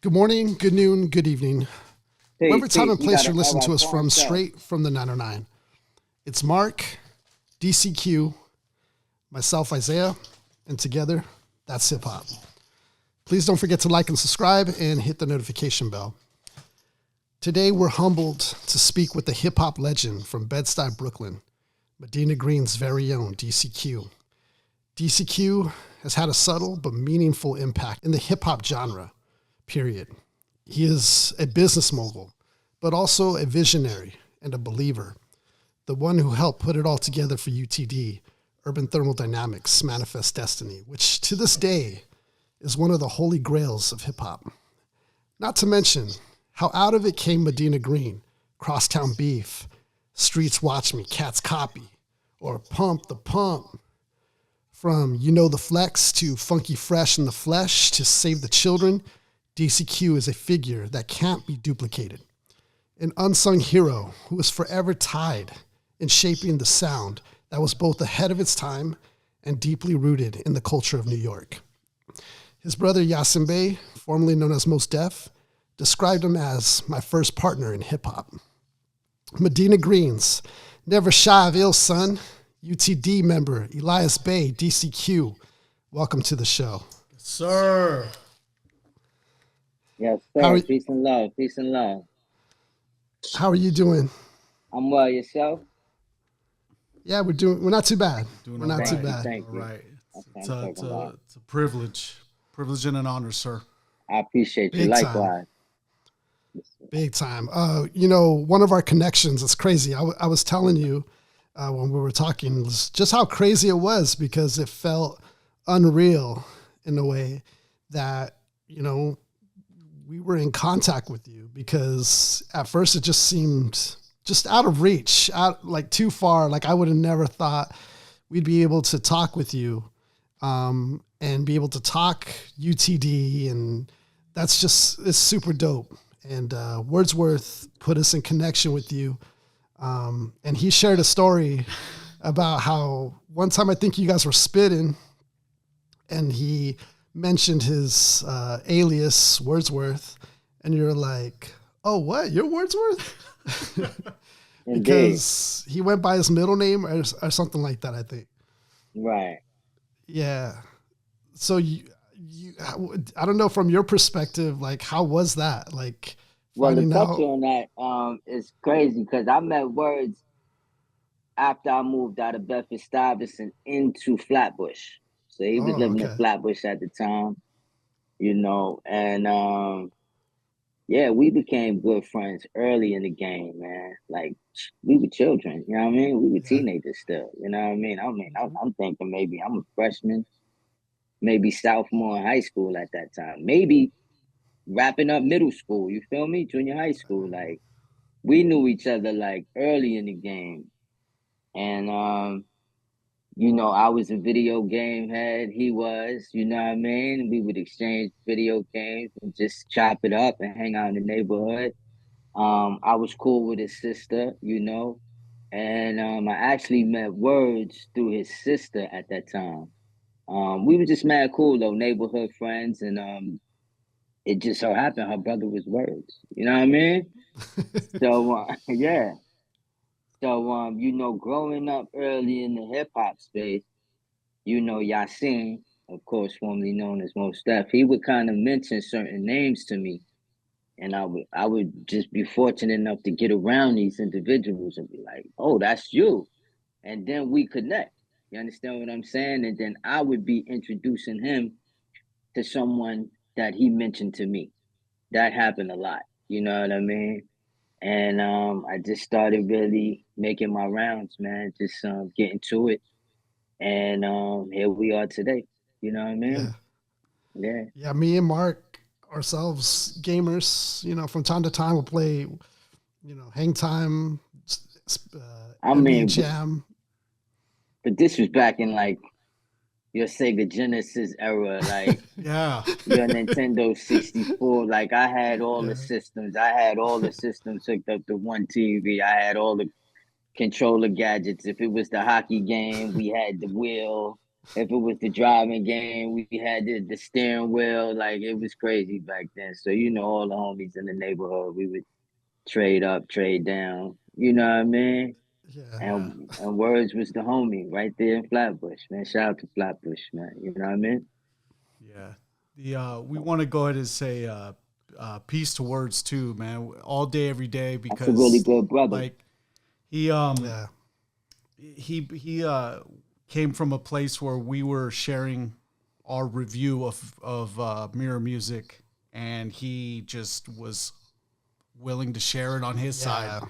Good morning, good noon, good evening. Peace, Whatever time peace. and You place got you're an all listening right to us foreign from, self. straight from the 909. It's Mark, DCQ, myself, Isaiah, and together, that's hip hop. Please don't forget to like and subscribe and hit the notification bell. Today, we're humbled to speak with the hip hop legend from Bed-Stuy, Brooklyn, Medina Green's very own DCQ. DCQ has had a subtle but meaningful impact in the hip hop genre, period. He is a business mogul, but also a visionary and a believer. The one who helped put it all together for UTD, Urban Thermo Dynamics, Manifest Destiny, which to this day is one of the holy grails of hip hop. Not to mention how out of it came Medina Green, Crosstown Beef, Streets Watch Me, Cats Copy, or Pump the Pump. From You Know the Flex to Funky Fresh in the Flesh to Save the Children, DCQ is a figure that can't be duplicated. An unsung hero who is forever tied in shaping the sound that was both ahead of its time and deeply rooted in the culture of New York. His brother Yasiin Bey, formerly known as Mos Def, described him as my first partner in hip hop. Medina Green's Never Shy of Ill Son, UTD member Elias Bey, DCQ. Welcome to the show. Sir. Yes, How sir. are, Peace and love. Peace and love. how are you doing? I'm well. Yourself? Yeah, we're not too bad. Doing We're all not too right. You. bad. Thank All you. right. That's what It's I'm a, talking it's about. a, it's a privilege. Privilege and an honor, sir. I appreciate you. Big time. Likewise. Big time. One of our connections, it's crazy. I was telling you when we were talking just how crazy it was because it felt unreal in a way that, we were in contact with you because at first it just seemed just out of reach, out like too far. Like I would have never thought we'd be able to talk with you and be able to talk UTD. And it's super dope. And Wordsworth put us in connection with you. And he shared a story about how one time I think you guys were spitting and he mentioned his alias Wordsworth. And you're like, oh, what? You're Wordsworth? Indeed. Because he went by his middle name or something like that, I think. Right. Yeah. So I don't know from your perspective, like, how was that? Like, Well, to finding touch out. on that, is crazy because I met Words after I moved out of Bedford Stuyvesant into Flatbush. So he was Oh, living in okay. Flatbush at the time, and yeah, we became good friends early in the game, man. Like we were children, you know what I mean? We were Yeah. teenagers still, you know what I mean? Mhm. I'm thinking maybe I'm a freshman, maybe sophomore in high school at that time, maybe wrapping up middle school. You feel me? Junior high school. Like we knew each other like early in the game, and I was a video game head. He was, you know what I mean? We would exchange video games and just chop it up and hang out in the neighborhood. I was cool with his sister, and I actually met Words through his sister at that time. We were just mad cool though, neighborhood friends, and it just so happened her brother was Words. You know what I mean? So yeah. So growing up early in the hip hop space, Yasin, of course, formerly known as Mos Def, he would kind of mention certain names to me, and I would just be fortunate enough to get around these individuals and be like, "Oh, that's you," and then we connect. You understand what I'm saying? And then I would be introducing him to someone that he mentioned to me. That happened a lot. You know what I mean? And I just started really making my rounds, man. Just getting to it, and here we are today. You know what I Yeah. mean? Yeah. Yeah. Me and Mark, ourselves, gamers, from time to time, we'll play, hang time, I NBA mean, Jam. but this was back in like your Sega Genesis era, like Yeah. your Nintendo 64. Like I had all the Yeah. systems. I had all the systems hooked up to one TV. I had all the controller gadgets. If it was the hockey game, we had the wheel. If it was the driving game, we had the steering wheel. Like it was crazy back then. So you know, all the homies in the neighborhood, we would trade up, trade down. You know what I mean? Yeah. Yeah, And words was the homie right there in Flatbush, man. Shout out to Flatbush, man. You know what I mean? yeah. The we want to go ahead and say peace to words too, man. All day, every day, That's a really because good brother. like he Yeah. he came from a place where we were sharing our review of mirror music, and he just was willing to share it on his side. Yeah.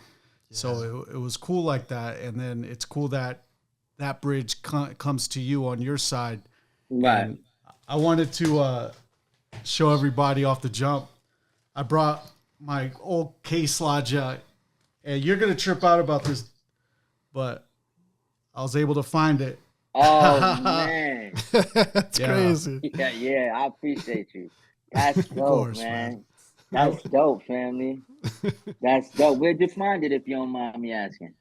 So it was cool like that, and then it's cool that that bridge comes to you on your side. Right. And I wanted to show everybody off the jump. I brought my old case lodge, and you're gonna trip out about this, but I was able to find it. Oh man. That's Yeah. crazy. Yeah, yeah, I appreciate you. That's Of dope, course, man. man. That's dope, family. That's dope. Where'd you find it if you don't mind me asking?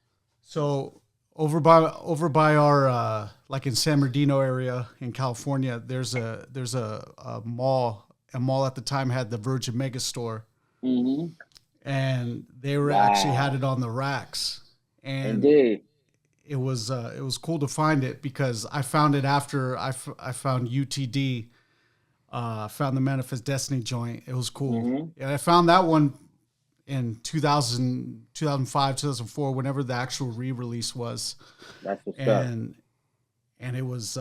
So over by our like in San Bernardino area in California, there's a mall. A mall at the time had the Virgin Megastore, Mm-hmm. and they were actually had Wow. it on the racks, and Indeed. it was cool to find it because I found it after I found UTD, found the Manifest Destiny joint. It was cool. Mm-hmm. And I found that one in 2005, 2004, whenever the actual re-release was. That's what's up. And it was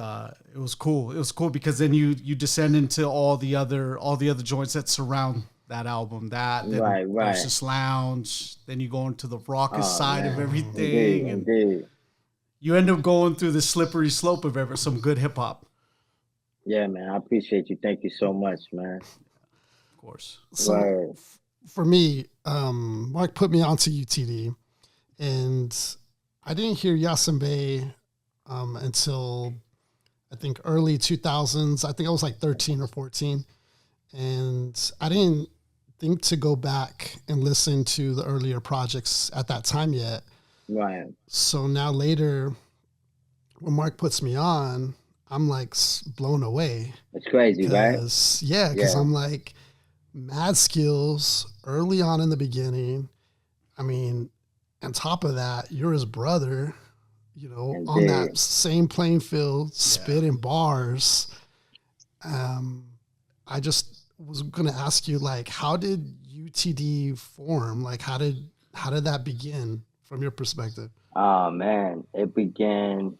cool. It was cool because then you descend into all the other joints that surround that album. That then Right, there's right. this lounge. Then you go into the raucous Oh side of man. Indeed, everything, and indeed. you end up going through the slippery slope of some good hip hop, Yeah, man. I appreciate you. Thank you so much, man. of course. So Word. for me, Mark put me onto UTD, and I didn't hear Yasiin Bey until I think early 2000s. I think I was like 13 or 14, and I didn't think to go back and listen to the earlier projects at that time yet. Right. So now later, when Mark puts me on, I'm like blown away It's crazy, right? because Yeah. I'm like mad skills early on in the beginning. I mean, on top of that, you're his brother, on that Indeed. same playing field, spitting bars. Um, I just was going to ask you, like, how did UTD form? Like, how did that begin from your perspective? Oh man. It began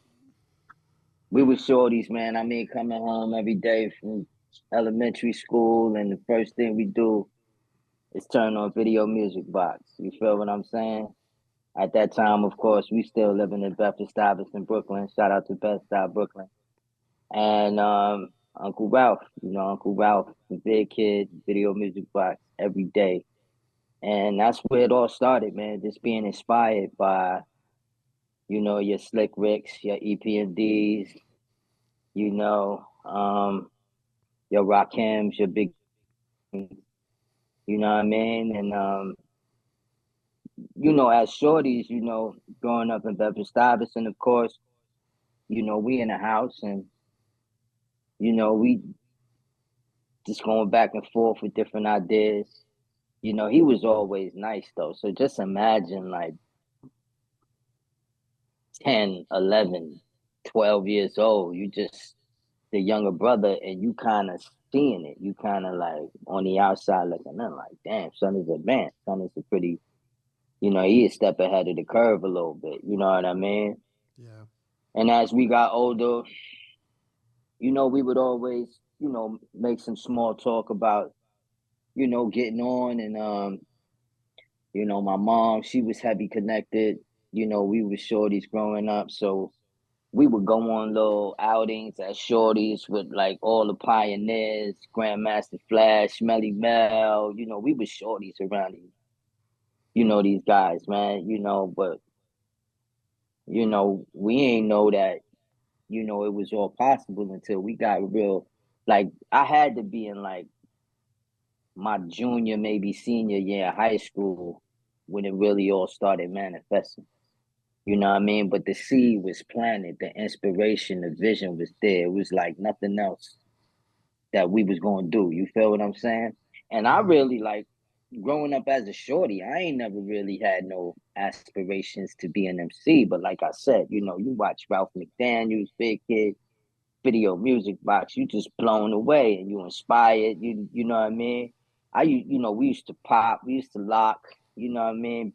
we were shorties, man. I mean, coming home every day from elementary school and the first thing we do is turn on video music box. You feel what I'm saying? At that time, of course, we still living in Bedford Stuyvesant, Brooklyn. Shout out to Bed-Stuy, Brooklyn. And Uncle Ralph, Uncle Ralph, the big kid, video music box every day. And that's where it all started, man. Just being inspired by, your Slick Ricks, your EPMDs, you know, your Rakims, your big, you know what I mean? And, as shorties, growing up in Bedford Stuyvesant, of course, we in the house and, we just going back and forth with different ideas. He was always nice though. So just imagine like 10, 11, 12 years old, you just the younger brother and you kind of seeing it. You kind of like on the outside looking in like, damn, son is advanced. Son is a pretty, he a step ahead of the curve a little bit. You know what I mean? Yeah. And as we got older, we would always, make some small talk about, getting on and my mom, she was heavy connected. We were shorties growing up. So we would go on little outings at shorties with like all the pioneers, Grandmaster Flash, Melly Mel. We were shorties around these, these guys, man, but we ain't know that, it was all possible until we got real like I had to be in like my junior, maybe senior year of high school when it really all started manifesting. You know what I mean? But the seed was planted, the inspiration, the vision was there. It was like nothing else that we was gonna do. You feel what I'm saying? And I really like growing up as a shorty, I ain't never really had no aspirations to be an MC. But like I said, you know, you watch Ralph McDaniels, Big Kid, Video Music Box, you just blown away and you inspired. You know what I mean? You know, we used to pop, we used to lock, you know what I mean?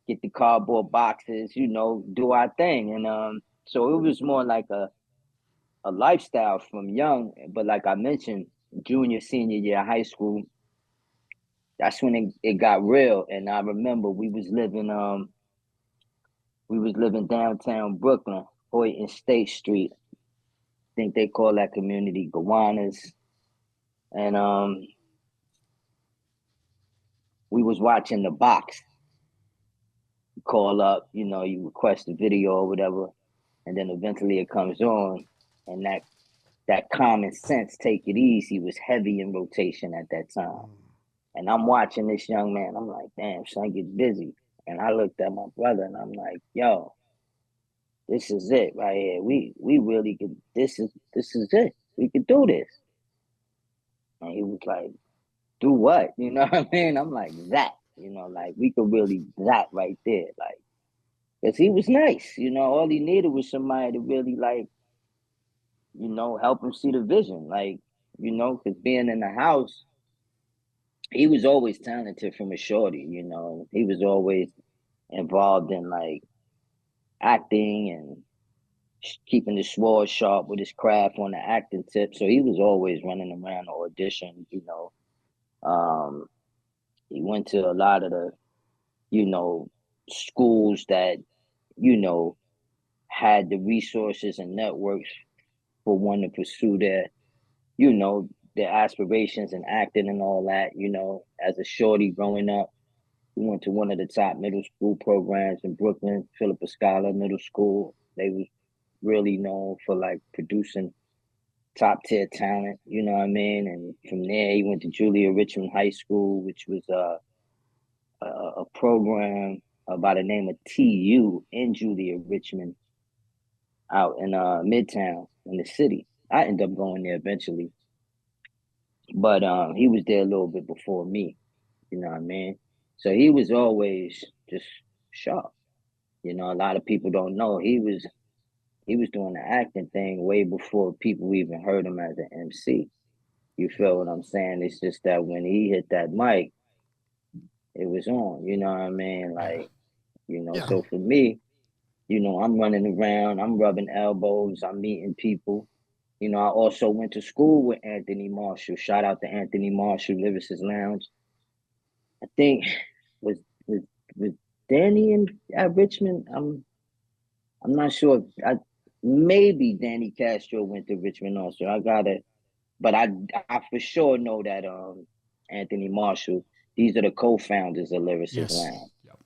Get the cardboard boxes, you know, do our thing. And so it was more like a lifestyle from young. But like I mentioned, junior, senior year of high school, that's when it got real. And I remember we was living downtown Brooklyn, Hoyt and State Street. I think they call that community Gowanus. And we was watching The Box. You call up, you know, you request a video or whatever, and then eventually it comes on, and that common sense, take it easy, was heavy in rotation at that time. And I'm watching this young man. I'm like, damn, son, get busy. And I looked at my brother and I'm like, yo, this is it right here. We really could. This is it. We could do this. And he was like, do what? You know what I mean? I'm like, that. You know, like we could really that right there. Like, because he was nice. You know, all he needed was somebody to really like, you know, help him see the vision. Like, you know, because being in the house, he was always talented from a shorty. You know, he was always involved in like acting and keeping his sword sharp with his craft on the acting tip. So he was always running around the auditions. You know, he went to a lot of the, you know, schools that, you know, had the resources and networks for one to pursue their, you know, their aspirations and acting and all that. You know, as a shorty growing up, we went to one of the top middle school programs in Brooklyn, Philippa Scholar Middle School. They was really known for like producing top tier talent, you know what I mean? And from there, he went to Julia Richmond High School, which was a program by the name of TU in Julia Richmond out in Midtown in the city. I ended up going there eventually, but he was there a little bit before me, you know what I mean? So he was always just sharp. You know, a lot of people don't know he was doing the acting thing way before people even heard him as an MC. You feel what I'm saying? It's just that when he hit that mic, it was on. You know what I mean? Like, you know, Yeah. so for me, you know, I'm running around, I'm rubbing elbows, I'm meeting people. You know, I also went to school with Anthony Marshall. Shout out to Anthony Marshall, Lyricist Lounge. I think was was was Danny in at Richmond. I'm not sure. Maybe Danny Castro went to Richmond also. I gotta, but I for sure know that Anthony Marshall. These are the co-founders of Lyricist Yes. Lounge. Yep.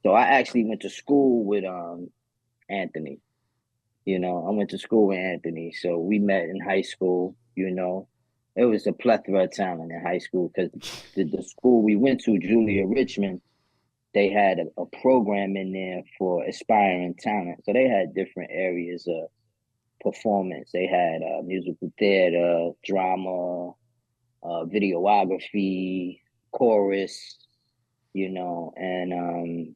So I actually went to school with Anthony. You know, I went to school with Anthony. So we met in high school. You know, it was a plethora of talent in high school because the school we went to, Julia Richmond, they had a program in there for aspiring talent. So they had different areas of performance. They had musical theater, drama, videography, chorus, you know, and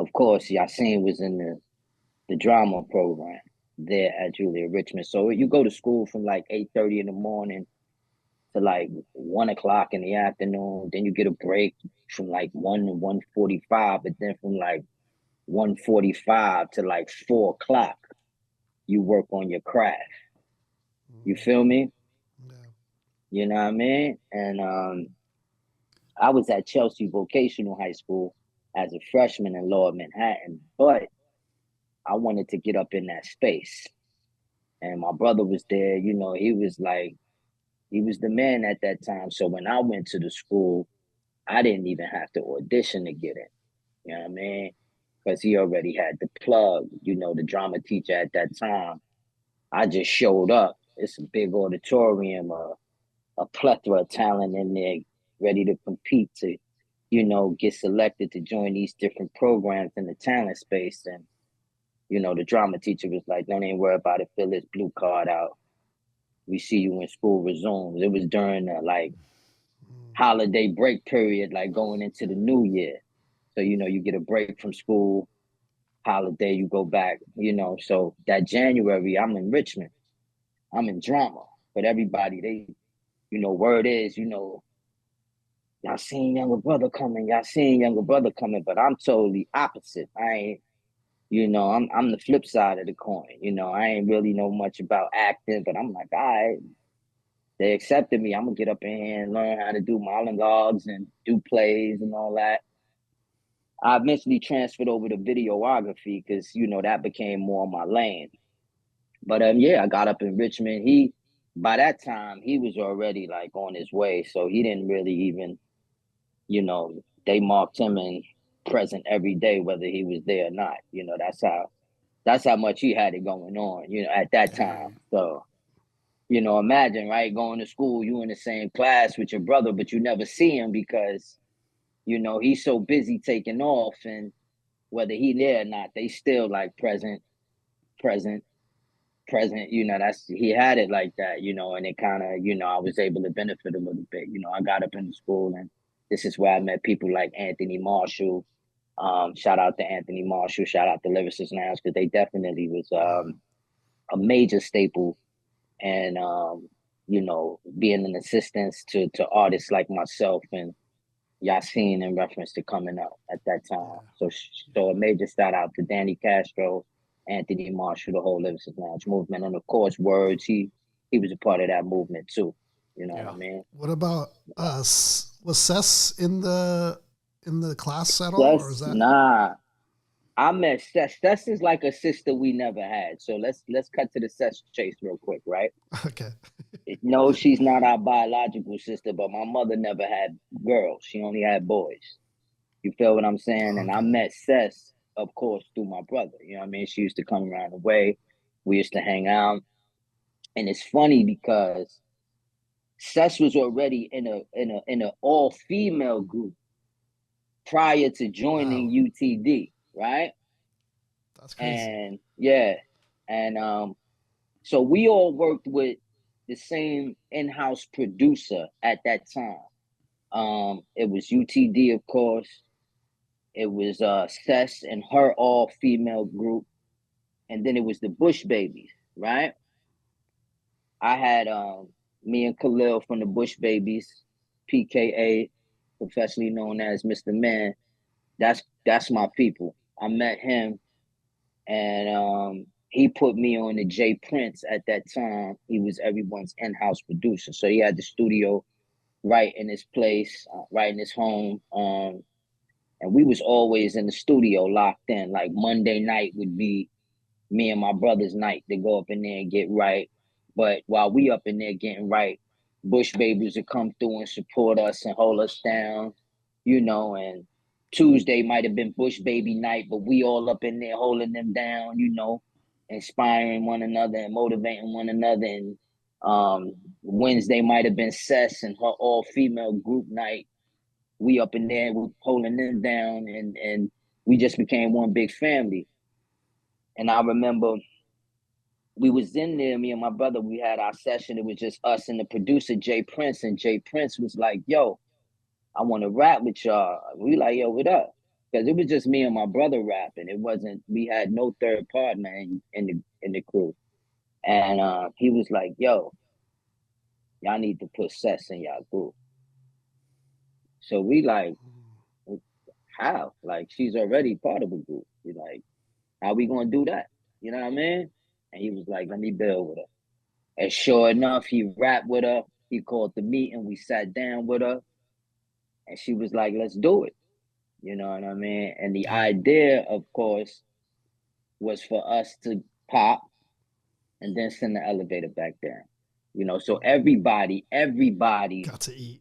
of course, Yasin was in the drama program there at Julia Richmond. So you go to school from like 8:30 in the morning to like 1 o'clock in the afternoon. Then you get a break from like 1 to 1:45, but then from like 1:45 to like 4 o'clock, you work on your craft. You feel me? Yeah. You know what I mean? And I was at Chelsea Vocational High School as a freshman in Lower Manhattan, but I wanted to get up in that space. And my brother was there, you know, he was the man at that time. So when I went to the school, I didn't even have to audition to get in. You know what I mean? Because he already had the plug, you know, the drama teacher at that time. I just showed up. It's a big auditorium, a plethora of talent in there, ready to compete to, you know, get selected to join these different programs in the talent space. And You know, the drama teacher was like, don't even worry about it, fill this blue card out. We see you when school resumes. It was during the like holiday break period, like going into the new year. So, you know, you get a break from school, holiday, you go back, you know. So that January, I'm in Richmond. I'm in drama. But everybody, they, you know, word is, you know, y'all seen younger brother coming, y'all seen younger brother coming, but I'm totally opposite. I ain't, you know, I'm the flip side of the coin. You know, I ain't really know much about acting, but I'm like, all right, they accepted me. I'm gonna get up in here and learn how to do monologues and do plays and all that. I eventually transferred over to videography because, you know, that became more my lane. But yeah, I got up in Richmond. He, by that time, he was already like on his way, so he didn't really even, you know, they marked him in present every day, whether he was there or not. You know, that's how much he had it going on, you know, at that time. So, you know, imagine, right, going to school, you in the same class with your brother, but you never see him because, you know, he's so busy taking off, and whether he there or not, they still like present, present, present. You know, that's, he had it like that, you know, and it kind of, you know, I was able to benefit a little bit. You know, I got up in the school, and this is where I met people like Anthony Marshall. Shout out to Anthony Marshall, shout out to Lyricist Lounge, because they definitely was a major staple, and you know, being an assistance to artists like myself and Yasin in reference to coming up at that time. So a major shout out to Danny Castro, Anthony Marshall, the whole Lyricist Lounge movement, and of course Words. He was a part of that movement too. You know what I mean? What about was Sess in the class at all, or is That's that nah. I met Sess. Sess is like a sister we never had. So let's cut to the Sess chase real quick, right? okay? No, she's not our biological sister, but my mother never had girls. She only had boys. You feel what I'm saying? And I met Sess, of course, through my brother. You know what I mean? She used to come around the way. We used to hang out. And it's funny because Sess was already in a all female group prior to joining UTD, right? That's crazy. And yeah, and so we all worked with the same in-house producer at that time. It was UTD, of course. It was Sess and her all female group, and then it was the Bush Babies, right? I had me and Khalil from the Bush Babies, PKA, professionally known as Mr. Man. That's my people. I met him, and he put me on the J Prince at that time. He was everyone's in-house producer, so he had the studio right in his place, right in his home. And we was always in the studio locked in. Like Monday night would be me and my brother's night to go up in there and get right. But while we up in there getting right, Bush Babies would come through and support us and hold us down, you know. And Tuesday might have been Bush Baby night, but we all up in there holding them down, you know, inspiring one another and motivating one another. And Wednesday might have been Sess and her all female group night. We up in there, we holding them down, and we just became one big family. And I remember we was in there, me and my brother, we had our session. It was just us and the producer, Jay Prince. And Jay Prince was like, yo, I want to rap with y'all. We like, yo, what up? Because it was just me and my brother rapping. It wasn't, we had no third partner in the crew. And he was like, yo, y'all need to put Sess in y'all group. So we like, how? Like, she's already part of the group. We like, how we gonna do that? You know what I mean? And he was like, let me build with her. And sure enough, he rapped with her. He called the meeting. We sat down with her. And she was like, let's do it. You know what I mean? And the idea, of course, was for us to pop and then send the elevator back down. You know, so everybody Got to eat.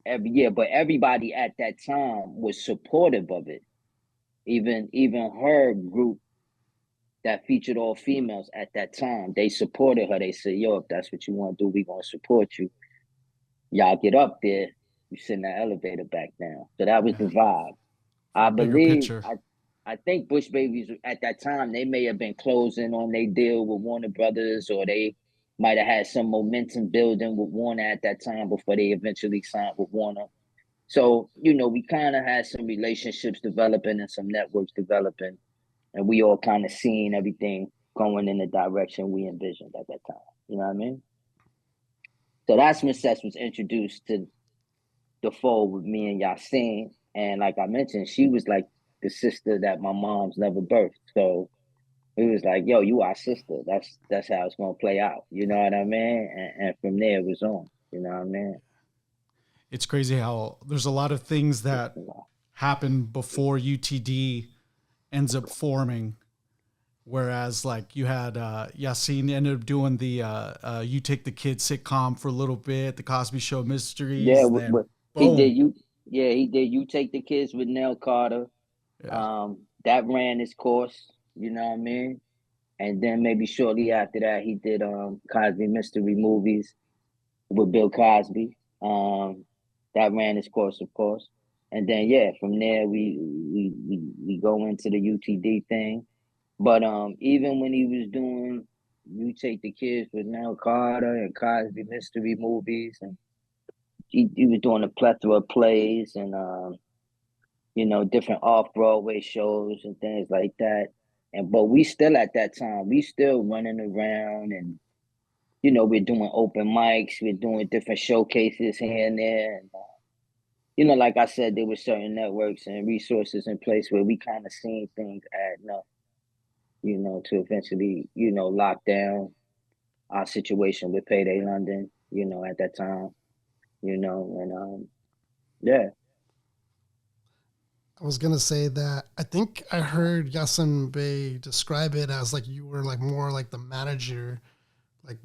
but everybody at that time was supportive of it. Even her group that featured all females at that time, they supported her. They said, yo, if that's what you want to do, we gonna support you. Y'all get up there, you send that elevator back down. So that was the vibe. I bigger believe picture. I think Bush Babies at that time, they may have been closing on their deal with Warner Brothers, or they might have had some momentum building with Warner at that time before they eventually signed with Warner. So, we kind of had some relationships developing and some networks developing, and we all kind of seeing everything going in the direction we envisioned at that time. You know what I mean? So that's when Sess was introduced to the fold with me and Yasin. And like I mentioned, she was like the sister that my mom's never birthed. So it was like, yo, you our sister. That's how it's gonna play out. You know what I mean? And from there it was on. You know what I mean? It's crazy how there's a lot of things that happen before UTD ends up forming. Whereas like you had Yasin ended up doing the You Take the Kids sitcom for a little bit, the Cosby Show Mysteries. Yeah, then he boom. did he did You Take the Kids with Nell Carter. Yeah. That ran its course, you know what I mean? And then maybe shortly after that he did Cosby Mystery Movies with Bill Cosby. That ran its course, of course. And then from there we go into the UTD thing. But even when he was doing You Take the Kids with Nell Carter and Cosby Mystery Movies, and he was doing a plethora of plays and different off Broadway shows and things like that. But we still at that time, we still running around, and we're doing open mics, we're doing different showcases here and there. And, like I said, there were certain networks and resources in place where we kind of seen things adding up, to eventually, lock down our situation with Payday London, at that time, and yeah. I was gonna say that I think I heard Yasiin Bey describe it as like you were like more like the manager, like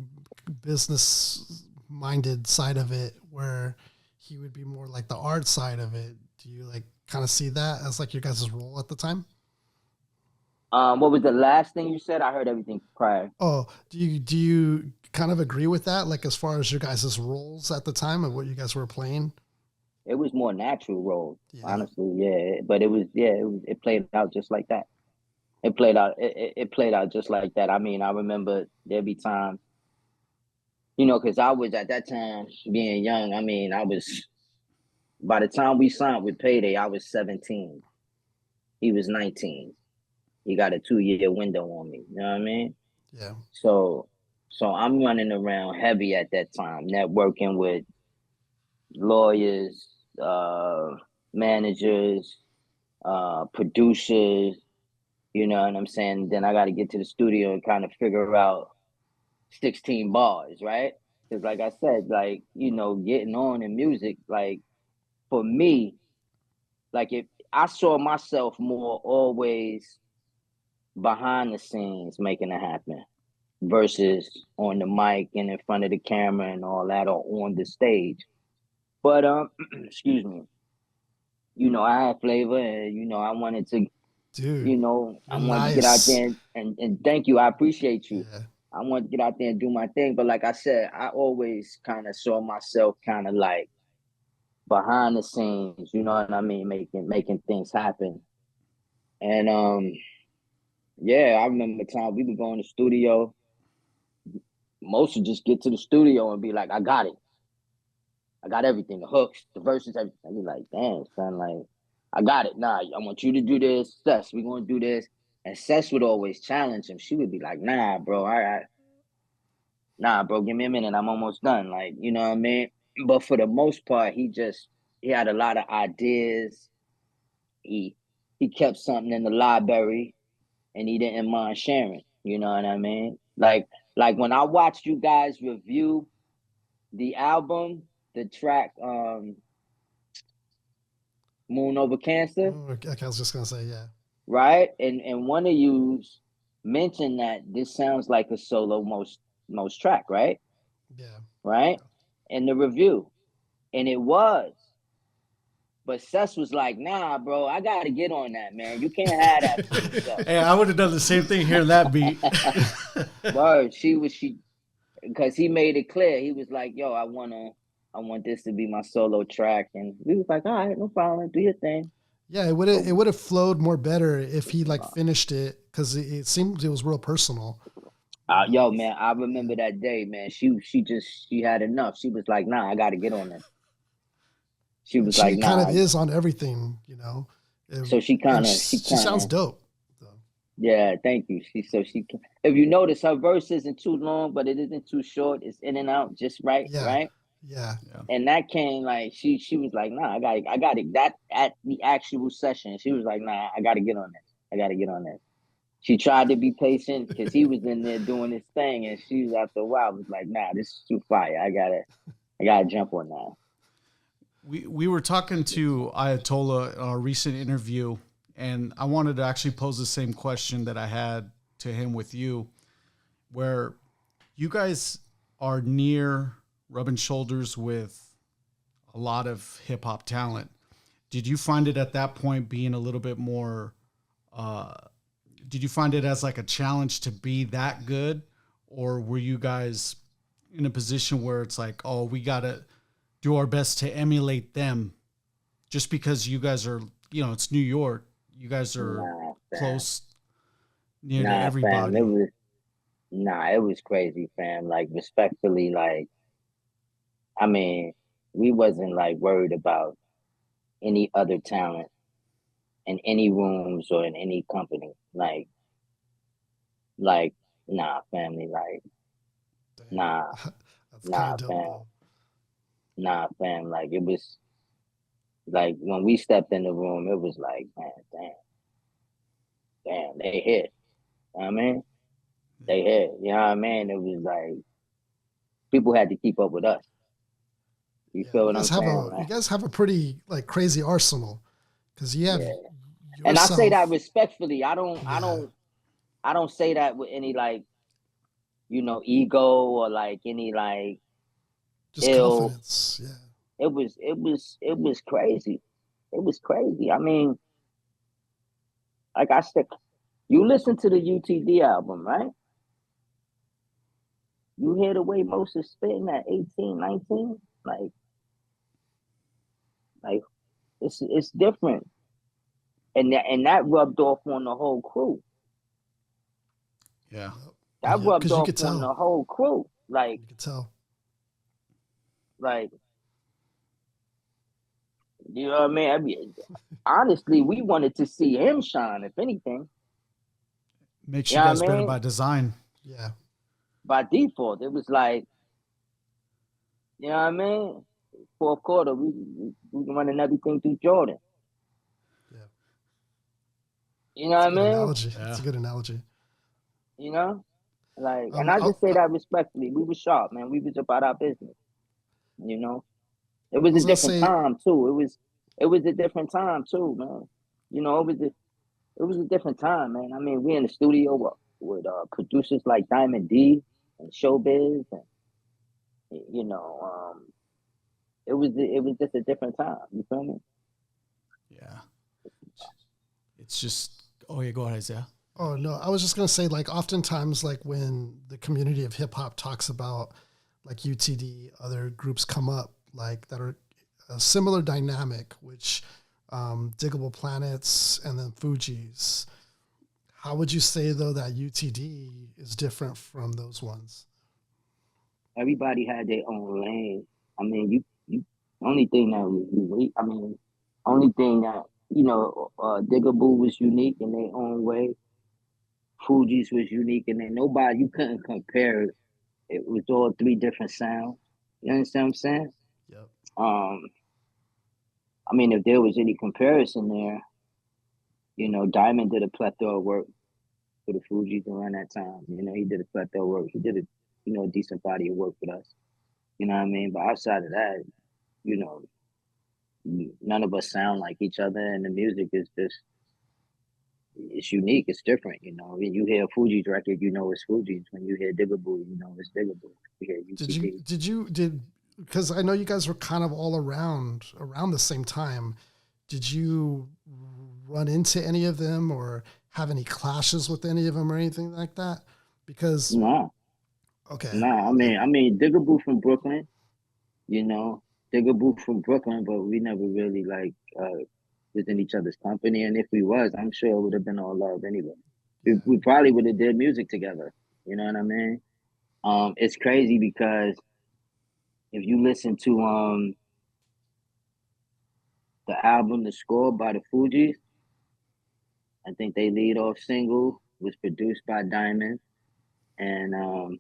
business minded side of it, where he would be more like the art side of it. Do you like kind of see that as like your guys' role at the time? What was the last thing you said? I heard everything prior. Oh, do you kind of agree with that? Like as far as your guys' roles at the time and what you guys were playing? It was more natural role, Yeah. honestly, yeah. But it played out just like that. It played out just like that. I mean, I remember there'd be times, because I was at that time being young. I mean, by the time we signed with Payday, I was 17. He was 19. He got a 2-year window on me. You know what I mean? Yeah. So I'm running around heavy at that time, networking with lawyers, managers, producers, you know what I'm saying? Then I got to get to the studio and kind of figure out 16 bars, right? Because like I said, like, getting on in music, like for me, like if I saw myself more always behind the scenes making it happen versus on the mic and in front of the camera and all that, or on the stage. But excuse me, I had flavor, and I wanted to, Dude, I you're wanted to get out nice. there and thank you. I appreciate you. Yeah. I wanted to get out there and do my thing. But like I said, I always kind of saw myself kind of like behind the scenes, you know what I mean, making things happen. And I remember the time we would go in the studio. Most would just get to the studio and be like, I got it. I got everything, the hooks, the verses, everything. I'd be like, damn, son, like, I got it. Nah, I want you to do this. Sess, we're going to do this. And Sess would always challenge him. She would be like, nah, bro, nah, bro, give me a minute. I'm almost done. Like, you know what I mean? But for the most part, he had a lot of ideas. He kept something in the library, and he didn't mind sharing. You know what I mean? Like when I watched you guys review the album, the track Moon Over Cancer, Oh, okay, I was just gonna say, yeah. right? And one of you mentioned that this sounds like a solo most track, right? Yeah. Right? In the review. And it was. But Sess was like, nah, bro, I gotta get on that, man. You can't have that for yourself. Hey, I would have done the same thing hearing that beat. Word, she because he made it clear. He was like, yo, I want this to be my solo track. And we was like, all right, no problem, do your thing. Yeah, it would have flowed more better if he like finished it because it seemed it was real personal. Yo, man, I remember that day, man. She had enough. She was like, nah, I got to get on this. She And was like, she kind of nah. is on everything, you know. So And she sounds dope. So, yeah, thank you. If you notice, her verse isn't too long, but it isn't too short. It's in and out, just right, yeah, right. yeah, And that came like she was like, nah, I got it. That at the actual session, she was like, nah, I got to get on this. I got to get on this. She tried to be patient because he was in there doing his thing, and she was after a while was like, nah, this is too fire. I gotta jump on that. We were talking to Ayatollah in our recent interview, and I wanted to actually pose the same question that I had to him with you, where you guys are near rubbing shoulders with a lot of hip hop talent. Did you find it at that point being a little bit more? Did you find it as like a challenge to be that good, or were you guys in a position where it's like, oh, we gotta do our best to emulate them, just because you guys are, you know, it's New York, you guys are close near to everybody. Fam, it was crazy, fam. Like respectfully, like I mean, we wasn't like worried about any other talent in any rooms or in any company. Like, nah, family, like, damn. nah, That's kind of nah, dope fam, though. nah, fam. Like it was like when we stepped in the room, it was like, man, damn, they hit. You know what I mean? They hit. You know what I mean? It was like people had to keep up with us. You Yeah, feel what I'm saying? you Like, guys have a pretty like crazy arsenal because you have yeah. And I say that yourself. respectfully. Yeah, I don't say that with any like, ego or like any like just ill. confidence. Yeah, It was crazy. It was crazy. I mean, like I said, you listen to the UTD album, right? You hear the way Moses spitting at 18, 19, like it's different. And that rubbed off on the whole crew. Yeah. That yeah, rubbed because you off could on tell. the whole crew. You could tell. Like, you know what I mean? Honestly, we wanted to see him shine, if anything. Makes You you know guys what I better mean? by design. Yeah, By default, it was like, you know what I mean? Fourth quarter, we running everything through Jordan. yeah. You know It's a what I good mean? analogy. It's Yeah. a good analogy. You know? Like, and I I, just say that respectfully. We were sharp, man. We was about our business. You know? It I was a was gonna different say, time too. It was a different time too, man. It was a different time, man. I mean, we in the studio with producers like Diamond D and Showbiz, and you know, it was just a different time. You feel me? Yeah. It's just, oh yeah, go ahead, Isaiah. oh no, I was just gonna say, like, oftentimes, like when the community of hip hop talks about like UTD, other groups come up like that are a similar dynamic, which Diggable Planets and then Fuji's. How would you say though that UTD is different from those ones? Everybody had their own lane. I mean, you only thing that was unique. I mean, only thing that Diggable was unique in their own way. Fuji's was unique, and then nobody you couldn't compare it. It was all three different sounds. You understand what I'm saying? Yep. Um, I mean, if there was any comparison there, Diamond did a plethora of work for the Fugees around that time. He did a plethora of work. He did a decent body of work with us. You know what I mean? But outside of that, you know, none of us sound like each other, and the music is just it's unique. It's different. When you hear a Fugees record, you know it's Fugees. When you hear Diggable, you know it's Diggable. You hear UTD. Did because I know you guys were kind of all around the same time. Did you run into any of them or have any clashes with any of them or anything like that? Because Nah, okay, nah. I mean, Diggable from Brooklyn. You know, Diggable from Brooklyn, but we never really like was in each other's company, and if we was, I'm sure it would have been all love anyway. Yeah. We probably would have did music together. You know what I mean? It's crazy because if you listen to the album The Score by the Fugees, I think they lead off single was produced by Diamond, and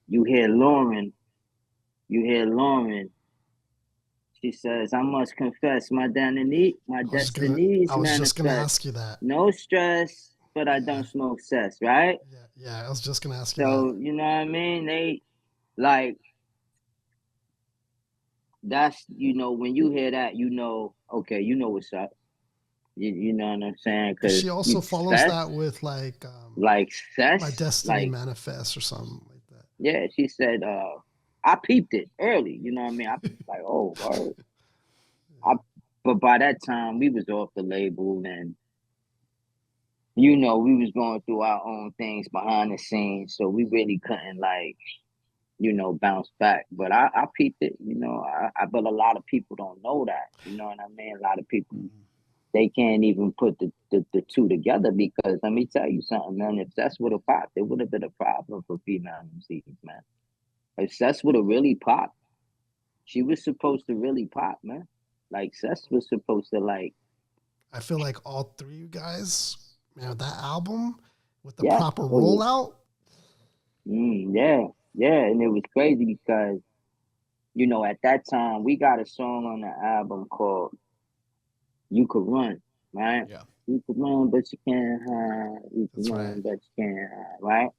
you hear Lauren, you hear Lauren. She says, "I must confess, my destinies I was just gonna manifest. ask you that. No stress, but I Yeah. don't smoke cess." Right? Yeah. Yeah. I was just gonna ask you that. So you know what I mean? They like that's when you hear that, okay, you know what's up. You know what I'm saying? But Because she also you follows cess, that with like my cess, destiny like manifests or something like that. yeah. She said, I peeped it early. You know what I mean? I like, oh, word. I, but by that time we was off the label, and we was going through our own things behind the scenes, so we really couldn't like bounce back. But I peeped it. But a lot of people don't know that. You know what I mean? A lot of people, Mhm. they can't even put the two together, because let me tell you something, man. If that's would have popped, it would have been a problem for female MCs, man. If Sess would have really popped, she was supposed to really pop, man. Like Sess was supposed to like, I feel like all three of you guys, man, that album with the yeah, proper oh yeah, rollout. yeah, yeah. And it was crazy because at that time we got a song on the album called "You Could Run," right? Yeah. You could run, but you can't hide. You could That's right. run, but you can't hide, right?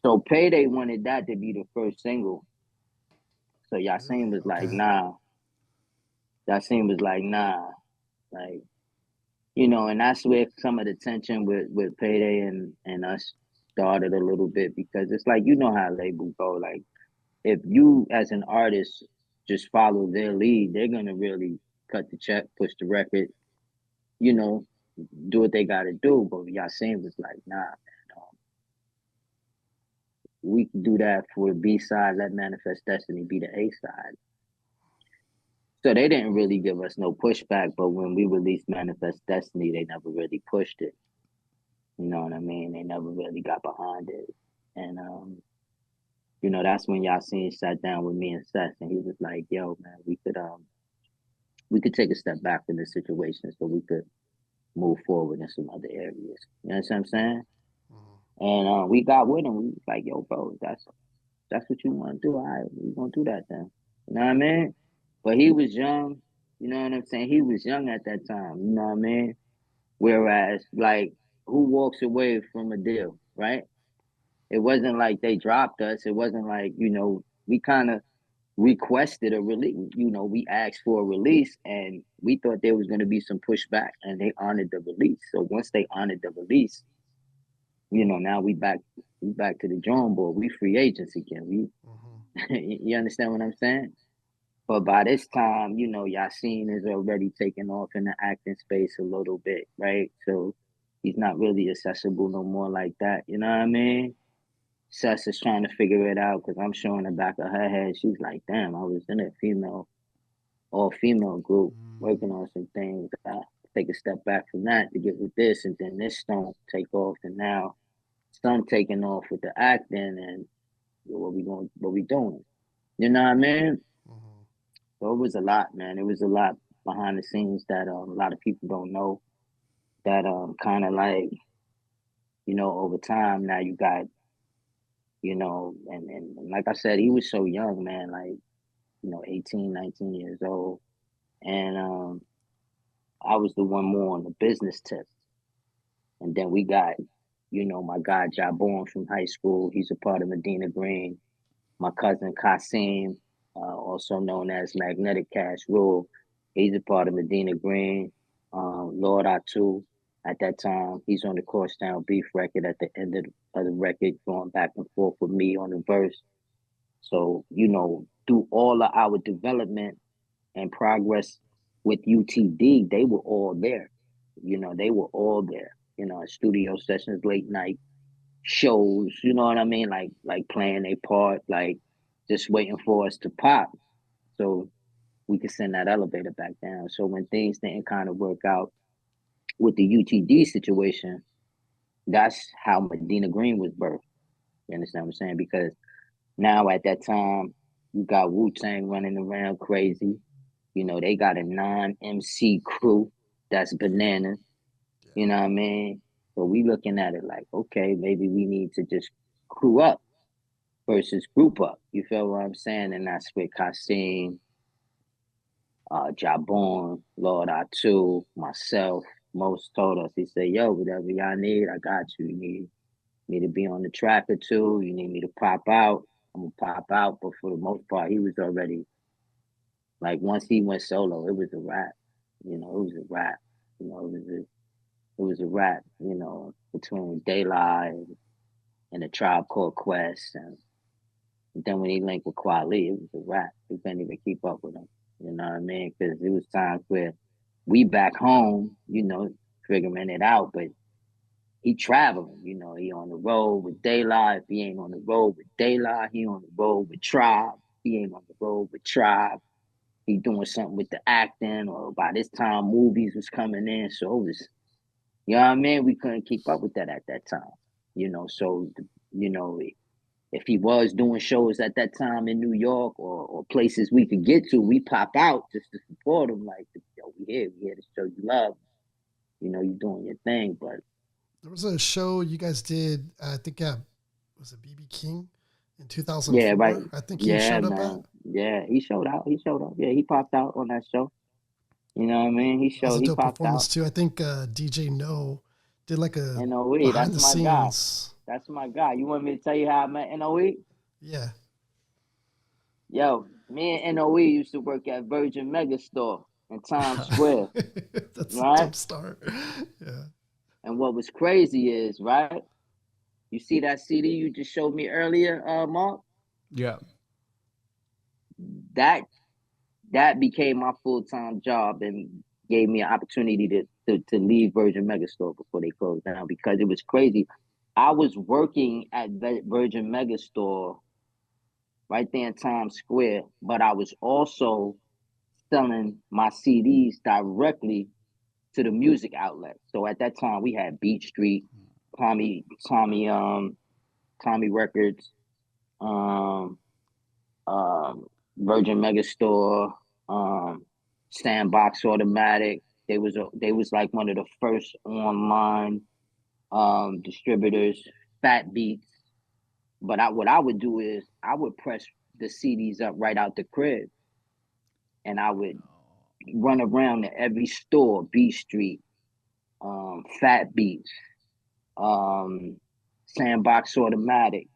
So Payday wanted that to be the first single. So Really? Yasin was like, Okay. nah. Yasin was like, nah. Like, and that's where some of the tension with Payday and us started a little bit, because it's like, how labels go. Like, if you as an artist just follow their lead, they're gonna really cut the check, push the record, you know, do what they gotta do. But Yasin was like, nah, man, we can do that for the B side, let Manifest Destiny be the A side. So they didn't really give us no pushback, but when we released Manifest Destiny, they never really pushed it. You know what I mean? They never really got behind it. And that's when Yasin sat down with me and Seth, and he was like, "Yo, man, we could take a step back in this situation, so we could move forward in some other areas." You know what I'm saying? Mhm. And we got with him. We was like, "Yo, bro, that's what you want to do. All right, we gonna do that then." You know what I mean? But he was young. You know what I'm saying? He was young at that time. You know what I mean? Whereas, like, who walks away from a deal, right? It wasn't like they dropped us. It wasn't like, we kind of requested a release. We asked for a release, and we thought there was going to be some pushback, and they honored the release. So once they honored the release, now we back to the drawing board. We free agents again. We Mhm. you understand what I'm saying? But by this time, Yasin is already taking off in the acting space a little bit, right? So he's not really accessible no more like that. You know what I mean? Sess is trying to figure it out, because I'm showing the back of her head. She's like, damn, I was in a all female group working Mhm. on some things. I take a step back from that to get with this, and then this don't take off, and now son taking off with the acting, and what we doing? You know what I mean? Mhm. So it was a lot, man. It was a lot behind the scenes that a lot of people don't know. That kind of like over time now you got and like I said, he was so young, man. Like 18, 19 years old. And I was the one more on the business tip. And then we got, my guy Jah-Born from high school. He's a part of Medina Green. My cousin Kasim, also known as Magnetic Cash Rule. He's a part of Medina Green. Lord Atu, at that time, he's on the Cornerstone Beef record at the end of the record, going back and forth with me on the verse. So, through all of our development and progress with UTD, they were all there. They were all there. Studio sessions, late night shows, you know what I mean? Like playing a part, like just waiting for us to pop. So we could send that elevator back down. So when things didn't kind of work out with the UTD situation, that's how Medina Green was birthed. You understand what I'm saying? Because now at that time, you got Wu Tang running around crazy. You know, they got a non-MC crew that's bananas. You know what I mean? So we looking at it like, okay, maybe we need to just crew up versus group up. You feel what I'm saying? And that's with Yasiin, Jah-Born, Lord I2, myself. Most told us, he said, yo, whatever y'all need, I got you. You need me to be on the track or two. You need me to pop out. I'm going to pop out. But for the most part, he was already, like, once he went solo, it was a wrap. You know, it was a wrap. You know, it was a wrap, you know, between Daylight and the Tribe Called Quest. And then when he linked with Kweli, it was a wrap. We couldn't even keep up with him. You know what I mean? Because it was times where we back home, you know, figuring it out, but he traveling, you know, he on the road with Daylight. If he ain't on the road with Daylight, he on the road with Tribe. He ain't on the road with Tribe. He doing something with the acting, or by this time movies was coming in. So it was, you know what I mean? We couldn't keep up with that at that time. You know, so you know, if he was doing shows at that time in New York or places we could get to, we pop out just to support him. Like, yo, we here to show you love. You know, you doing your thing, but There was a show you guys did, I think, was it BB King in yeah, 2004? right. I think he Yeah, showed up at. man. Yeah, he showed out. He showed up. Yeah, he popped out on that show. You know what I mean? That was a He dope popped performance out. too. I think DJ No did like a NOE, behind that's the my guy. scenes. That's my guy. You want me to tell you how I met NOE? Yeah. Yo, me and NOE used to work at Virgin Megastore in Times Square, That's a right? dope start. Yeah. And what was crazy is, right? You see that CD you just showed me earlier, Mark? Yeah. That that became my full-time job and gave me an opportunity to leave Virgin Megastore before they closed down, because it was crazy. I was working at Virgin Megastore right there in Times Square, but I was also selling my CDs directly to the music outlet. So at that time we had Beat Street, Tommy, Tommy, Tommy Records, um, um, Virgin Megastore, Sandbox Automatic. They was like one of the first online distributors. Fat Beats. But what I would do is I would press the CDs up right out the crib, and I would run around to every store, B Street, Fat Beats, um, Sandbox Automatic,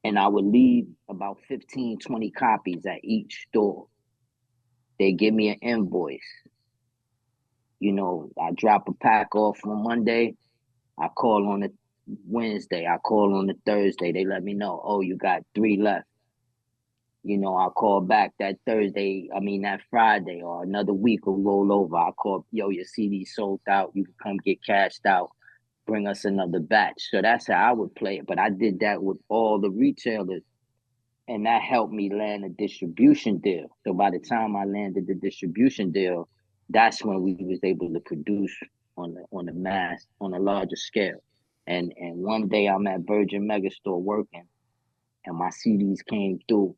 and I would leave about 15, 20 copies at each store. They give me an invoice. You know, I drop a pack off on Monday. I call on the Wednesday. I call on the Thursday. They let me know, oh, you got 3 left. You know, I'll call back that Thursday, that Friday, or another week will roll over. I'll call, yo, your CD sold out. You can come get cashed out. Bring us another batch. So that's how I would play it. But I did that with all the retailers, and that helped me land a distribution deal. So by the time I landed the distribution deal, that's when we was able to produce on the mass, on a larger scale. And one day I'm at Virgin Megastore working, and my CDs came through,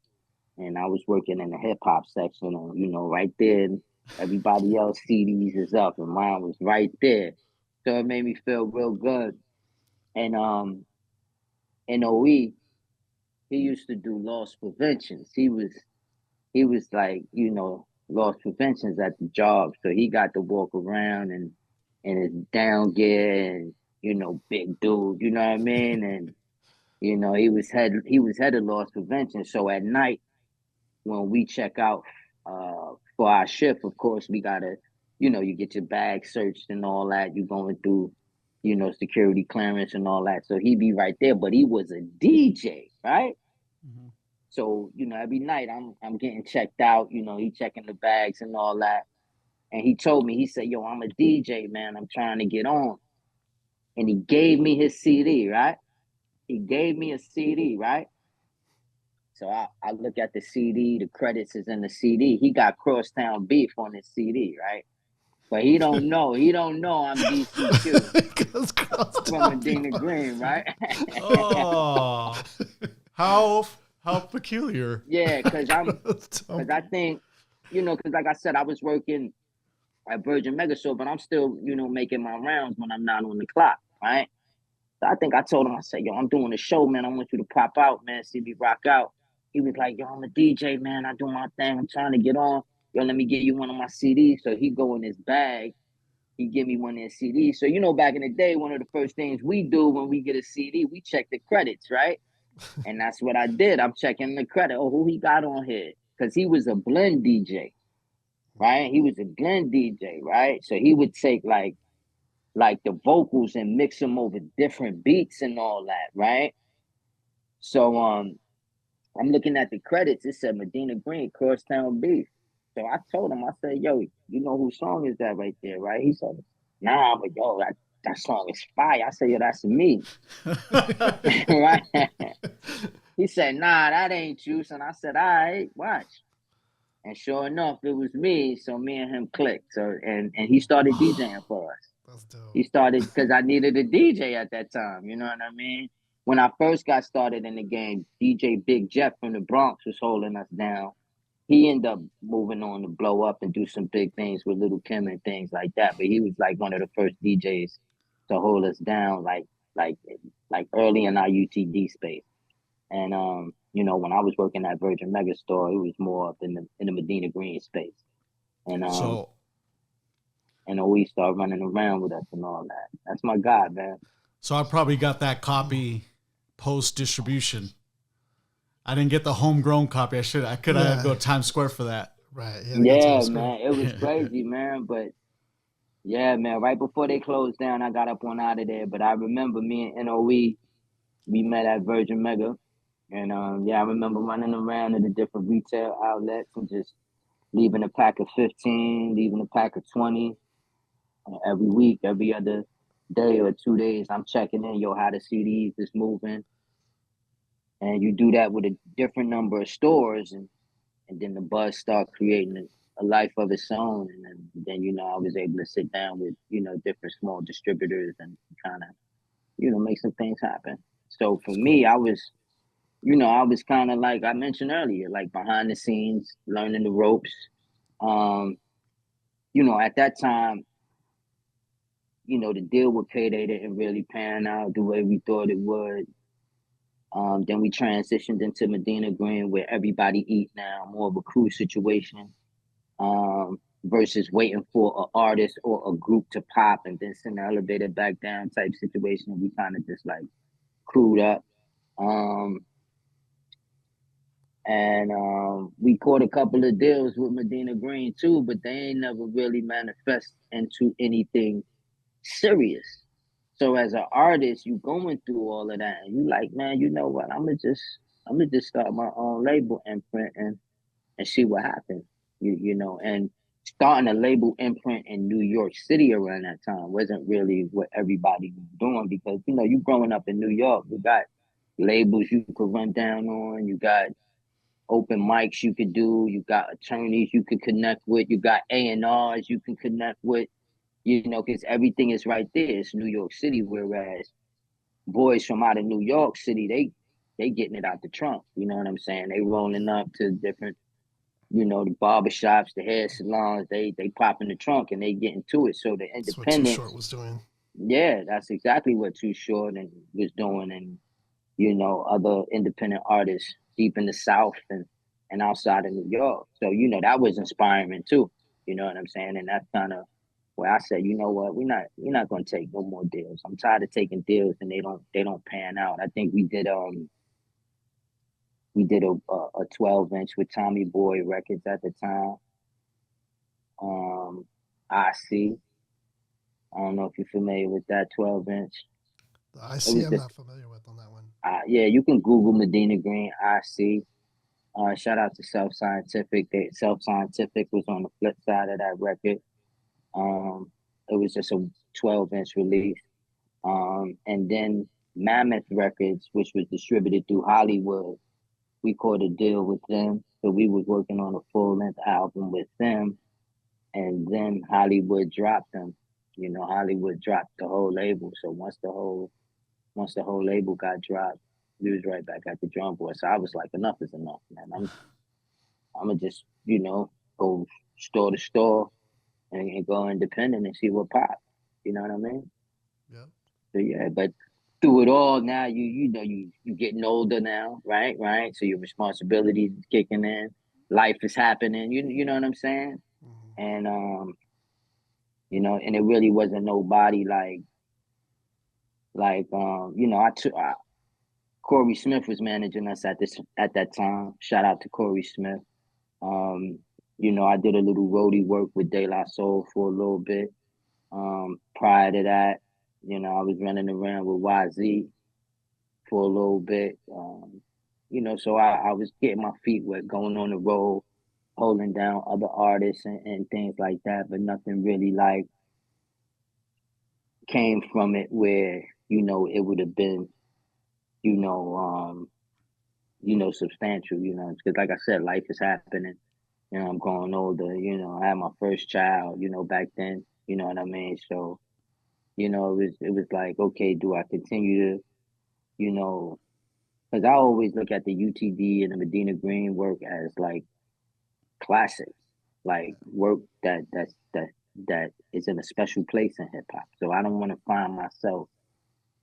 and I was working in the hip hop section, and you know, right there, everybody else CDs is up, and mine was right there. So it made me feel real good. And NOE, he used to do loss preventions. He was like, you know, loss preventions at the job. So he got to walk around and in his down gear and, you know, big dude, you know what I mean? And, you know, he was head of loss prevention. So at night when we check out for our shift, of course, we gotta, you know, you get your bag searched and all that. You going through, you know, security clearance and all that. So he be right there, but he was a DJ, right? Mm-hmm. So, you know, every night I'm getting checked out, you know, he checking the bags and all that. And he told me, he said, yo, I'm a DJ, man. I'm trying to get on. And he gave me his CD, right? He gave me a CD, right? So I look at the CD, the credits is in the CD. He got Crosstown Beef on his CD, right? But he don't know. He don't know I'm DCQ Goes cross from town Medina people. Green, right? Oh, how peculiar. Yeah, Cross town because I think, because like I said, I was working at Virgin Mega Store, but I'm still, making my rounds when I'm not on the clock, right? So I think I told him, I said, yo, I'm doing a show, man. I want you to pop out, man, see me rock out. He was like, yo, I'm a DJ, man. I do my thing. I'm trying to get on. Yo, let me get you one of my CDs. So he go in his bag. He give me one of his CDs. So, back in the day, one of the first things we do when we get a CD, we check the credits, right? And that's what I did. I'm checking the credit. Oh, who he got on here? Because he was a blend DJ, right? He was a blend DJ, right? So he would take like the vocals and mix them over different beats and all that, right? So I'm looking at the credits. It said Medina Green, Crosstown Beef. So I told him, I said, yo, you know whose song is that right there, right? He said, nah, but yo, that song is fire. I said, yo, that's me. Right? He said, nah, that ain't you. And I said, all right, watch. And sure enough, it was me. So me and him clicked. So and he started DJing for us. That's dope. He started because I needed a DJ at that time. You know what I mean? When I first got started in the game, DJ Big Jeff from the Bronx was holding us down. He ended up moving on to blow up and do some big things with Little Kim and things like that. But he was like one of the first DJs to hold us down, like early in our UTD space. And when I was working at Virgin Mega Store, it was more up in the Medina Green space. And So we started running around with us and all that. That's my guy, man. so I probably got that copy post distribution. I didn't get the homegrown copy. I could have go Times Square for that. Right. Yeah, man. It was crazy, man. But yeah, man, right before they closed down, I got up on out of there. But I remember me and NOE, we met at Virgin Mega. And I remember running around to the different retail outlets and just leaving a pack of 15, leaving a pack of 20 every week, every other day or 2 days. I'm checking in, yo, how the CDs is moving. And you do that with a different number of stores, and then the buzz start creating a life of its own. And then I was able to sit down with, different small distributors and kind of, make some things happen. So for me, I was kind of like I mentioned earlier, like behind the scenes, learning the ropes. At that time, the deal with Payday didn't really pan out the way we thought it would. Then we transitioned into Medina Green, where everybody eat now, more of a crew situation, versus waiting for an artist or a group to pop and then send the elevator back down type situation. We kind of just like crewed up. And we caught a couple of deals with Medina Green too, but they ain't never really manifest into anything serious. So as an artist, you going through all of that, and you like, man, you know what? I'm gonna just start my own label imprint and see what happens. And starting a label imprint in New York City around that time wasn't really what everybody was doing, because you growing up in New York, you got labels you could run down on, you got open mics you could do, you got attorneys you could connect with, you got A&Rs you can connect with, because everything is right there. It's New York City, whereas boys from out of New York City, they getting it out the trunk. You know what I'm saying? They rolling up to different, the barbershops, the hair salons, they popping the trunk and they getting to it. So the That's what Too independence, Short was doing. yeah, that's exactly what Too Short and was doing, and other independent artists deep in the South and outside of New York. So that was inspiring too. You know what I'm saying? And that's kind of where I said, you know what, we're not going to take no more deals. I'm tired of taking deals and they don't pan out. I think we did a 12-inch with Tommy Boy Records at the time. I don't know if you're familiar with that 12-inch. I see. I'm not familiar with on that one. Yeah, you can Google Medina Green IC. Shout out to Self Scientific. Self Scientific was on the flip side of that record. It was just a 12-inch release. And then Mammoth Records, which was distributed through Hollywood, we caught a deal with them. So we was working on a full length album with them, and then Hollywood dropped them. You know, Hollywood dropped the whole label. So once the whole label got dropped, we was right back at the drum board. So I was like, enough is enough, man. I'm gonna just, go store to store and go independent and see what pops. You know what I mean? Yeah. So yeah, but through it all, now you getting older now, right? Right. So your responsibility is kicking in, life is happening. You know what I'm saying? Mhm. And and it really wasn't nobody I took Corey Smith was managing us at that time. Shout out to Corey Smith. Um, I did a little roadie work with De La Soul for a little bit. Prior to that, I was running around with YZ for a little bit. So I was getting my feet wet, going on the road, holding down other artists and things like that, but nothing really like came from it where, it would have been, you know, um, substantial, because like I said, life is happening. I'm growing older, I had my first child, back then, you know what I mean? So, it was like, okay, do I continue to, you know, because I always look at the UTD and the Medina Green work as like classics, like work that is in a special place in hip hop. So I don't want to find myself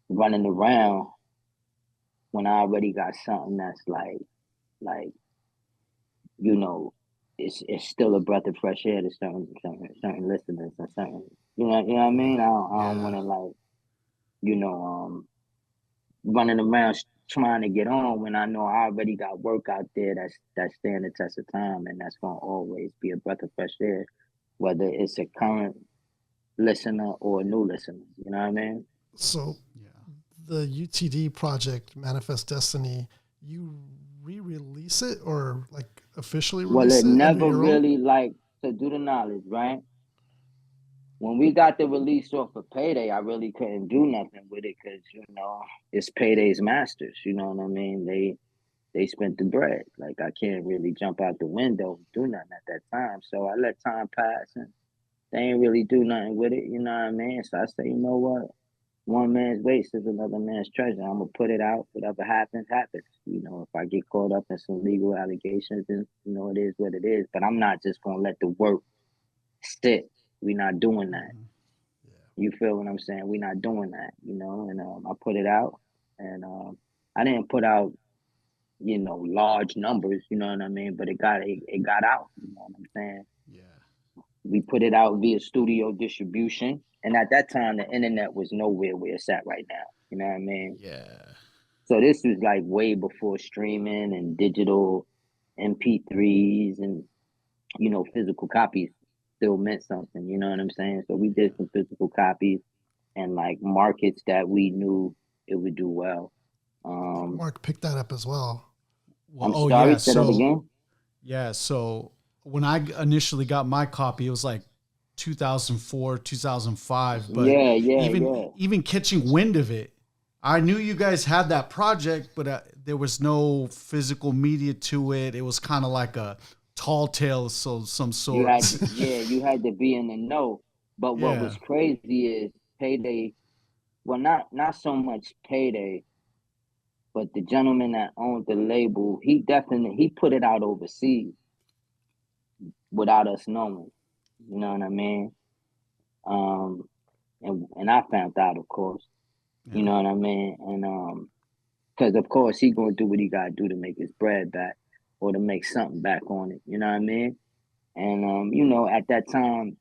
running around when I already got something that's like you know it's still a breath of fresh air to certain listeners and certain you know what I mean. I don't want Yeah. to you know running around trying to get on when I know I already got work out there that's stand the test of time and that's gonna always be a breath of fresh air, whether it's a current listener or a new listener. You know what I mean? So Yeah. the UTD project, Manifest Destiny, you re-release it or like officially Well, release it it under never your own? really to do the knowledge, right? When we got the release off of Payday, I really couldn't do nothing with it because it's Payday's masters. You know what I mean? They spent the bread. Like I can't really jump out the window and do nothing at that time. So I let time pass and they ain't really do nothing with it. You know what I mean? So I say, you know what? One man's waste is another man's treasure. I'm gonna put it out. Whatever happens, happens. If I get caught up in some legal allegations, then it is what it is. But I'm not just gonna let the work sit. We're not doing that. Mhm. You feel what I'm saying? We're not doing that. And I put it out, and I didn't put out large numbers. You know what I mean? But it got out. You know what I'm saying? Yeah. We put it out via studio distribution. And at that time, the internet was nowhere where it's at right now. You know what I mean? Yeah. So this was like way before streaming and digital MP3s and, physical copies still meant something. You know what I'm saying? So we did some physical copies and like markets that we knew it would do well. I think Um, Mark picked that up as well. Well, I'm oh yeah. sorry, say that So again. yeah. So when I initially got my copy, it was like 2004, 2005. But Yeah, yeah, even yeah. even catching wind of it, I knew you guys had that project, but there was no physical media to it. It was kind of like a tall tale of some sorts. You had to be in the know. But what was Yeah. crazy is Payday. Well, not so much Payday, but the gentleman that owned the label, he put it out overseas without us knowing. You know what I mean? Um, and I found out, of course. You Yeah. know what I mean? And because of course he gonna do what he gotta do to make his bread back or to make something back on it. You know what I mean? And at that time,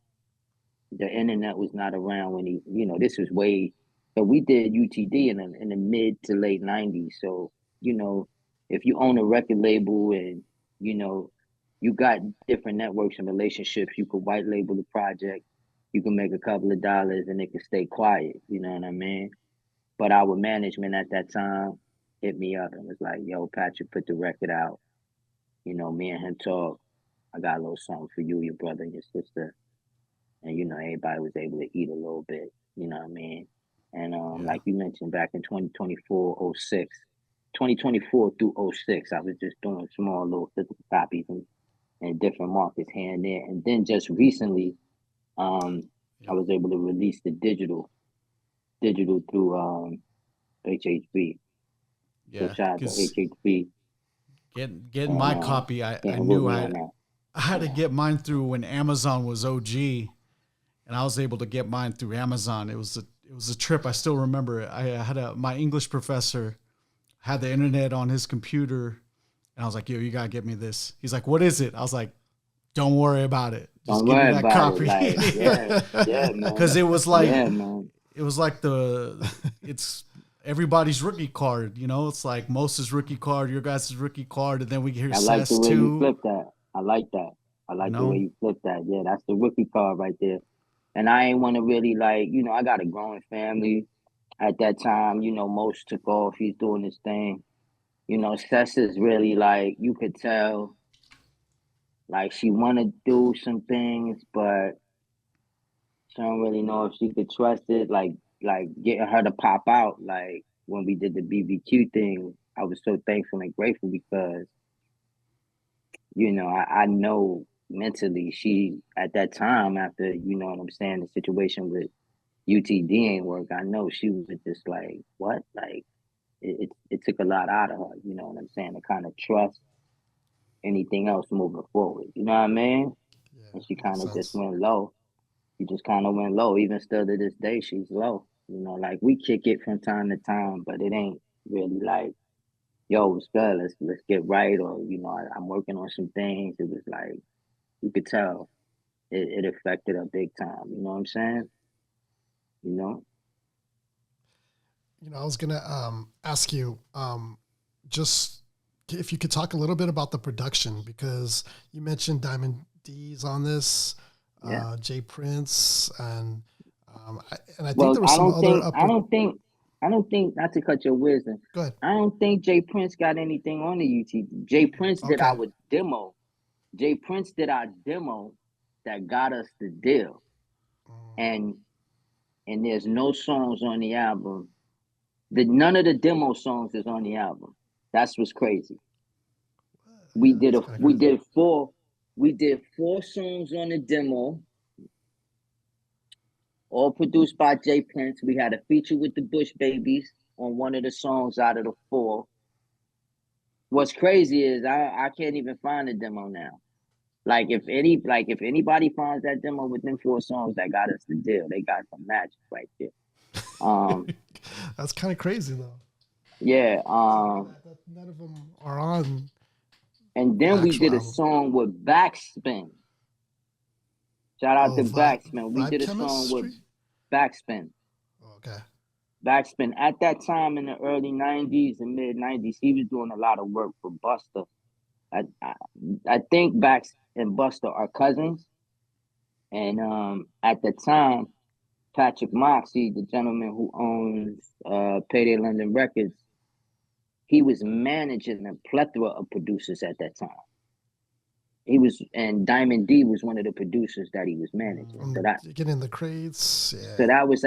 the internet was not around when this was way. So we did UTD in the mid to late '90s. So you know, if you own a record label and you know you got different networks and relationships, you could white label the project. You can make a couple of dollars and it can stay quiet. You know what I mean? But our management at that time hit me up and was like, "Yo, Patrick, put the record out. Me and him talk. I got a little something for you, your brother, and your sister." And everybody was able to eat a little bit. You know what I mean? And Yeah. like you mentioned, back in 2024, '06, 2024 through '06. I was just doing small little physical copies in different markets here and there. And then just recently, I was able to release the digital through HHB. So Yeah, shout out to because HHB. getting And my copy, I can't with knew me I on that. I had to get mine through when Amazon was OG, and I was able to get mine through Amazon. It was a trip. I still remember it. I had my English professor had the internet on his computer, and I was like, "Yo, you gotta get me this." He's like, "What is it?" I was like, "Don't worry about it. Just Don't give me worry that about it. copy." Like, yeah, man. Because it was like Yeah, man. it was like it's everybody's rookie card. It's like Moses' rookie card, your guys' rookie card, and then we hear I like the Cess way you too. flip that. I like that. I You like the way know, you flip that. Yeah, that's the rookie card right there. And I ain't want to really I got a growing family. At that time, most took off. He's doing his thing. Sess is really like, you could tell, like she want to do some things, but she don't really know if she could trust it. Like getting her to pop out. Like when we did the BBQ thing, I was so thankful and grateful because I know mentally she at that time after what I'm saying, the situation with UTD ain't work. I know she was just like, what? Like it took a lot out of her, you know what I'm saying, to kind of trust anything else moving forward. You know what I mean? Yeah, And she makes kind of just sense. went low. She just kind of went low. Even still to this day, she's low. Like we kick it from time to time, but it ain't really like, yo, it's good. Let's get right. Or I'm working on some things. It was like you could tell it affected her big time. You know what I'm saying? You know. I was gonna ask you just if you could talk a little bit about the production because you mentioned Diamond D's on this, Yeah. Jay Prince, and I think Well, there was some other upper. I don't think, not to cut your wisdom, Go ahead. I don't think Jay Prince got anything on the YouTube. Jay Prince did Okay. our demo. Jay Prince did our demo that got us the deal. Mm, And there's no songs on the album. None of the demo songs is on the album. That's what's crazy. yeah, that's kind of crazy. We did four songs on the demo, all produced by Jay Prince. We had a feature with the Bush Babies on one of the songs out of the four. What's crazy is I can't even find the demo now. If anybody finds that demo within four songs that got us the deal, they got some magic right there. That's kind of crazy though. Yeah. That none of them are on And the then we actual did a album. song with Backspin. Shout out Oh, to Backspin. We vibe did a song with chemistry. Backspin. Okay. Backspin. At that time in the early '90s and mid '90s, he was doing a lot of work for Buster. I think Bax and Buster are cousins. And at the time, Patrick Moxie, the gentleman who owns Payday London Records, he was managing a plethora of producers at that time. And Diamond D was one of the producers that he was managing. Get in the crates. So Yeah. that was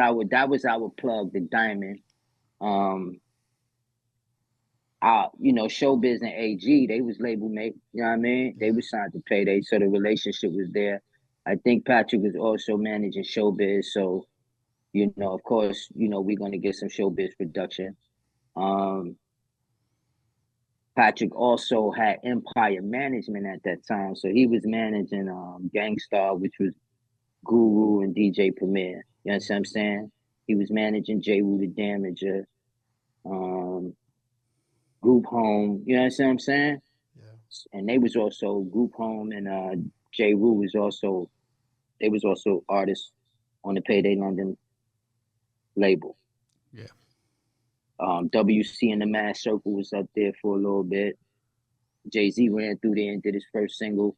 our plug, the Diamond. Showbiz and AG, they was label mate. You know what I mean? They Yeah. was signed to Payday, so the relationship was there. I think Patrick was also managing Showbiz, so of course, we're gonna get some Showbiz production. Um, Patrick also had Empire Management at that time, so he was managing Gangstar, which was Guru and DJ Premier. You know what I'm saying? He was managing J. Wu the Damager, Group Home. You know what I'm saying? Yeah. And they was also Group Home and J. Wu was also artists on the Payday London label. yeah, WC and the Mass Circle was up there for a little bit. Jay-Z ran through there and did his first single.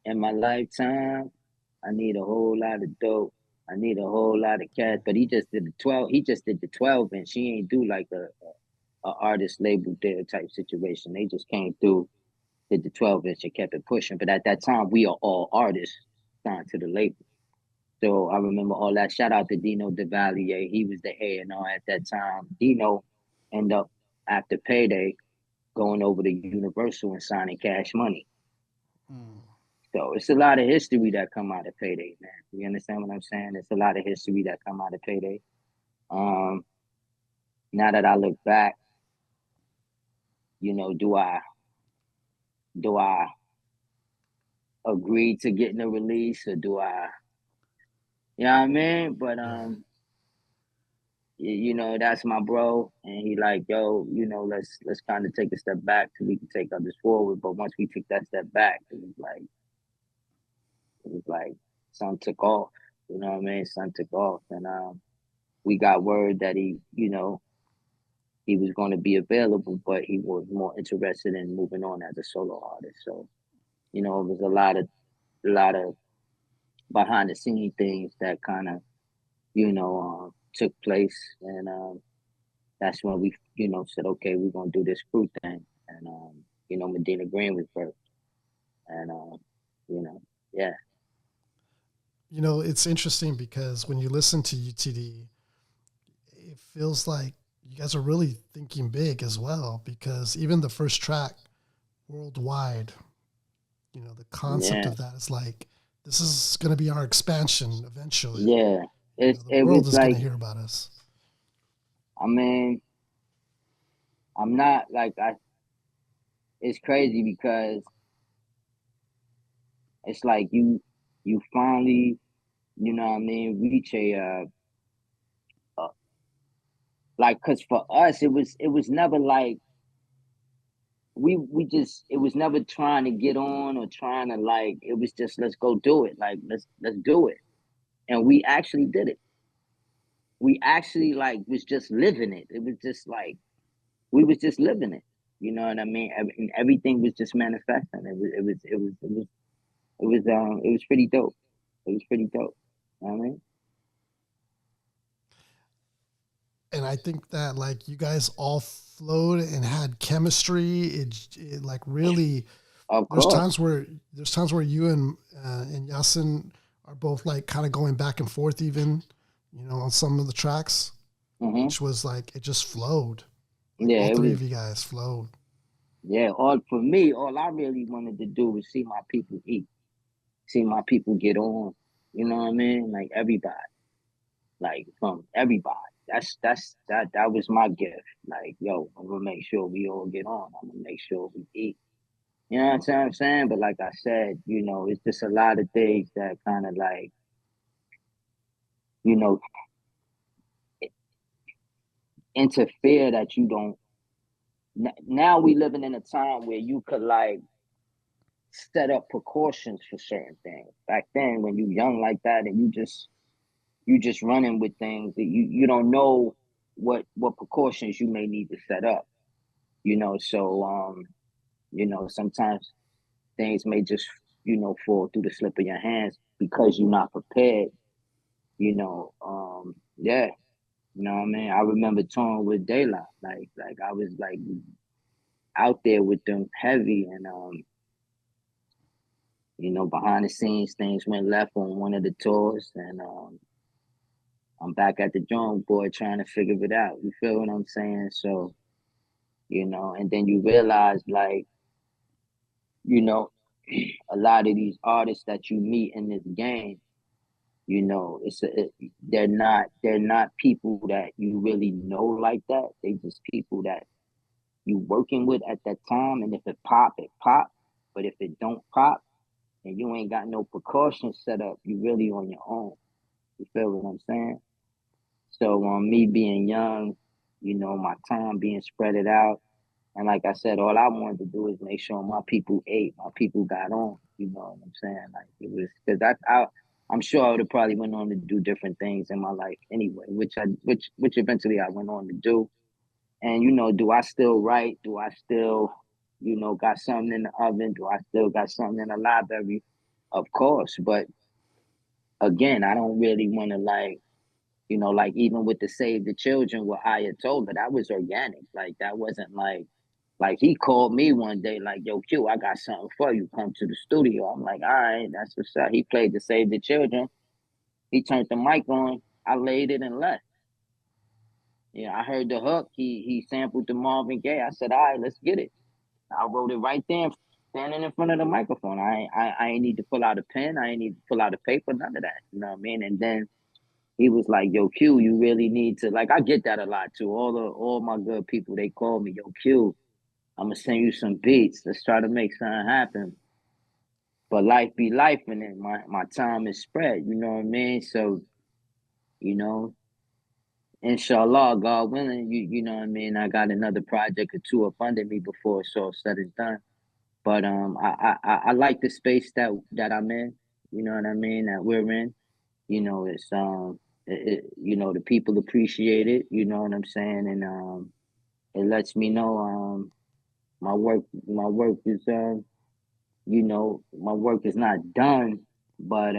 In my lifetime, I need a whole lot of dope. I need a whole lot of cash. But he just did the 12. He just did the 12 inch. He ain't do like a artist label deal type situation. They just came through, did the 12 inch and kept it pushing. But at that time, we are all artists signed to the label. So I remember all that. Shout out to Dino DeValier. He was the A&R at that time. Dino ended up after Payday. going over to Universal and signing Cash Money. Mm. So it's a lot of history that come out of Payday, man. You understand what I'm saying? It's a lot of history that come out of Payday. Um, Now that I look back, do I agree to getting a release, or do I, you know what I mean? But Yeah. that's my bro, and he like, yo, let's kind of take a step back so we can take others forward. But once we took that step back, it was like son took off. You know what I mean? Son took off, and we got word that he was going to be available, but he was more interested in moving on as a solo artist. So it was a lot of behind the scene things that kind of took place, and that's when we said, okay, we're gonna do this crew thing, and Medina Green was birthed, and yeah. It's interesting because when you listen to UTD, it feels like you guys are really thinking big as well, because even the first track, Worldwide, the concept Yeah, of that is like, this is going to be our expansion eventually. yeah. The It world was is going to like, hear about us. I mean, I'm not like I. It's crazy because it's like you finally, what I mean, reach uh like, cause for us it was never like we just, it was never trying to get on or trying to, like, it was just, let's go do it, like, let's do it, and we actually did it. We actually, like, was just living it. It was just like we was just living it. You know what I mean? And everything was just manifesting. It was pretty dope. It was pretty dope. You know what I mean? And I think that like you guys all flowed and had chemistry. It like really, Of there's course. times where you and Yasin are both like kind of going back and forth even, on some of the tracks, Hmm. which was like, it just flowed. Like Yeah, all it three was. of you guys flowed. Yeah, all for me, all I really wanted to do was see my people eat, see my people get on. You know what I mean? Like everybody, like from everybody. That was my gift. Like, yo, I'm gonna make sure we all get on. I'm gonna make sure we eat. You know what I'm saying? But like I said, it's just a lot of things that kind of like, you know, interfere that you don't. Now we living in a time where you could like set up precautions for certain things. Back then, when you young like that, and you just running with things that you don't know what precautions you may need to set up. So sometimes things may just fall through the slip of your hands because you're not prepared. Yeah. You know what I mean? I remember touring with Daylight. Like I was like out there with them heavy, and behind the scenes things went left on one of the tours, and I'm back at the drawing board trying to figure it out. You feel what I'm saying? So, and then you realize, like, you know, a lot of these artists that you meet in this game, they're not people that you really know like that. They just people that you working with at that time, and if it pop, it pop. But if it don't pop and you ain't got no precautions set up, you really on your own. You feel what I'm saying? So me being young, my time being spread it out, and like I said, all I wanted to do is make sure my people ate, my people got on. You know what I'm saying? Like it was because I'm sure I would have probably went on to do different things in my life anyway, which eventually I went on to do. And do I still write? Do I still, got something in the oven? Do I still got something in the library? Of course, but again, I don't really want to like, like even with the Save the Children with Ayatollah, that was organic. Like that wasn't like he called me one day, like, yo, Q, I got something for you. Come to the studio. I'm like, all right, that's what's up. He played the Save the Children. He turned the mic on. I laid it and left. Yeah, I heard the hook. He sampled the Marvin Gaye. I said, all right, let's get it. I wrote it right there, standing in front of the microphone. I ain't need to pull out a pen. I ain't need to pull out a paper. None of that. You know what I mean? And then he was like, "Yo, Q, you really need to like." I get that a lot too. All my good people, they call me, "Yo, Q, I'm gonna send you some beats. Let's try to make something happen." But life be life, and then my time is spread. You know what I mean? So you know, inshallah, God willing, you know what I mean. I got another project or two up under me before it's all said and done. But I like the space that I'm in. You know what I mean? That we're in. You know, it's you know, the people appreciate it. You know what I'm saying? And it lets me know my work is you know, my work is not done. But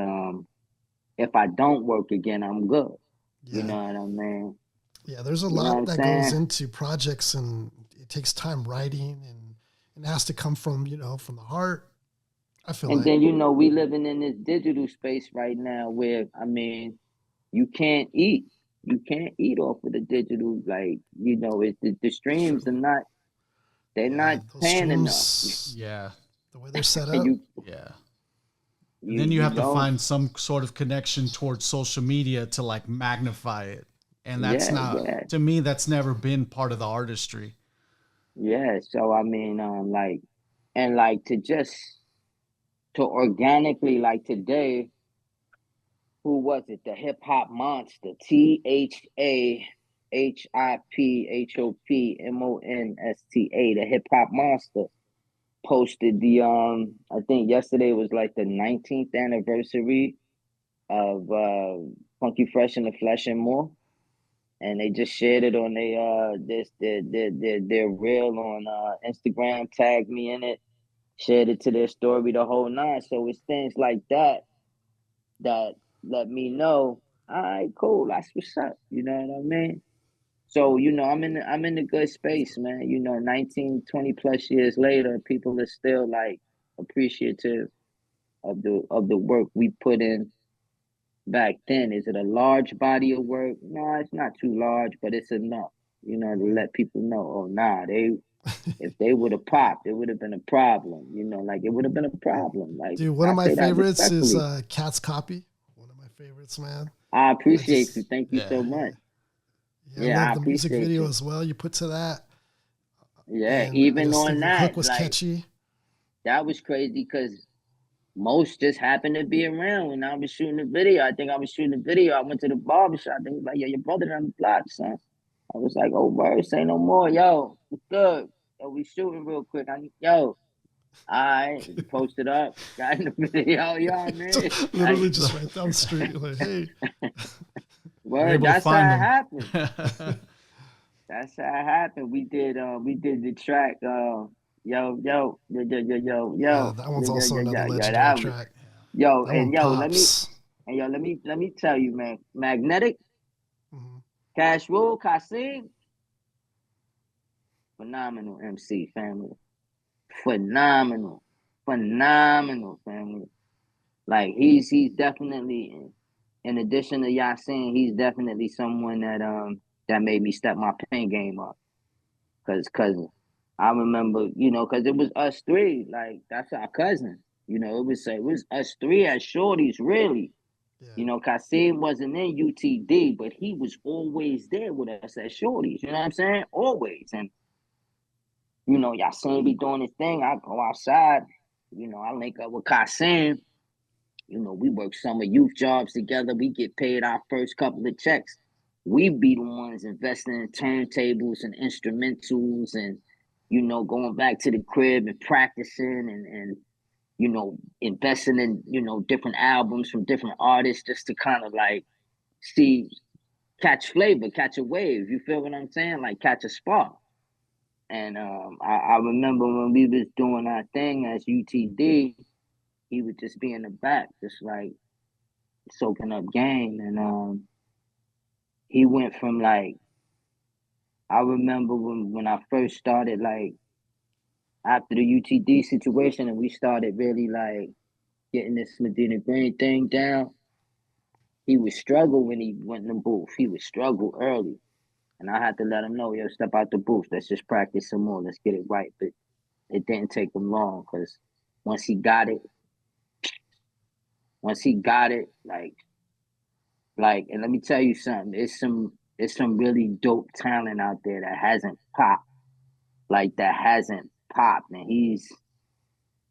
if I don't work again, I'm good. You Yeah. know what I mean? Yeah. There's a You know what lot I'm that goes saying? into projects, and it takes time writing, and it has to come from, from the heart. I feel And like. then you know we living in this digital space right now where I mean you can't eat. You can't eat off of the digital. Like you know, the streams True. are not. They're Yeah. not Those paying enough. streams, Yeah. the way they're set up. you Yeah. And you then you you have to know. find some sort of connection towards social media to like magnify it. And that's Yeah, not, yeah, to me, that's never been part of the artistry. yeah. So I mean, like, and like to organically like today, who was it? The hip hop monster, THAHIPHOPMONSTA, the hip hop monster posted the I think yesterday was like the 19th anniversary of Funky Fresh in the Flesh and More. And they just shared it on their reel on Instagram, tagged me in it, shared it to their story, the whole nine. So it's things like that that let me know, all right, cool, that's what's up. You know what I mean? So, you know, I'm in a good space, man. You know, 19, 20 plus years later, people are still like appreciative of the work we put in back then. Is it a large body of work? No, it's not too large, but it's enough, you know, to let people know, oh nah, they if they would have popped, it would have been a problem. You know, like it would have been a problem. Like Dude, one I of my say that favorites is respectfully. Cat's Copy. One of my favorites, man. I I appreciate you. just, Thank you so Yeah. yeah, much. yeah, I Yeah, I love the music appreciate video you. as well you put to that. Yeah, And I even just on think the that, hook was like catchy. that was crazy because most just happened to be around when I was shooting the video. I think I was shooting the video. I went to the barber shop. They was like, "Yo, your brother done the block, son." I was like, "Oh, word, say no more, yo. What's good? Yo, we shooting real quick. Yo, I posted up, got in the video. You know what I mean? Like, Literally just right down the street. Like, hey, You're word. able to That's how find it them. happened. That's how it happened. We did the track. Yo, yo, yo, yo, yo, yo, yeah, yo, that one's yo, yo, also yo, another yo, yo. legendary That was track. yo, That one and yo. Let me pops. and yo. Let me tell you, man. Magnetic, Mhm. Kash Rule, Kasim, phenomenal MC family. Phenomenal, phenomenal family. Like he's definitely in addition to Yasin, he's definitely someone that made me step my pen game up. Cause I remember, you know, cause it was us three, like that's our cousin. You know, it was us three as shorties, really. Yeah, You know, Kasim wasn't in UTD, but he was always there with us as shorties. You know what I'm saying? Always. And you know, Yasin be doing his thing. I go outside. You know, I link up with Kasim. You know, we work summer youth jobs together. We get paid our first couple of checks. We be the ones investing in turntables and instrumentals and, you know, going back to the crib and practicing and you know, investing in, you know, different albums from different artists just to kind of like see, catch flavor, catch a wave. You feel what I'm saying? Like catch a spark. And I remember when we was doing our thing as UTD, he would just be in the back, just like soaking up game. And he went from like I remember when I first started like after the UTD situation and we started really like getting this Medina Green thing down, he would struggle when he went in the booth. He would struggle early. And I had to let him know, yo, step out the booth. Let's just practice some more. Let's get it right. But it didn't take him long because once he got it, and let me tell you something, it's some really dope talent out there that hasn't popped, and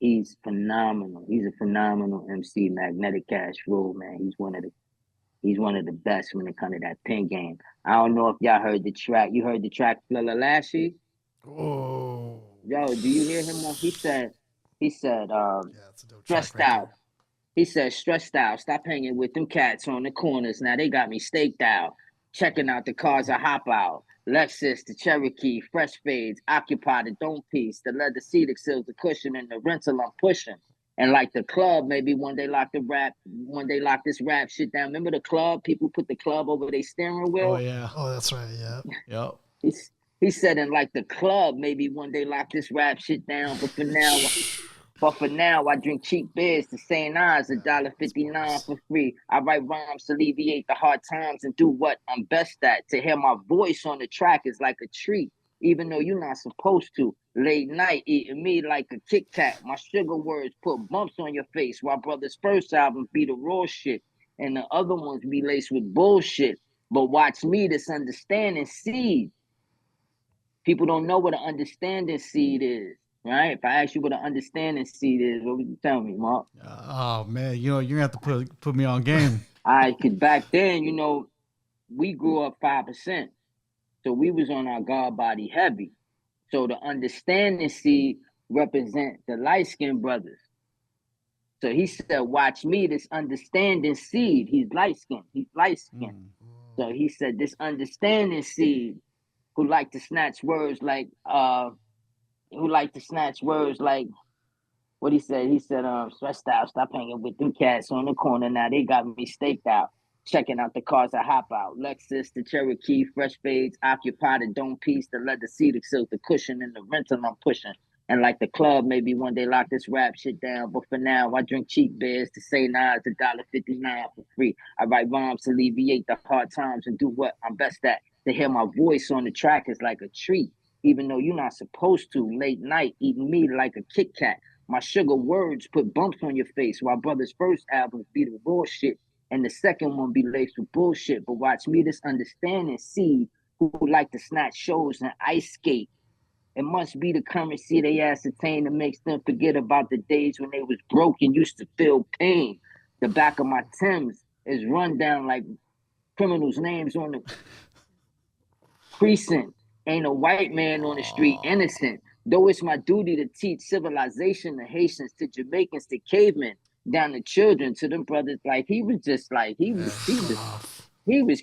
he's phenomenal. He's a phenomenal MC, Magnetic Kash Rule, man. He's one of the best when it comes to that pin game. I don't know if y'all heard the track. You heard the track Flilla Lashy? Oh, Yo, do you hear him? He said, yeah, it's a dope track stressed right out. there. He said, stressed out. Stop hanging with them cats on the corners. Now they got me staked out. Checking out the cars I hop out. Lexus, the Cherokee, fresh fades, occupy the dome piece, the leather seat exhales the cushion, and the rental I'm pushing. And like the club, maybe one day lock this rap shit down. Remember the club? People put the club over their steering Oh wheel. yeah. Oh, that's right. Yeah. Yep. He said, and like the club, maybe one day lock this rap shit down. But for now, I drink cheap beers to St. Ives, $1.59 for free. I write rhymes to alleviate the hard times and do what I'm best at. To hear my voice on the track is like a treat, even though you're not supposed to. Late night eating me like a Kit Kat. My sugar words put bumps on your face, while brothers' first albums be the raw shit, and the other ones be laced with bullshit. But watch me, this understanding seed. People don't know what an understanding seed is, right? If I ask you what an understanding seed is, what would you tell me, Mark? Oh man, you're gonna have to put me on game. I could back then, we grew up 5%. So we was on our God body heavy. So the understanding seed represent the light-skinned brothers. So he said, watch me, this understanding seed. He's light-skinned. Mm. So he said, this understanding seed who like to snatch words like what he said. He said, stressed out, stop hanging with them cats on the corner. Now they got me staked out. Checking out the cars I hop out. Lexus, the Cherokee, fresh fades, occupy the dome piece, the leather seat, the silk, the cushion, and the rental I'm pushing. And like the club, maybe one day lock this rap shit down. But for now, I drink cheap beers to say Nas $1.59 for free. I write rhymes to alleviate the hard times and do what I'm best at. To hear my voice on the track is like a treat, even though you're not supposed to. Late night eating me like a Kit Kat. My sugar words put bumps on your face, while brothers' first albums be the raw shit, and the second one be laced with bullshit. But watch me, this understanding seed who like to snatch shows and ice skate. It must be the currency they ascertain that makes them forget about the days when they was broke and used to feel pain. The back of my Timbs is run down like criminals' names on the precinct. Ain't a white man on the street innocent. Though it's my duty to teach civilization to Haitians, to Jamaicans, to cavemen, down to children, to them brothers. Like he was just like he was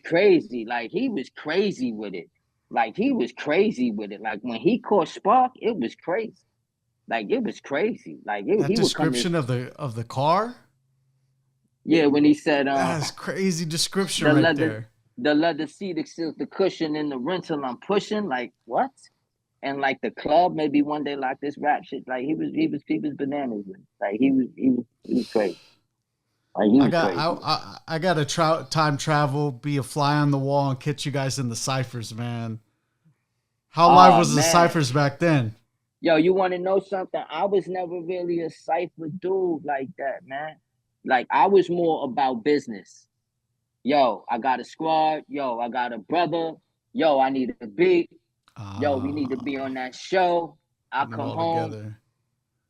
crazy. Like he was crazy with it. Like he was crazy with it. Like when he caught Spark, it was crazy. Like it was crazy. Like That he would come in. description of the car. Yeah, when he said That's crazy description the right leather there. the leather seat, the cushion in the rental I'm pushing. Like what? And like the club, maybe one day like this rap shit. Like he was bananas with it. Like he was crazy. Like he I was got crazy. I got to time travel, be a fly on the wall, and catch you guys in the ciphers, man. How live was the Man. ciphers back then? Yo, you want to know something? I was never really a cipher dude like that, man. Like I was more about business. Yo, I got a squad. Yo, I got a brother. Yo, I need a beat. Yo, we need to be on that show. I Putting it come all home. together.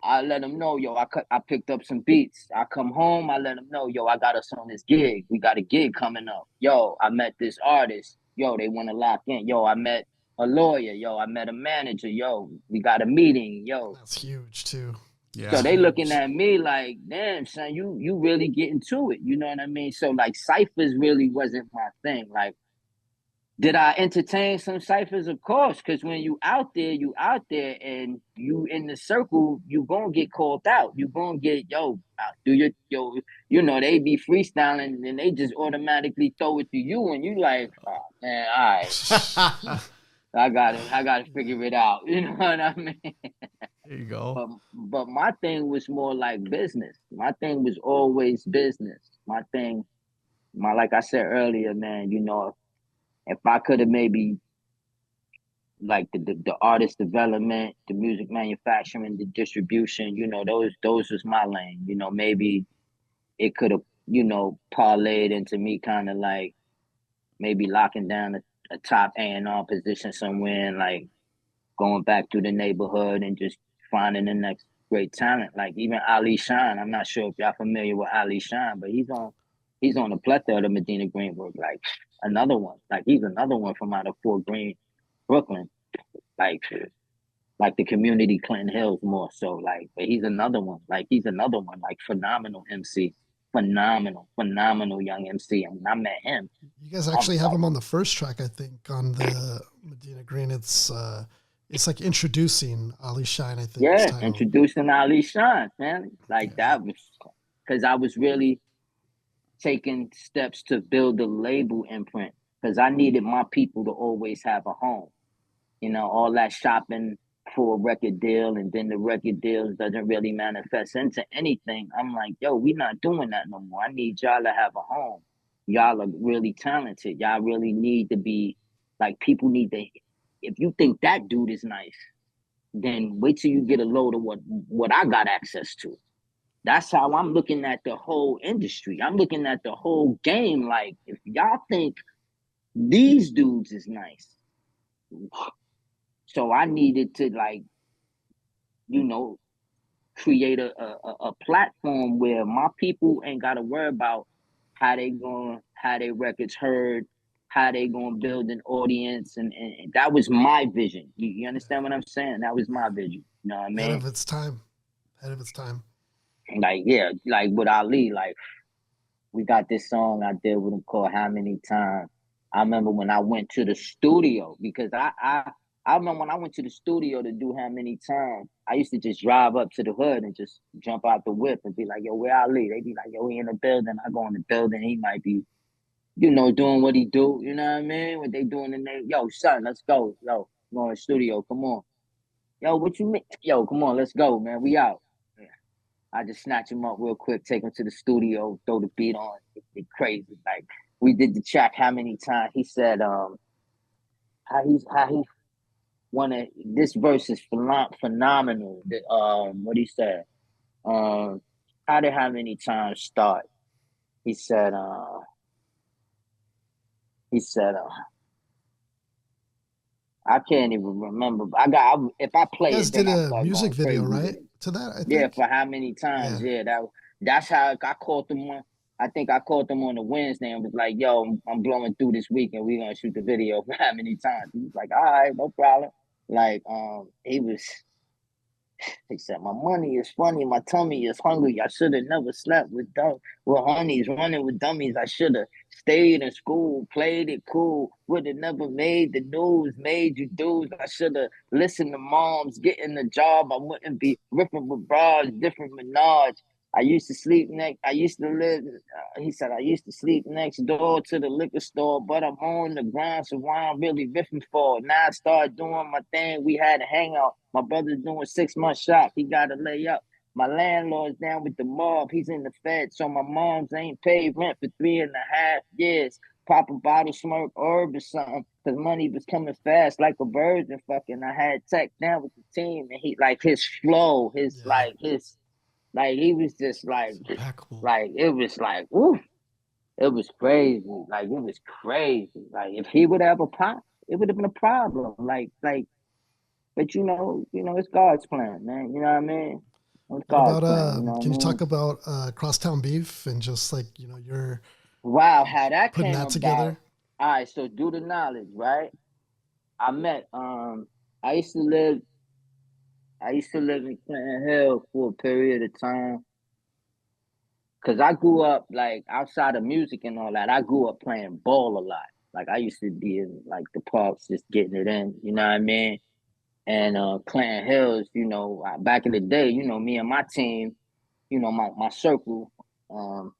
I let them know, yo, I picked up some beats. I come home, I let them know, yo, I got us on this gig. We got a gig coming up. Yo, I met this artist. Yo, they want to lock in. Yo, I met a lawyer. Yo, I met a manager. Yo, we got a meeting. Yo. That's huge too. Yeah. So they looking at me like, damn, son, you really getting to it. You know what I mean? So like ciphers really wasn't my thing. Like, did I entertain some ciphers? Of course, because when you out there, and you in the circle, you gonna get called out. You gonna get do yo. You know they be freestyling and they just automatically throw it to you, and you like, oh man, all right, I gotta figure it out. You know what I mean? There you go. But my thing was more like business. My thing was always business. Like I said earlier, man. You know, if I could have maybe like the artist development, the music manufacturing, the distribution. Those was my lane. Maybe it could have parlayed into me kind of like maybe locking down a top A&R position somewhere and like going back through the neighborhood and just finding the next great talent. Like even Ali Shine. I'm not sure if y'all familiar with Ali Shine, but he's on the plethora of the Medina Green work. Like another one. Like he's another one from out of Fort Greene, Brooklyn. Like the community Clinton Hills more so. Like, but he's another one. Like phenomenal MC. Phenomenal young MC. And when I met him, You guys I was actually have like, him on the first track, I think, on the Medina Green. It's like introducing Ali Shine, I think it's yeah, titled. introducing Ali Shine, man. Like that was because I was really taking steps to build a label imprint because I needed my people to always have a home. All that shopping for a record deal and then the record deals doesn't really manifest into anything. I'm like, yo, we not doing that no more. I need y'all to have a home. Y'all are really talented. Y'all really need to be like people need to. If you think that dude is nice, then wait till you get a load of what I got access to. That's how I'm looking at the whole industry. I'm looking at the whole game. Like, if y'all think these dudes is nice, so I needed to like, you know, create a platform where my people ain't got to worry about how they records heard, how they gonna build an audience, and that was my vision. You understand what I'm saying? That was my vision. You know what I Ahead mean? of its time. Ahead of its time. Like yeah, like with Ali, like we got this song I did with him called How Many Times. I remember when I went to the studio because I remember when I went to the studio to do How Many Times. I used to just drive up to the hood and just jump out the whip and be like, "Yo, where Ali?" They be like, "Yo, he in the building." I go in the building. He might be, doing what he do. You know what I mean? What they doing in there? Yo, son, let's go. Yo, go in the studio. Come on. Yo, what you mean? Yo, come on, let's go, man. We out. I just snatch him up real quick, take him to the studio, throw the beat on. It's crazy. Like we did the track how many times? He said how he wanted this verse is phenomenal. What he said? How did how many times start? He said he said I can't even remember. If I You play guys it, then did I a start music going video, crazy with right? it. To that, I Yeah, think. for how many times? Yeah. Yeah, that's how I called them on. I think I called them on a Wednesday and was like, "Yo, I'm blowing through this week, and we're gonna shoot the video for how many times?" He was like, "All right, no problem." Like, he said, "My money is funny, my tummy is hungry. I should have never slept with honeys, running with dummies. I should have stayed in school, played it cool. Would have never made the news, made you dudes. I should have listened to moms, getting a job. I wouldn't be ripping with bras, different Menage. I used to live, he said, I used to sleep next door to the liquor store, but I'm on the grind, so why I'm really riffing for? Now I start doing my thing. We had a hangout. My brother's doing 6 month shop. He got to lay up. My landlord's down with the mob. He's in the Fed, so my mom's ain't paid rent for 3.5 years. Pop a bottle, smoke herb or something, because money was coming fast like a bird and fucking. I had Tech down with the team, and he like his flow, Yeah. like he was just It's impeccable. like it was like, ooh, it was crazy. Like it was crazy. Like if he would have a pop, it would have been a problem. But it's God's plan, man. You know what I mean? It's What God's about plan. You know what I can you talk mean? about crosstown beef and just like, you're Wow, how that putting came that about. together? All right, so due to knowledge, right? I met I used to live in Clinton Hill for a period of time. Cause I grew up like outside of music and all that. I grew up playing ball a lot. Like I used to be in like the parks, just getting it in. You know what I mean? And Clinton Hills, back in the day, me and my team, my circle, um,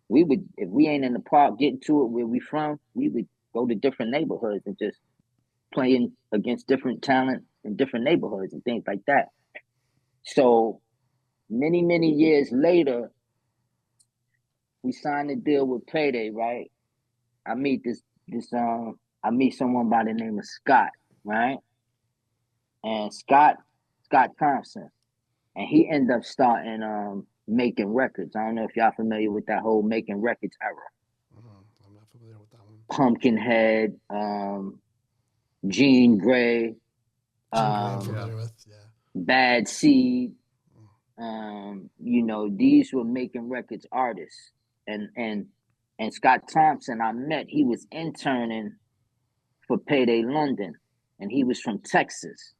we would if we ain't in the park getting to it where we from, we would go to different neighborhoods and just playing against different talent in different neighborhoods and things like that. So many years later, we signed a deal with Payday, right? I meet this I meet someone by the name of Scott, right? and Scott Thompson, and he ended up starting making records. I don't know if y'all familiar with that whole making records era. I'm not familiar with that one. Pumpkinhead, Jean Grey, Jean Grey, I'm um, Yeah. familiar with. Yeah. Bad Seed. These were making records artists, and Scott Thompson. I met. He was interning for Payday London, and he was from Texas.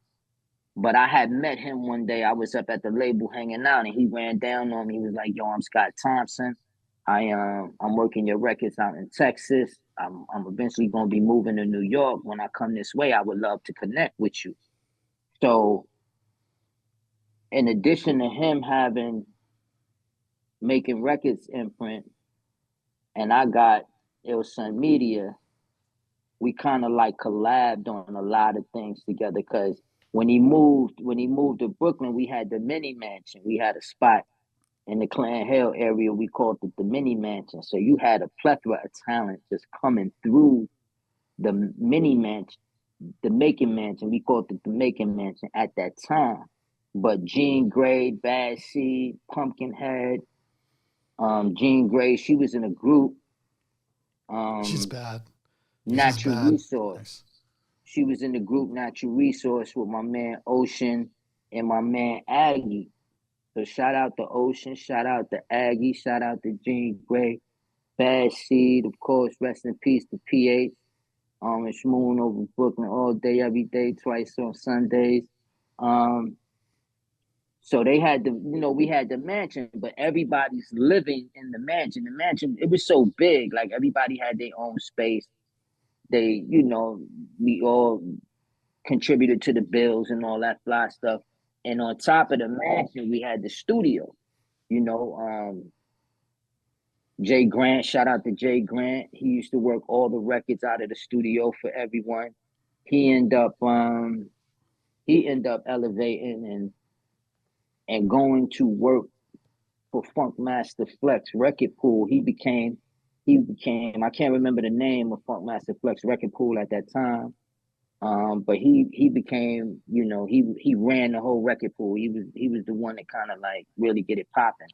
But I had met him one day. I was up at the label hanging out, and he ran down on me. He was like, "Yo, I'm Scott Thompson. I'm working your records out in Texas. I'm eventually gonna be moving to New York. When I come this way, I would love to connect with you." So, in addition to him having making records imprint, and I got Ilson Media, we kind of like collabed on a lot of things together. Because when he moved to Brooklyn, we had the mini mansion. We had a spot in the Clan Hill area. We called it the mini mansion. So you had a plethora of talent just coming through the mini mansion, the making mansion. We called it the making mansion at that time. But Jean Grey, Bad Seed, Pumpkinhead, Jean Grey, she was in a group. She's Um, bad. She's Natural bad. Resource. Nice. She was in the group Natural Resource with my man Ocean and my man Aggie. So shout out to Ocean, shout out to Aggie, shout out to Jean Grey, Bad Seed, of course, rest in peace to PH. It's Moon over Brooklyn all day, every day, twice on Sundays. Um, so they had we had the mansion, but everybody's living in the mansion. The mansion, it was so big, like everybody had their own space. We all contributed to the bills and all that fly stuff. And on top of the mansion, we had the studio. You know, Jay Grant, shout out to Jay Grant. He used to work all the records out of the studio for everyone. He ended up elevating and going to work for Funk Master Flex Record Pool. I can't remember the name of Funk Master Flex Record Pool at that time. But he became, he ran the whole record pool. He was the one that kind of like really get it popping.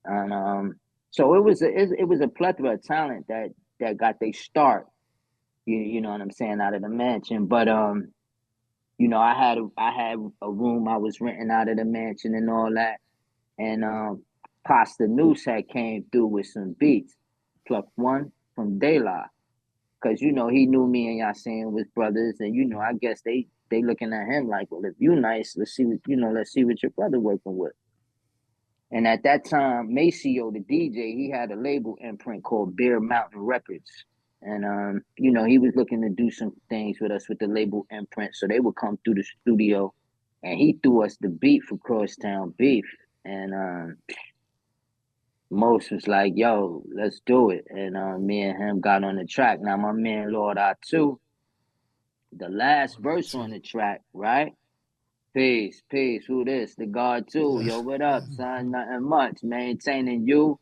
And so it was a plethora of talent that got their start. You know what I'm saying, out of the mansion. But I had a room I was renting out of the mansion and all that. And Pasta Noose had came through with some beats. Pluck one from De La. Cause he knew me and Yasin was brothers, and I guess they looking at him like, well, if you nice, let's see what your brother working with. And at that time, Maceo, the DJ, he had a label imprint called Bear Mountain Records. And he was looking to do some things with us with the label imprint. So they would come through the studio, and he threw us the beat for Crosstown Beef. And Most was like, yo, let's do it. And me and him got on the track. Now my man Lord I2, the last verse on the track, right? Peace. Who this? The God too. Yeah. Yo, what up, son? Nothing much. Maintaining you.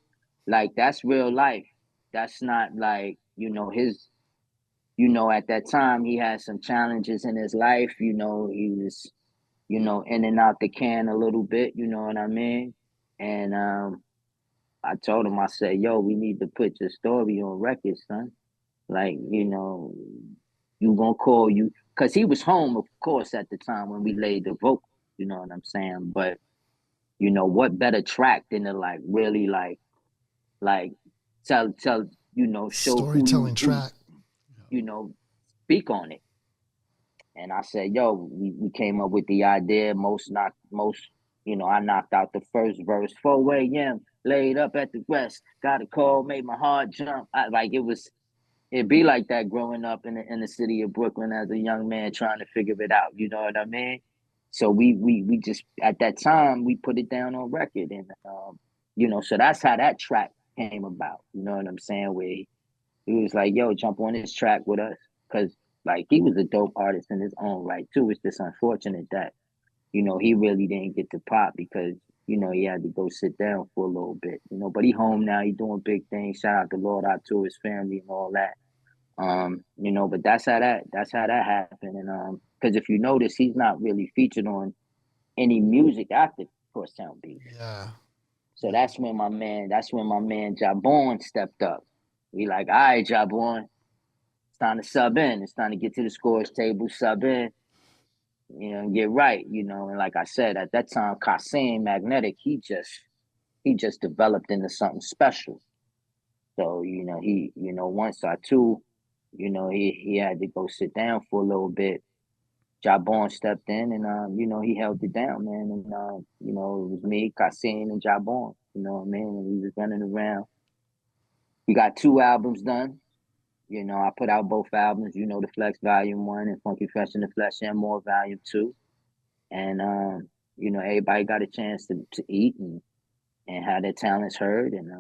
Like, that's real life. That's not like, at that time he had some challenges in his life. He was, in and out the can a little bit, you know what I mean? And I told him, I said, yo, we need to put your story on record, son. Like, you gonna call you, because he was home, of course, at the time when we laid the vocal, you know what I'm saying? But, what better track than to like really like tell, show who Storytelling who, track. you know, speak on it. And I said, yo, we came up with the idea. I knocked out the first verse, 4 a.m., laid up at the rest, got a call, made my heart jump. It'd be like that growing up in the city of Brooklyn as a young man trying to figure it out. You know what I mean? So we just, at that time, we put it down on record. And, so that's how that track came about. You know what I'm saying? Where he was like, yo, jump on this track with us. Because, like, he was a dope artist in his own right, too. It's just unfortunate that, he really didn't get to pop because, he had to go sit down for a little bit, but he home now. He doing big things. Shout out to Lord out to his family and all that. But that's how that happened. And because if you notice, he's not really featured on any music after Cornerstone Beef. Yeah. So that's when my man Jah-Born stepped up. We like, all right, Jah-Born, it's time to sub in. It's time to get to the scores table, sub in, and get right, And like I said, at that time, Kasim Magnetic, he just developed into something special. So, once or two, he had to go sit down for a little bit. Jah-Born stepped in and he held it down, man. And it was me, Kasim, and Jah-Born, what I mean? And we was running around. We got 2 albums done. I put out both albums, The Flex Volume 1 and Funky Fresh in the Flesh and More Volume 2. And everybody got a chance to eat and have their talents heard. And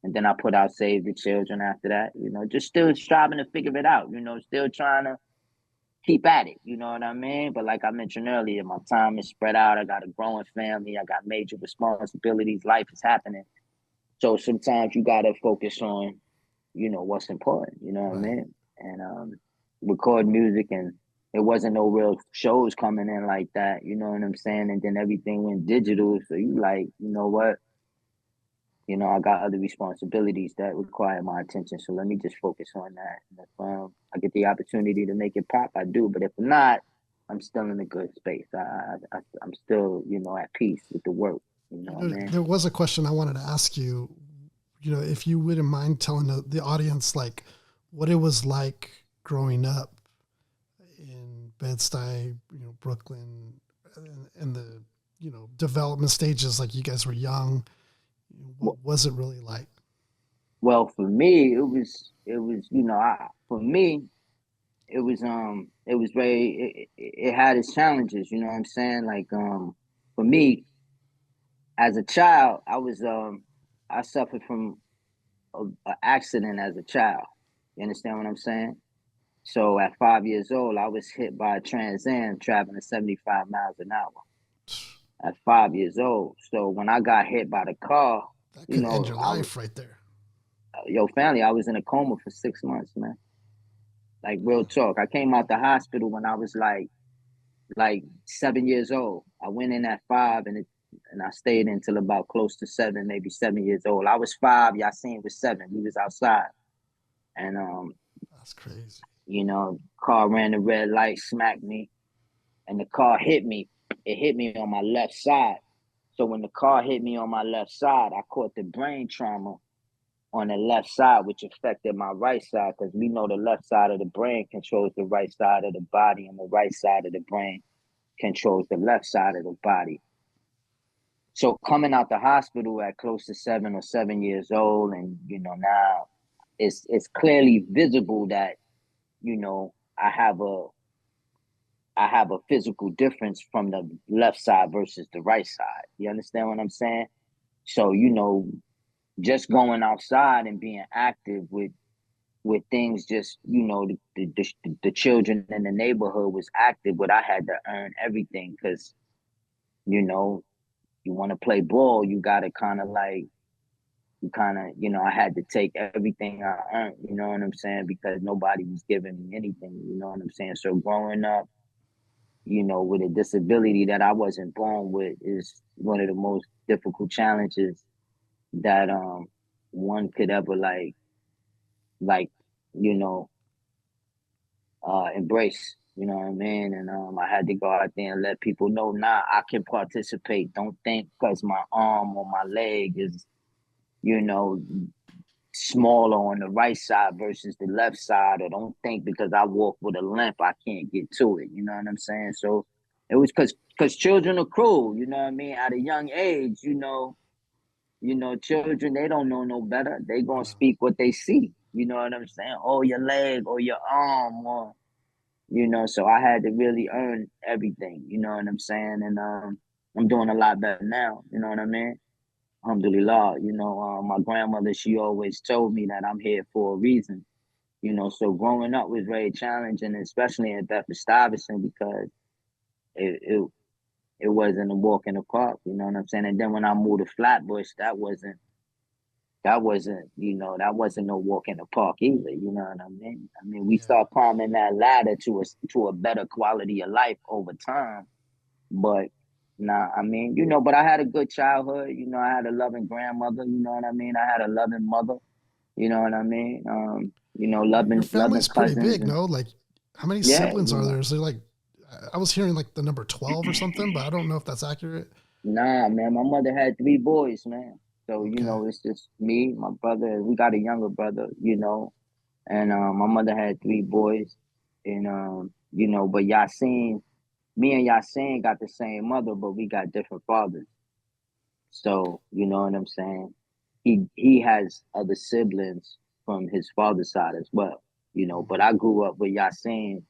and then I put out Save the Children after that, just still striving to figure it out, still trying to keep at it, you know what I mean? But like I mentioned earlier, my time is spread out. I got a growing family. I got major responsibilities. Life is happening. So sometimes you got to focus on, what's important, you know what I mean? And record music, and there wasn't no real shows coming in like that, you know what I'm saying? And then everything went digital. So you like, you know what? I got other responsibilities that require my attention. So let me just focus on that. And if I get the opportunity to make it pop, I do. But if not, I'm still in a good space. I'm still, at peace with the work. There was a question I wanted to ask you, if you wouldn't mind telling the audience, like, what it was like growing up in Bed-Stuy, Brooklyn, and the, development stages, like you guys were young. What was it really like? Well, for me, it was, for me, it was very, it had its challenges, you know what I'm saying? Like, for me, as a child, I suffered from an accident as a child. You understand what I'm saying? So at 5 years old, I was hit by a Trans Am traveling 75 miles an hour. At 5 years old. So when I got hit by the car, that could end your life right there. Family, I was in a coma for 6 months, man. Like, real talk. I came out the hospital when I was like 7 years old. I went in at 5 and I stayed until about close to 7, maybe 7 years old. I was 5, Yasin was 7. We was outside. And that's crazy. Car ran the red light, smacked me, and the car hit me. It hit me on my left side. So when the car hit me on my left side, I caught the brain trauma on the left side, which affected my right side, because we know the left side of the brain controls the right side of the body, and the right side of the brain controls the left side of the body. So coming out the hospital at close to 7 years old, and now it's clearly visible that I have a physical difference from the left side versus the right side. You understand what I'm saying? So just going outside and being active with things, just the children in the neighborhood was active, but I had to earn everything, because you want to play ball, you got to I had to take everything I earned, you know what I'm saying? Because nobody was giving me anything, you know what I'm saying? So growing up, with a disability that I wasn't born with is one of the most difficult challenges that one could ever embrace. You know what I mean? And I had to go out there and let people know, nah, I can participate. Don't think because my arm or my leg is, smaller on the right side versus the left side, or don't think because I walk with a limp I can't get to it. You know what I'm saying? So it was because children are cruel. You know what I mean? At a young age, children, they don't know no better. They gonna speak what they see. You know what I'm saying? Or your leg or your arm, or so I had to really earn everything, you know what I'm saying? And I'm doing a lot better now, you know what I mean? Alhamdulillah, my grandmother, she always told me that I'm here for a reason, so growing up was very challenging, especially in Bedford-Stuyvesant, because it wasn't a walk in the park, you know what I'm saying? And then when I moved to Flatbush, that wasn't that wasn't, that wasn't no walk in the park either. You know what I mean? I mean, we Yeah. start climbing that ladder to a better quality of life over time. But nah, I mean, but I had a good childhood. I had a loving grandmother. You know what I mean? I had a loving mother. You know what I mean? Your Loving family's pretty cousins big, and no? Like, how many yeah, siblings are there? Is there like, I was hearing like the number 12 or something, but I don't know if that's accurate. Nah, man, my mother had three boys, man. So, Okay. it's just me, my brother. We got a younger brother, and my mother had three boys. And but Yasin, me and Yasin got the same mother, but we got different fathers. So, you know what I'm saying? He has other siblings from his father's side as well, but I grew up with Yasin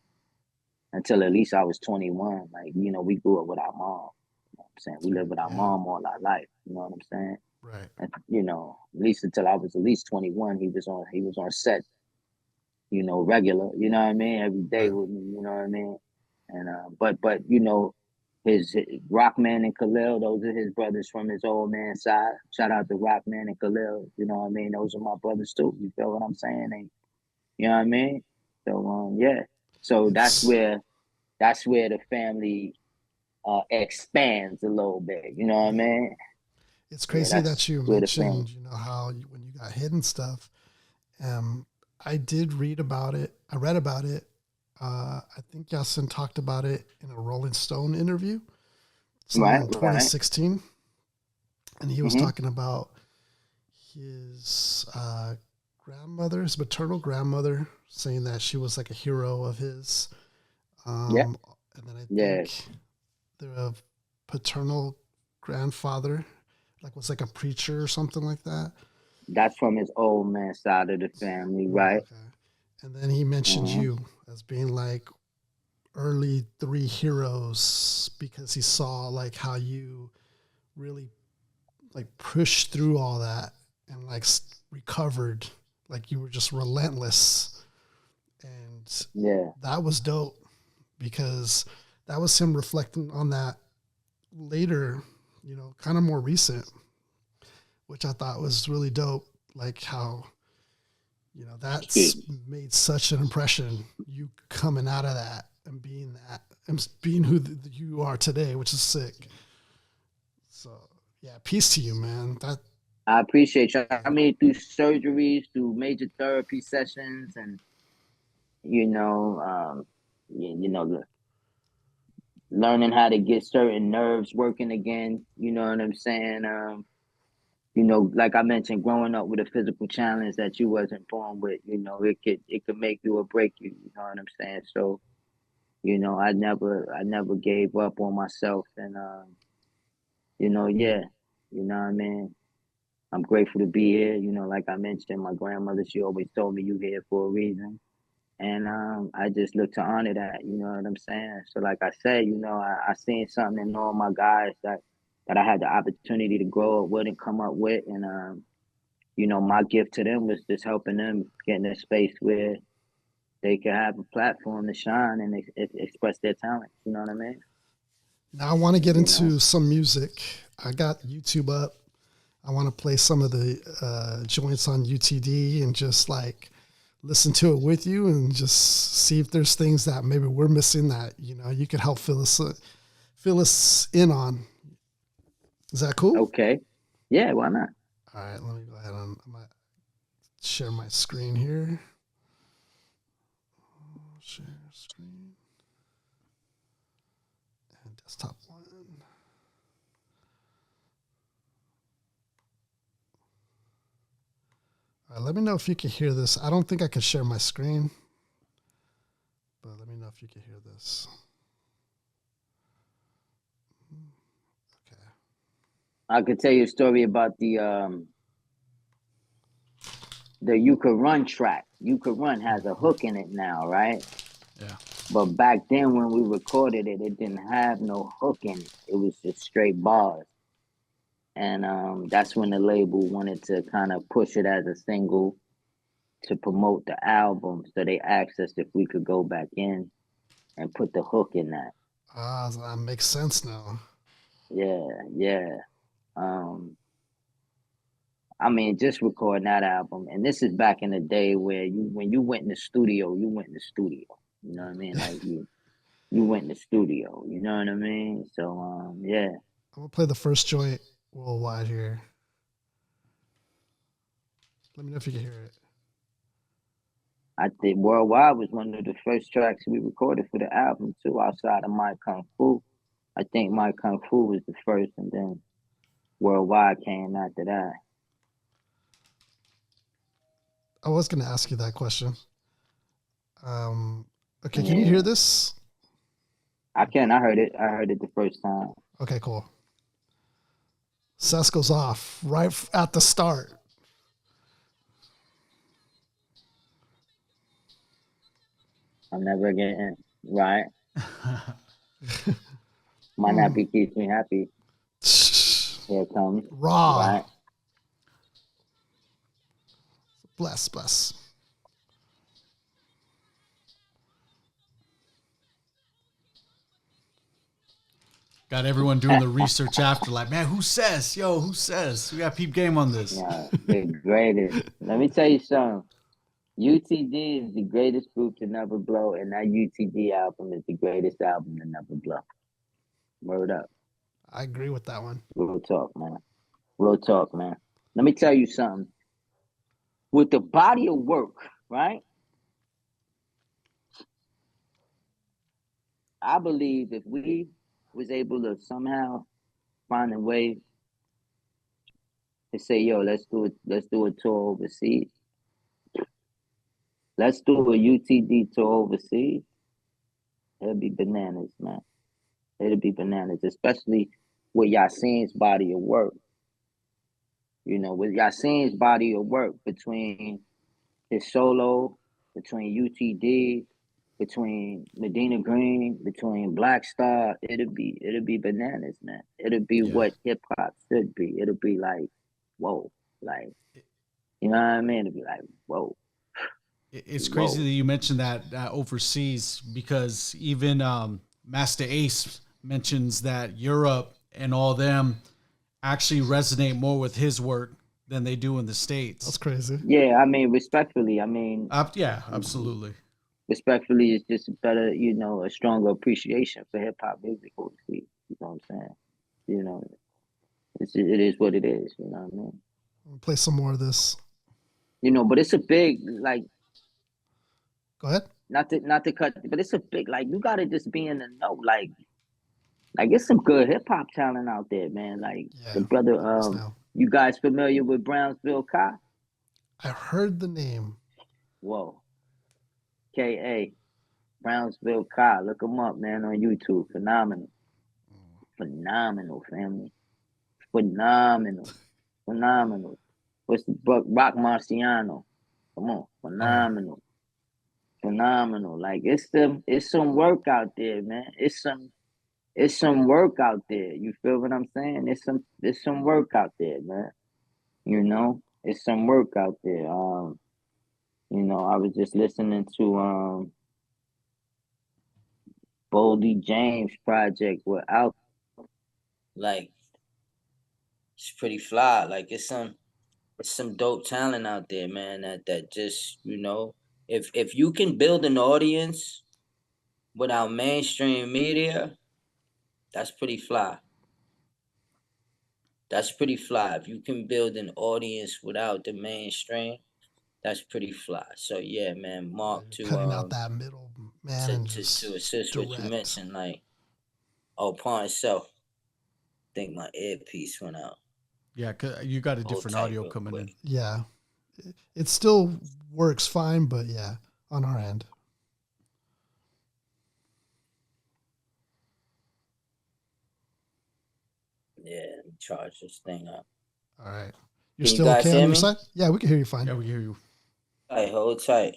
until at least I was 21. Like, we grew up with our mom. You know what I'm saying? We lived with our Yeah. mom all our life. You know what I'm saying? Right. And, at least until I was at least 21, he was on set, regular, you know what I mean? Every day Right. with me, you know what I mean? And but his Rockman and Khalil, those are his brothers from his old man side. Shout out to Rockman and Khalil, you know what I mean? Those are my brothers too. You feel what I'm saying? And you know what I mean? So yeah. So that's It's where the family expands a little bit. You know what I yeah. mean? It's Yeah, crazy that's that you where the family. mentioned, how when you got hit and stuff. Um, I did read about it. I read about it. I think Yasin talked about it in a Rolling Stone interview, somewhere Right, in right. 2016, and he was Hmm. talking about his grandmother, his maternal grandmother, saying that she was like a hero of his. Yeah, Um, and then I yeah. think the paternal grandfather, like was like a preacher or something like that. That's from his old man side of the family, right? Okay. And then he mentioned Hmm. you as being like early three heroes because he saw like how you really like pushed through all that and like recovered, like you were just relentless. And Yeah, that was dope because that was him reflecting on that later, kind of more recent, which I thought was really dope. Like how, yeah. that's made such an impression, you coming out of that and being that and being who you are today, which is sick. So, yeah, peace to you, man. That, I appreciate you. yeah, I mean, through surgeries, through major therapy sessions, and you know, um, learning how to get certain nerves working again. You know what I'm saying? Like I mentioned, growing up with a physical challenge that you wasn't born with, it could make you or break you. You know what I'm saying? So, I never gave up on myself, and yeah, you know what I mean. I'm grateful to be here. Like I mentioned, my grandmother, she always told me you here for a reason. And I just look to honor that, you know what I'm saying? So like I said, I seen something in all my guys that I had the opportunity to grow up with and come up with. And my gift to them was just helping them get in a space where they can have a platform to shine and express their talents. You know what I mean? now I want to get You know. into some music. I got YouTube up. I want to play some of the joints on UTD and just like listen to it with you and just see if there's things that maybe we're missing that you could help fill us in on. Is that cool? Okay. Yeah, why not? All right, let me go ahead and I might share my screen here. Share screen and desktop one. All right, let me know if you can hear this. I don't think I can share my screen, but let me know if you can hear this. Okay. I could tell you a story about the You Could Run track. You Could Run has a hook in it now, right? Yeah. But back then when we recorded it, it didn't have no hook in it. It was just straight bars. And that's when the label wanted to kind of push it as a single to promote the album. So they asked us if we could go back in and put the hook in that. Ah, that makes sense now. Yeah, yeah. Um, I mean, just recording that album, and this is back in the day where when you went in the studio, you went in the studio. You know what I mean? Like you went in the studio. You know what I mean? So yeah. I'm gonna play the first joint worldwide here. Let me know if you can hear it. I think Worldwide was one of the first tracks we recorded for the album too, outside of My Kung Fu. I think My Kung Fu was the first, and then Worldwide came after that. I was gonna ask you that question. Okay, can you hear this? I can. I heard it. I heard it the first time. Okay, cool. Cess goes off right at the start. I'm never getting right. Might not be keeps me happy. Here it comes. Raw. Right. Bless, bless. Got everyone doing the research after, like, man, who says? Yo, who says? We got peep game on this. Yeah, the greatest. Let me tell you something. UTD is the greatest group to never blow, and that UTD album is the greatest album to never blow. Word up. I agree with that one. Real talk, man. Real talk, man. Let me tell you something. With the body of work, right? I believe if we was able to somehow find a way to say, yo, let's do a tour overseas. Let's do a UTD tour overseas. It'll be bananas, man. It'll be bananas, especially with Yasin's body of work. You know, with Yasin's body of work between his solo, between UTD, between Medina Green, between Black Star, it'll be bananas, man. It'll be what hip hop should be. It'll be like, whoa, like, you know what I mean? It'll be like, whoa. It's crazy that you mentioned that overseas, because even Master Ace mentions that Europe and all them actually resonate more with his work than they do in the States. That's crazy. Yeah, I mean, respectfully, I mean, yeah, absolutely. Respectfully, it's just better, you know, a stronger appreciation for hip hop music overseas. You know what I'm saying? You know, it is what it is. You know what I mean? I'll play some more of this. You know, but it's a big, like, go ahead. Not to cut, but it's a big, like, you gotta just be in the know, like it's some good hip hop talent out there, man. Like the brother, you guys familiar with Brownsville Kai? I heard the name. Whoa, K.A. Brownsville Kai. Look him up, man, on YouTube. Phenomenal, phenomenal family, phenomenal. What's the book? Rock Marciano. Come on, phenomenal. Phenomenal. Like it's some work out there, man. It's some work out there. You feel what I'm saying? It's some work out there, man. You know, it's some work out there. You know, I was just listening to Boldy James project without, like, it's pretty fly. Like it's some dope talent out there, man. That just, you know, if you can build an audience without mainstream media, that's pretty fly. That's pretty fly. If you can build an audience without the mainstream, that's pretty fly. So yeah, man, Mark, to cutting out that middle man to assist what you mentioned, like, upon itself, I think my earpiece went out. Yeah, cause you got a different audio coming in. Yeah, it still works fine, but yeah, on our end. Yeah, charge this thing up. All right. You're still okay on your side? Yeah, we can hear you fine. Yeah, we can hear you. All right, hold tight.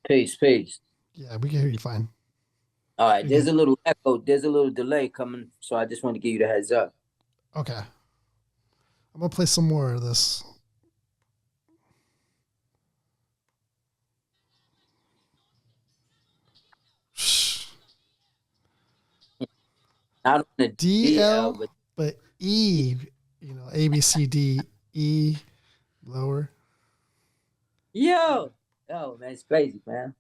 Peace. Yeah, we can hear you fine. All right, there's a little echo. There's a little delay coming, so I just want to give you the heads up. Okay. I'm going to play some more of this. Not on the DL, but E, A, B, C, D, E, lower. Yo, man, it's crazy, man.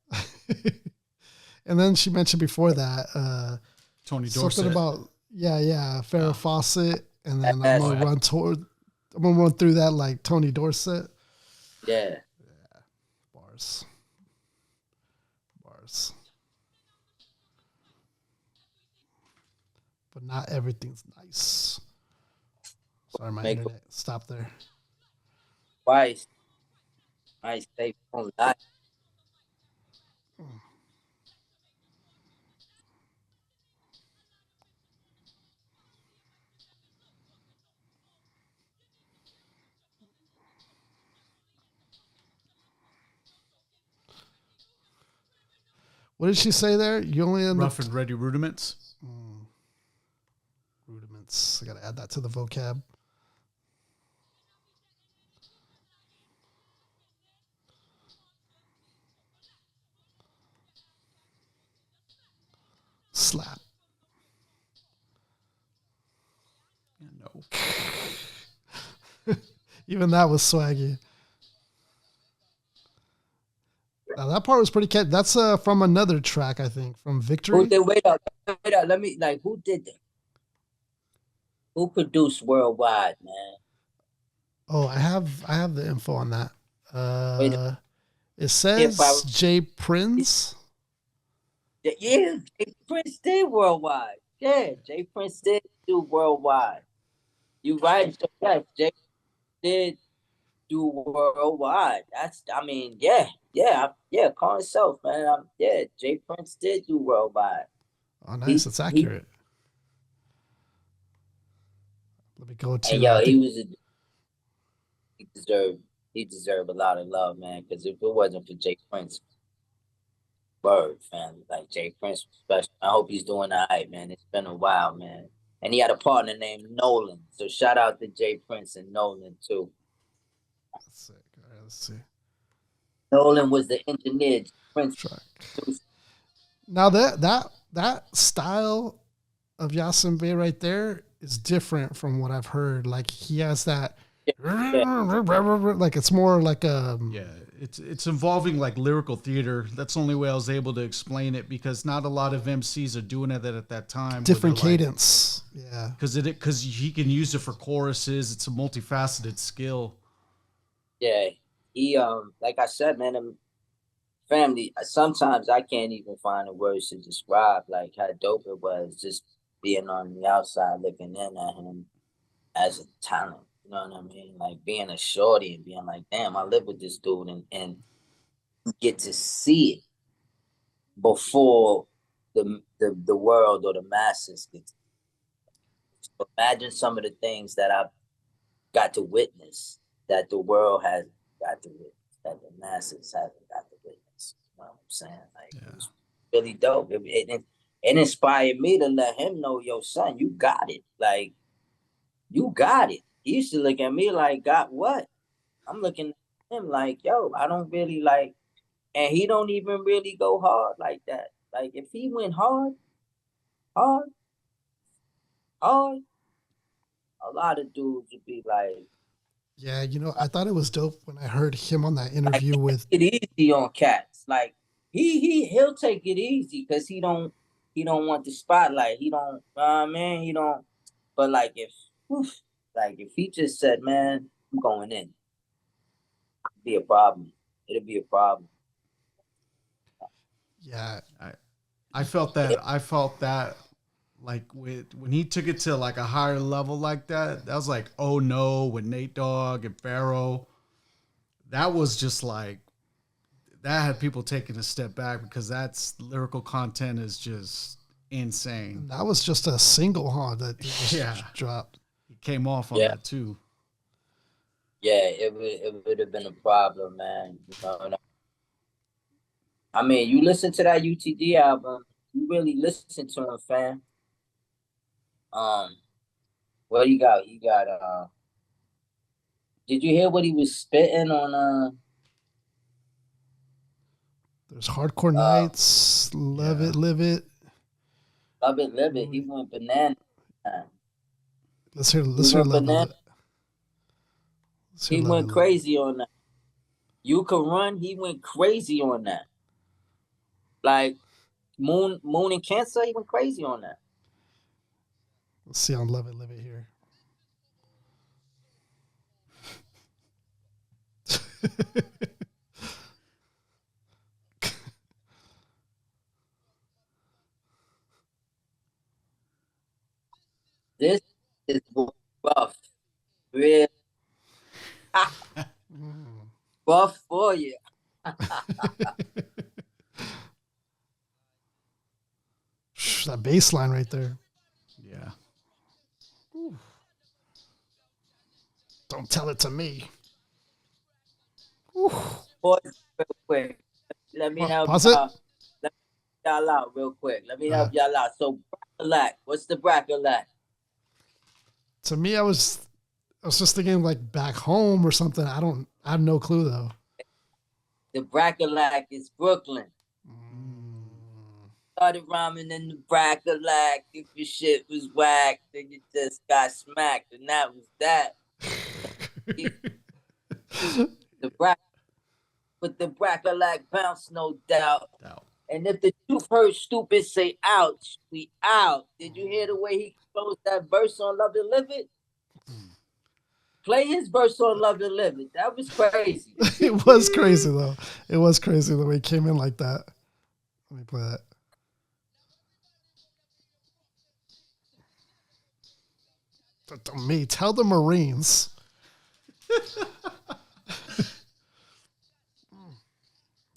And then she mentioned before that Tony Dorsett. something about Farrah Fawcett, and then I'm gonna run through that like Tony Dorsett. Yeah. Bars. But not everything's nice. Sorry, my internet stopped there. Why? I stay on that. What did she say there? You only end Rough and ready rudiments. Rudiments. I gotta add that to the vocab. Slap. No. Even that was swaggy. Now that part was pretty catchy. That's from another track, I think, from Victory. Who did? Wait up. Let me who did that? Who produced Worldwide, man? Oh, I have the info on that. It says Jay Prince. Yeah, Jay Prince did Worldwide. Yeah, Jay Prince did do Worldwide. You right? So yes, Jay did do Worldwide. Call himself, man. Jay Prince did do Worldwide. Oh, nice. That's accurate. Let me go to. And he deserved a lot of love, man. Because if it wasn't for Jay Prince, word, fam, like Jay Prince was special. I hope he's doing all right, man. It's been a while, man. And he had a partner named Nolan. So shout out to Jay Prince and Nolan too. That's sick. All right, let's see. Nolan was the engineer. Prince track. Now that style of Yasiin Bey right there is different from what I've heard. Like he has that, like it's more like a It's involving like lyrical theater. That's the only way I was able to explain it, because not a lot of MCs are doing it at that time. Different cadence, because he can use it for choruses. It's a multifaceted skill. Yeah, he like I said, man, family. Sometimes I can't even find the words to describe like how dope it was just being on the outside looking in at him as a talent. You know what I mean? Like being a shorty and being like, damn, I live with this dude, and get to see it before the world or the masses get to. So imagine some of the things that I've got to witness that the world has got to witness, that the masses haven't got to witness. You know what I'm saying? Like it was really dope. It inspired me to let him know, yo, son, you got it. Like, you got it. He used to look at me like, God, what? I'm looking at him like, yo, I don't really like, and he don't even really go hard like that. Like, if he went hard, a lot of dudes would be like, yeah, I thought it was dope when I heard him on that interview with. It easy on cats. Like he'll take it easy because he don't want the spotlight. He don't, he don't. But like if he just said, man, I'm going in, it'd be a problem. It'll be a problem. Yeah, I felt that. Like when he took it to like a higher level like that, that was like, oh no, with Nate Dogg and Pharaoh, that was just like, that had people taking a step back, because that's lyrical content is just insane. That was just a single, that dropped. He came off on that too. Yeah, it would have been a problem, man. I mean, you listen to that UTD album, you really listen to him, fam. What you got? You got did you hear what he was spitting on There's Hardcore Nights, Love It, Live It. Love It, Live It. He went banana. Let's hear a little bit. He went crazy on that. You Can Run, he went crazy on that. Like Moon and Cancer, he went crazy on that. Let's see on Love It, Live It here. This is rough. Real rough for you. That bass line right there. Yeah. Ooh. Don't tell it to me. Ooh. Pause real quick. Let me help Pause y'all. it. Let me help y'all out real quick. Let me help y'all out. So Brackalack, what's the Brackalack? To me, I was just thinking like back home or something. I have no clue though. The Brackalack is Brooklyn. Started rhyming in the Brackalack. If your shit was whack, then you just got smacked, and that was that. But the Brackalack bounce, no doubt. And if the truth hurts, stupid, say ouch. We out. Did you hear the way he closed that verse on Love and Live It? Play his verse on Love and Live It. That was crazy. It was crazy though. It was crazy the way he came in like that. Let me play that. To me, tell the Marines.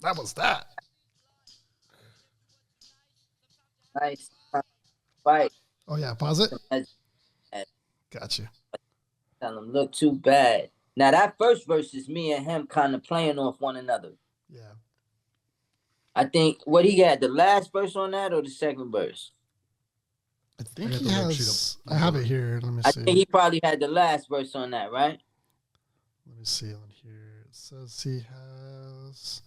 That was that. Nice fight. Oh yeah, pause it. Gotcha. Tell him look too bad. Now that first verse is me and him kind of playing off one another. Yeah. I think what he had, the last verse on that or the second verse? I think he has. I have it here. Let me see. I think he probably had the last verse on that, right? Let me see on here. It says he has.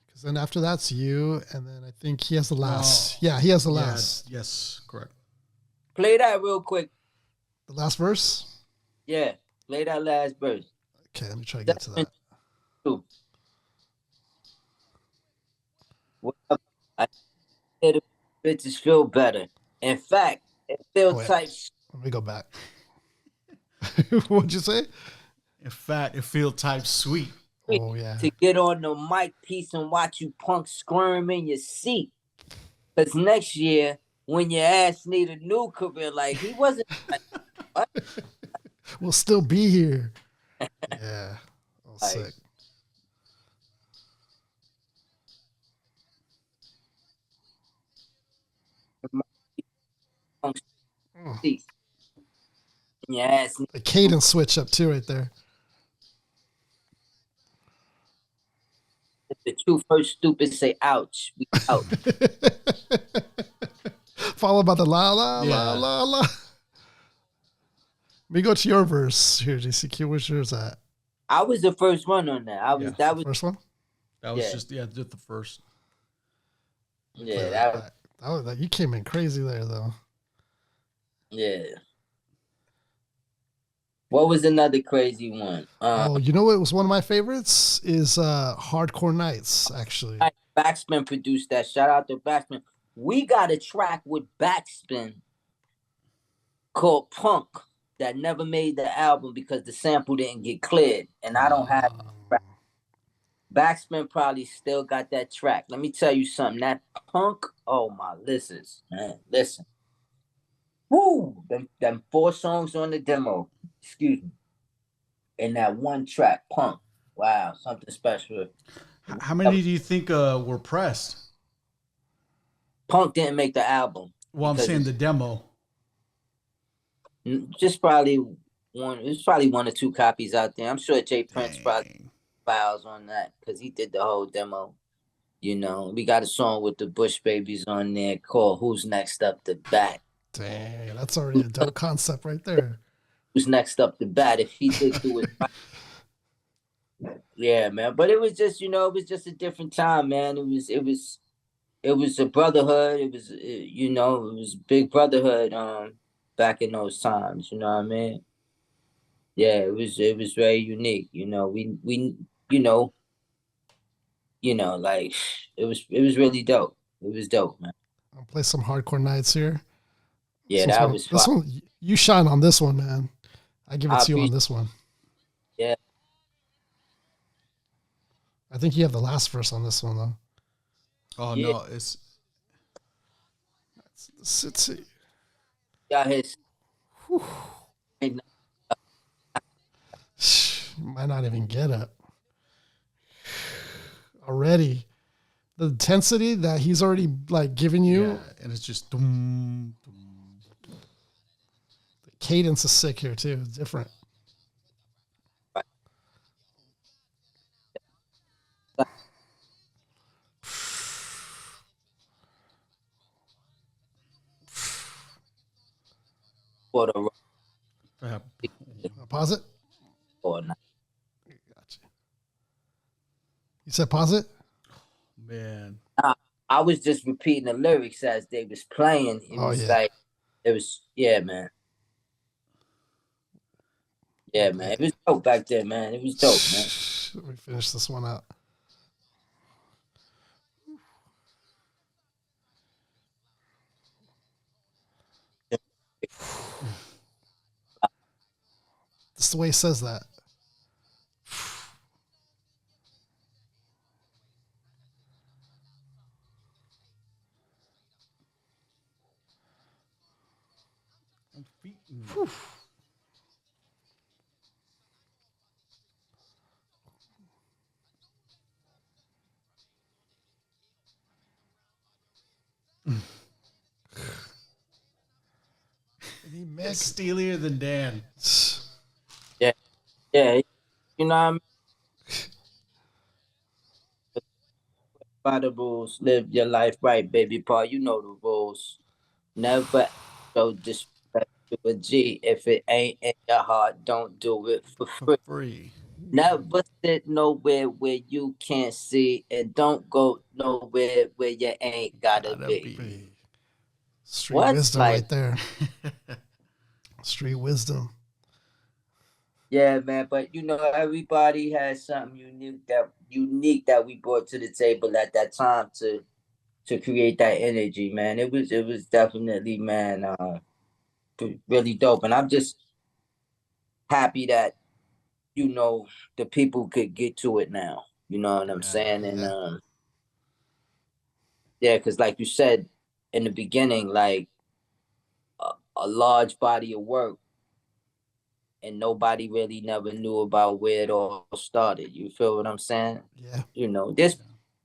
Because then after that's you, and then I think he has the last. Yeah, he has the last. Yes, correct. Play that real quick. The last verse? Yeah, play that last verse. Okay, let me try to get to that. I hear the bitches feel better. In fact, it feels type. Let me go back. What'd you say? In fact, it feel type sweet. Oh yeah. To get on the mic piece and watch you punks squirm in your seat. Because next year, when your ass need a new career, like he wasn't. Like, we'll still be here. Yeah. Oh, sick. Yes. The cadence switch up too, right there. If the truth hurts, stupid, say ouch. We out. Followed by the la la la la la. Let me go to your verse here, GCQ. Where's yours at? I was the first one on that. That was the first one. That was just the first. Yeah, that you came in crazy there though. Yeah. What was another crazy one? You know what was one of my favorites is Hardcore Nights, actually. Backspin produced that. Shout out to Backspin. We got a track with Backspin called Punk that never made the album because the sample didn't get cleared. And I don't have Backspin probably still got that track. Let me tell you something. That Punk, oh my, listen. Woo! Them 4 songs on the demo. Excuse me. And that one track, Punk. Wow, something special. How many do you think were pressed? Punk didn't make the album. Well, I'm saying the demo. Just probably one. There's probably 1 or 2 copies out there. I'm sure Jay Prince probably files on that because he did the whole demo. You know, we got a song with the Bush Babies on there called "Who's Next Up to Bat." Dang, that's already a dope concept right there. Who's next up to bat? If he did do it, yeah, man. But it was just, it was just a different time, man. It was a brotherhood. It was, it was big brotherhood. back in those times. You know what I mean? Yeah, it was very unique. We like it was really dope. It was dope, man. I'll play some hardcore nights here. Yeah, that was This fun. one, you shine on this one, man. I give it I to you on appreciate. this one. Yeah, I think you have the last verse on this one though. Oh yeah. no, it's It's Got his. might not even get it already. The intensity that he's already like giving you, yeah, and it's just dum, dum. the cadence is sick here too. It's different. For the Pause it. or not. Gotcha. You said pause it. Man. I was just repeating the lyrics as they was playing. It was like it was man. Yeah, man. It was dope back there, man. It was dope, man. Let me finish this one out. This is the way he says that. It's steelier than Dan. Yeah, yeah. You know what I mean? By the rules, live your life right, baby Paul. You know the rules. Never show disrespect to a G. If it ain't in your heart, don't do it for free. Free. Never sit nowhere where you can't see, and don't go nowhere where you ain't gotta be. Street What? wisdom Like, right there. Street wisdom. yeah, man. But everybody has something unique that we brought to the table at that time to create that energy, man. It was definitely, man, really dope. And I'm just happy that the people could get to it now. You know what I'm saying? And yeah, because like you said in the beginning, like a large body of work, and nobody really never knew about where it all started. You feel what I'm saying? Yeah. There's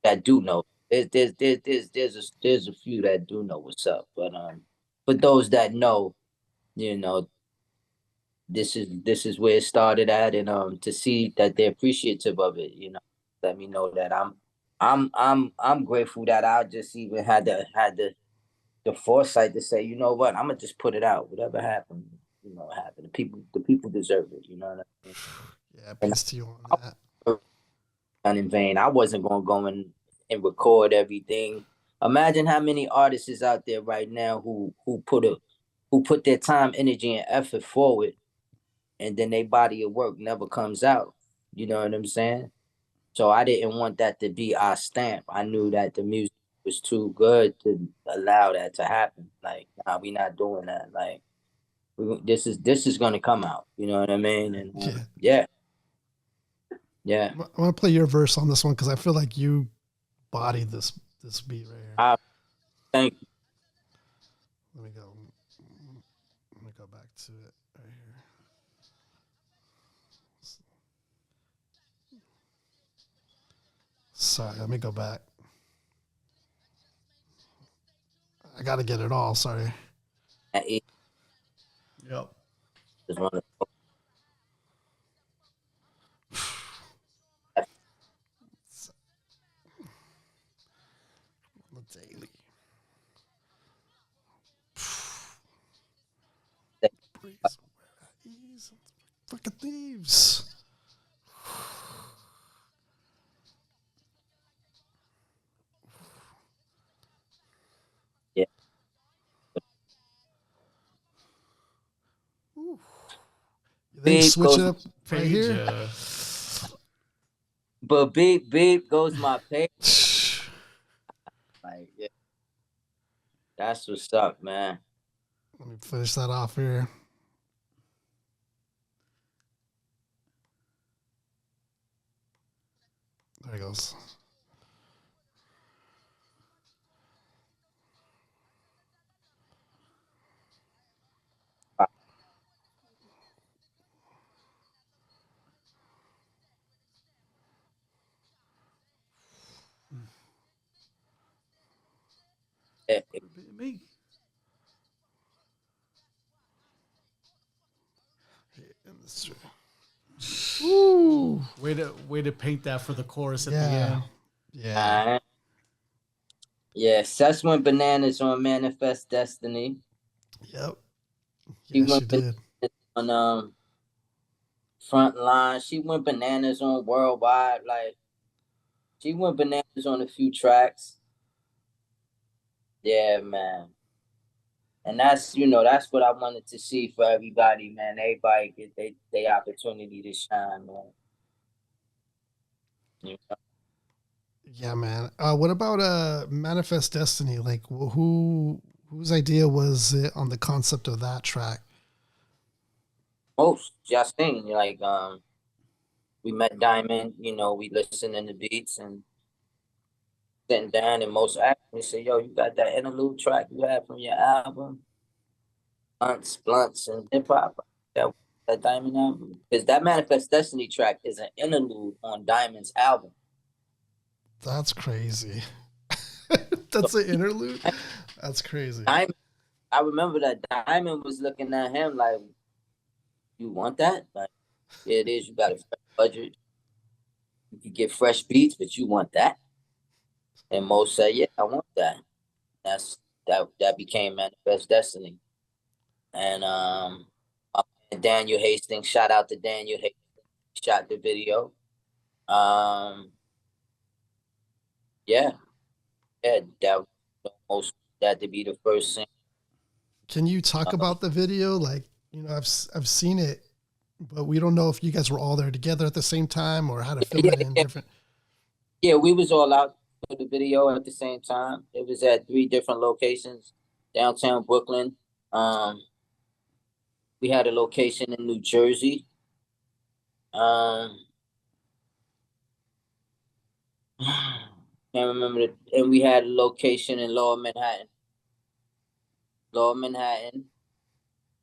that do know. There's a few that do know what's up, but for those that know, you know, this is where it started at, and to see that they're appreciative of it, let me know that I'm grateful that I just even had the foresight to say, you know what, I'm gonna just put it out. Whatever happened, happened. The people deserve it. You know what I mean? Yeah, And peace to you on that. done in vain. I wasn't gonna go and record everything. Imagine how many artists is out there right now who put their time, energy, and effort forward, and then their body of work never comes out. You know what I'm saying? So I didn't want that to be our stamp. I knew that the music was too good to allow that to happen. Like, nah, we not doing that. Like, this is gonna come out. You know what I mean? And yeah. I want to play your verse on this one because I feel like you bodied this beat right here. Thank you. Let me go back to it right here. Sorry, let me go back. I got to get it all. Sorry. Yep. Just wanna- The daily. Breeze. Ease. Fucking thieves. Yeah. They beep switch goes, it up right Page, here. but beep goes my page. Like, yeah, that's what's up, man. Let me finish that off here. There he goes. Yeah, me. Ooh. Way to paint that for the chorus at the Yeah. end. Yeah. yeah. Sess went bananas on Manifest Destiny. Yep. She Yes, went you did. on Frontline. She went bananas on Worldwide. Like, she went bananas on a few tracks. Yeah, man. And that's that's what I wanted to see for everybody, man. Everybody get they opportunity to shine, man. You know? Yeah, man. What about Manifest Destiny? Like, whose idea was it on the concept of that track? Most Yasin, like we met Diamond, we listened in the beats and sitting down and most actually said, yo, you got that interlude track you had from your album, Blunts and Hip Hop. That Diamond album. Because that Manifest Destiny track is an interlude on Diamond's album. That's crazy. That's an interlude? That's crazy. Diamond, I remember that Diamond was looking at him like, you want that? Like, yeah, it is. You got a fresh budget. You could get fresh beats, but you want that? And Mo said, yeah, I want that. That became Manifest Destiny. And Daniel Hastings, shout out to Daniel Hastings, shot the video. Yeah, that most that to be the first thing. Can you talk about the video? Like, I've seen it, but we don't know if you guys were all there together at the same time or how to film it in different. Yeah, we was all out for the video at the same time. It was at 3 different locations, downtown Brooklyn. We had a location in New Jersey. Can't remember and we had a location in Lower Manhattan,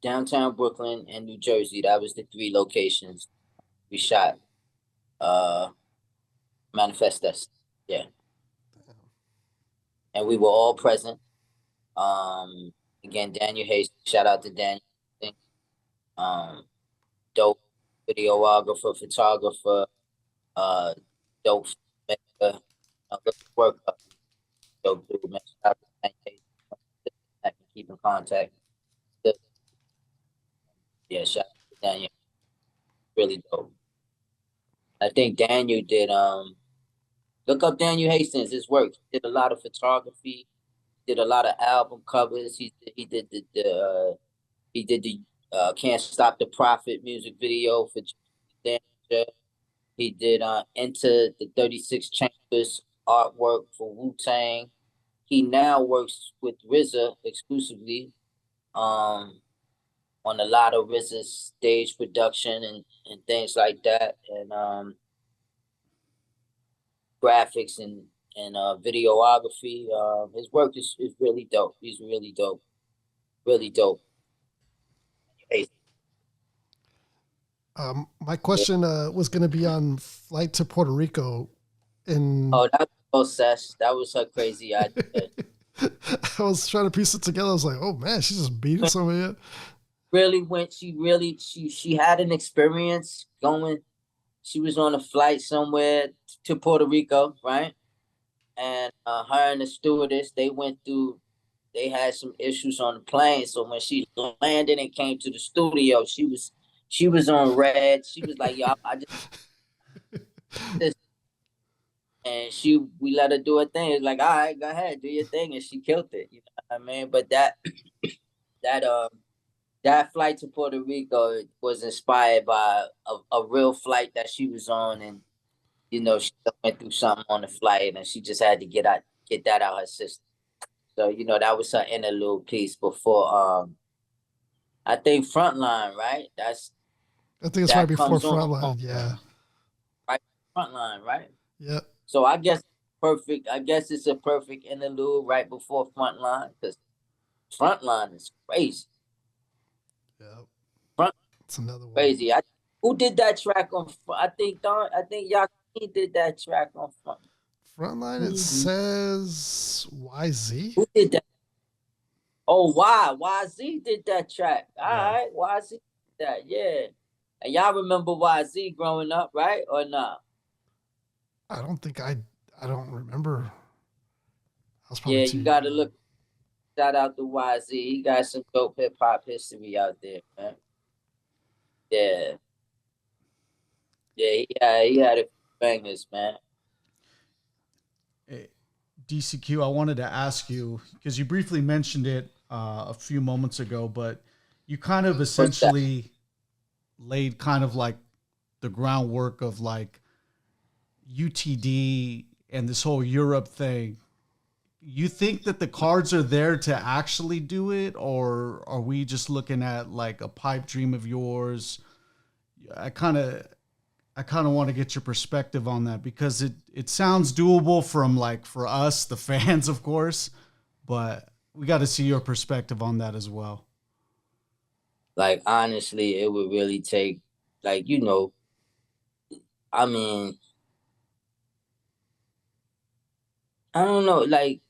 downtown Brooklyn, and New Jersey. That was the 3 locations we shot. Manifest Us, yeah, and we were all present. Again, Daniel Hayes. Shout out to Daniel. Dope videographer, photographer. Dope maker. Work up. Dope dude, man. Shout out to Daniel Hayes. I can keep in contact. Yeah, shout out to Daniel. Really dope. I think Daniel did look up Daniel Hastings, his work. He did a lot of photography, did a lot of album covers. He did the Can't Stop the Prophet music video for Danger. He did Enter the 36 Chambers artwork for Wu-Tang. He now works with RZA exclusively on a lot of RZA's stage production and things like that. And graphics and videography. His work is really dope. He's really dope. Really dope. Hey, My question was going to be on flight to Puerto Rico. oh, that was Sesh. That was her crazy idea. I was trying to piece it together. I was like, oh man, she's just beating somebody up. She had an experience going. She was on a flight somewhere to Puerto Rico, right? And her and the stewardess, they had some issues on the plane. So when she landed and came to the studio, she was on red. She was like, "Yo, I just," and we let her do her thing. It's like, all right, go ahead, do your thing, and she killed it. You know what I mean? But that that flight to Puerto Rico was inspired by a real flight that she was on, and you know, she went through something on the flight, and she just had to get that out her system. So you know, that was her interlude piece before I think Frontline, right? I think it's right That before comes on Frontline. Yeah. right Frontline, right? Yep. So I guess perfect. I guess it's a perfect interlude right before Frontline, because Frontline is crazy. Yep. Front It's another one. crazy. Who did that track on? I think Yasin did that track on Front. Frontline, it says YZ. Who did that? Oh, YZ did that track. All right, YZ did that. Yeah. And y'all remember YZ growing up, right? Or not? I don't think I don't remember. I was probably Yeah, too you gotta young. look. Shout out to YZ. He got some dope hip hop history out there, man. Yeah. Yeah, he had a few bangers, man. Hey, DCQ, I wanted to ask you because you briefly mentioned it a few moments ago, but you kind of What's that? essentially laid kind of like the groundwork of like UTD and this whole Europe thing. You think that the cards are there to actually do it, or are we just looking at like a pipe dream of yours? I kind of want to get your perspective on that because it sounds doable from like for us, the fans, of course, but we got to see your perspective on that as well. Like honestly, it would really take, like, you know, I mean, I don't know, like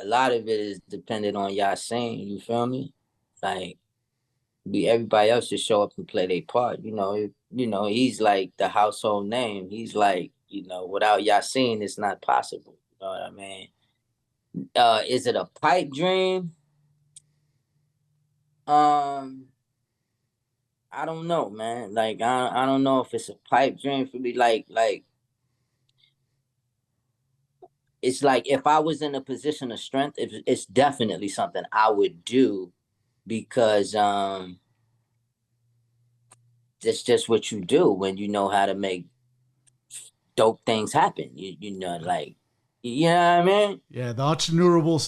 a lot of it is dependent on Yasin, you feel me? Like everybody else just show up and play their part. You know, he's like the household name. He's like, you know, without Yasin, it's not possible. You know what I mean? Is it a pipe dream? Um, I don't know, man. Like I don't know if it's a pipe dream for me. Like it's like if I was in a position of strength, it's definitely something I would do because it's just what you do when you know how to make dope things happen. You know, like, you know what I mean? Yeah, the entrepreneurial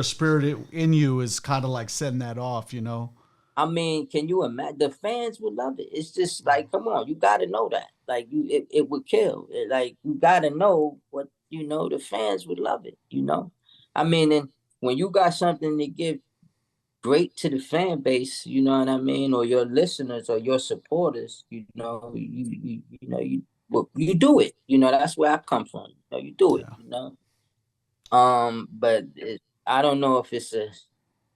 spirit in you is kind of like setting that off, you know. I mean, can you imagine? The fans would love it. It's just like, come on, you got to know that. Like, it would kill. Like, you got to know what, you know, the fans would love it, you know? I mean, and when you got something to give great to the fan base, you know what I mean, or your listeners or your supporters, you know, well, you do it. You know, that's where I come from. You know, you do it. Yeah. You know, but I don't know if it's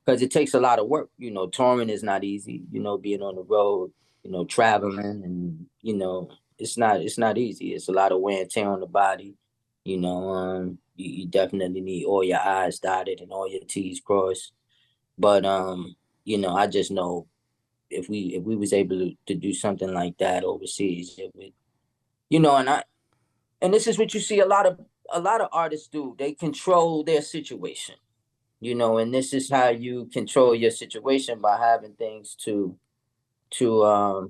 because it takes a lot of work. You know, touring is not easy. You know, being on the road, you know, traveling, and you know, it's not easy. It's a lot of wear and tear on the body. You know, you definitely need all your I's dotted and all your T's crossed. But you know, I just know if we was able to do something like that overseas, it would, you know, and this is what you see a lot of artists do. They control their situation, you know, and this is how you control your situation by having things to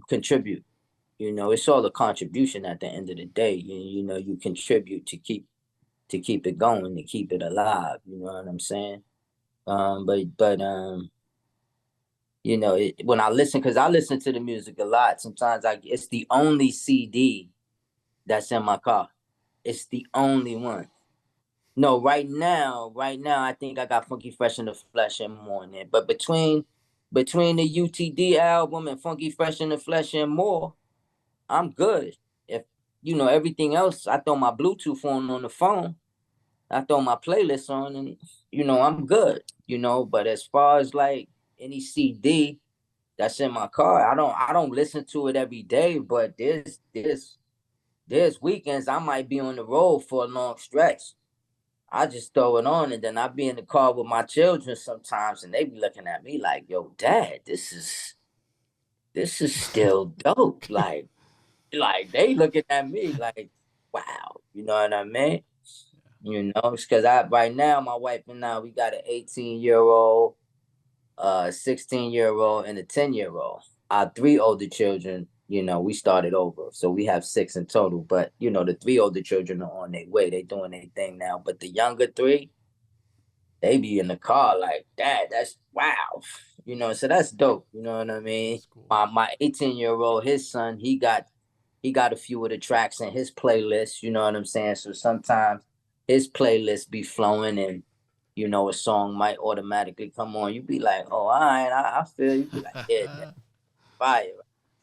contribute. You know, it's all a contribution at the end of the day. You know, you contribute to keep it going, to keep it alive. You know what I'm saying? But you know, when I listen, because I listen to the music a lot. Sometimes it's the only CD that's in my car. It's the only one. No, right now, I think I got Funky Fresh in the Flesh and More in it. But between the UTD album and Funky Fresh in the Flesh and More, I'm good. If you know everything else, I throw my Bluetooth on the phone. I throw my playlist on, and you know I'm good. You know, but as far as like any CD that's in my car, I don't listen to it every day. But there's weekends I might be on the road for a long stretch. I just throw it on, and then I be in the car with my children sometimes, and they be looking at me like, "Yo, Dad, this is still dope." Like they looking at me like, "Wow," you know what I mean? You know, because right now my wife and I, we got an 18-year-old, 16-year-old, and a 10-year-old. Our 3 older children, you know, we started over, so we have 6 in total. But you know, the 3 older children are on their way; they doing their thing now. But the younger 3, they be in the car like, Dad, that's wow. You know, so that's dope. You know what I mean? Cool. My 18-year-old, his son, he got a few of the tracks in his playlist. You know what I'm saying? So sometimes his playlist be flowing, and you know, a song might automatically come on. You be like, oh, all right, I feel you. Be like, yeah, that's fire.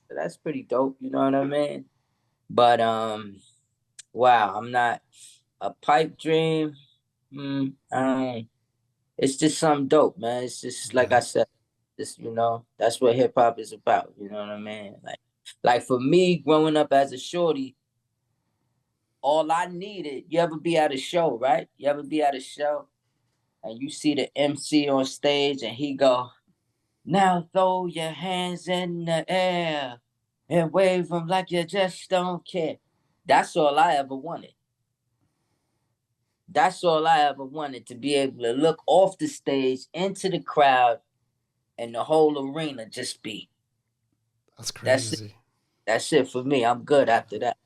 So that's pretty dope. You know what I mean? But wow, I'm not a pipe dream. It's just something dope, man. It's just like I said, just, you know, that's what hip hop is about. You know what I mean? Like for me, growing up as a shorty, all I needed. You ever be at a show, right? You ever be at a show and you see the MC on stage and he go, "Now throw your hands in the air and wave them like you just don't care." That's all I ever wanted. That's all I ever wanted, to be able to look off the stage into the crowd and the whole arena just be. That's That's it. crazy. That's it for me. I'm good after that.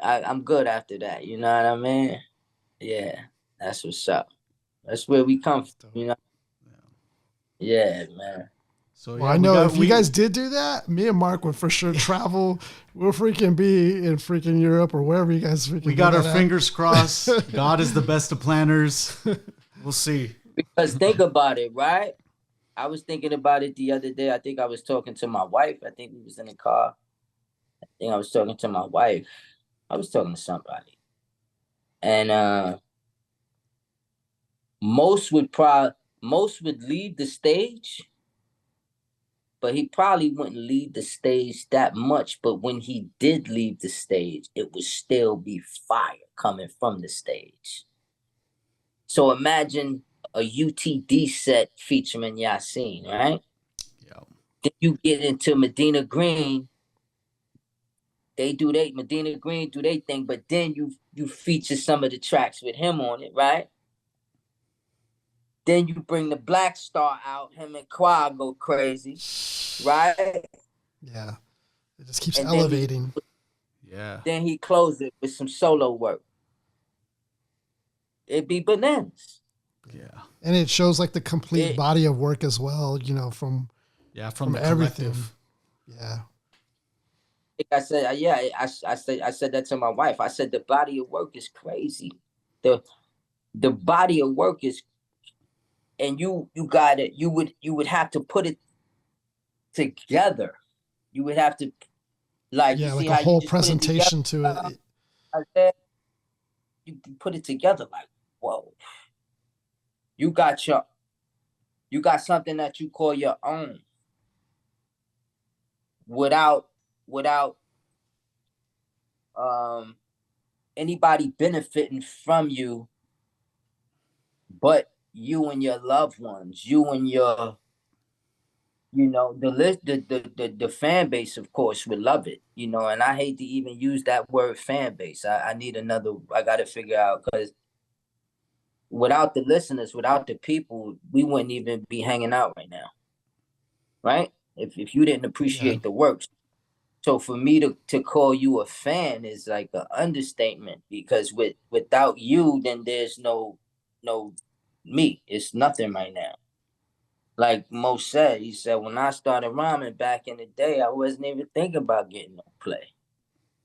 I'm good after that. You know what I mean? Yeah, that's what's up. That's where we come from. You know? Yeah, man. So Well, yeah, I know if you guys did do that, me and Mark would for sure travel. We'll freaking be in freaking Europe or wherever you guys freaking. we got our fingers crossed. God is the best of planners. We'll see. Because think about it, right? I was thinking about it the other day. I think I was talking to my wife. I think we was in the car. I think I was talking to my wife. I was talking to somebody. And most would leave the stage, but he probably wouldn't leave the stage that much. But when he did leave the stage, it would still be fire coming from the stage. So imagine a UTD set featuring Yasin, right? Yeah. Then you get into Medina Green. Medina Green do they thing, but then you feature some of the tracks with him on it, right? Then you bring the Black Star out, him and Quad go crazy, right? Yeah, it just keeps And elevating. Then he closed it with some solo work. It'd be bananas. Yeah. And it shows like the complete body of work as well, you know, from everything. Collective. Yeah. Like I said, I said that to my wife. I said the body of work is crazy. The body of work is, and you got it. You would have to put it together. You would have to, like, Yeah, you like see a how whole you just put it presentation together, to it. I said, you put it together like, whoa. You got something that you call your own without anybody benefiting from you but you and your loved ones, you and your, you know, the fan base, of course, would love it, you know. And I hate to even use that word fan base. I need another. I got to figure out, because without the listeners, without the people, we wouldn't even be hanging out right now, right? If you didn't appreciate the work. So for me to call you a fan is like an understatement, because without you, then there's no me. It's nothing right now. Like Mo said, he said, when I started rhyming back in the day, I wasn't even thinking about getting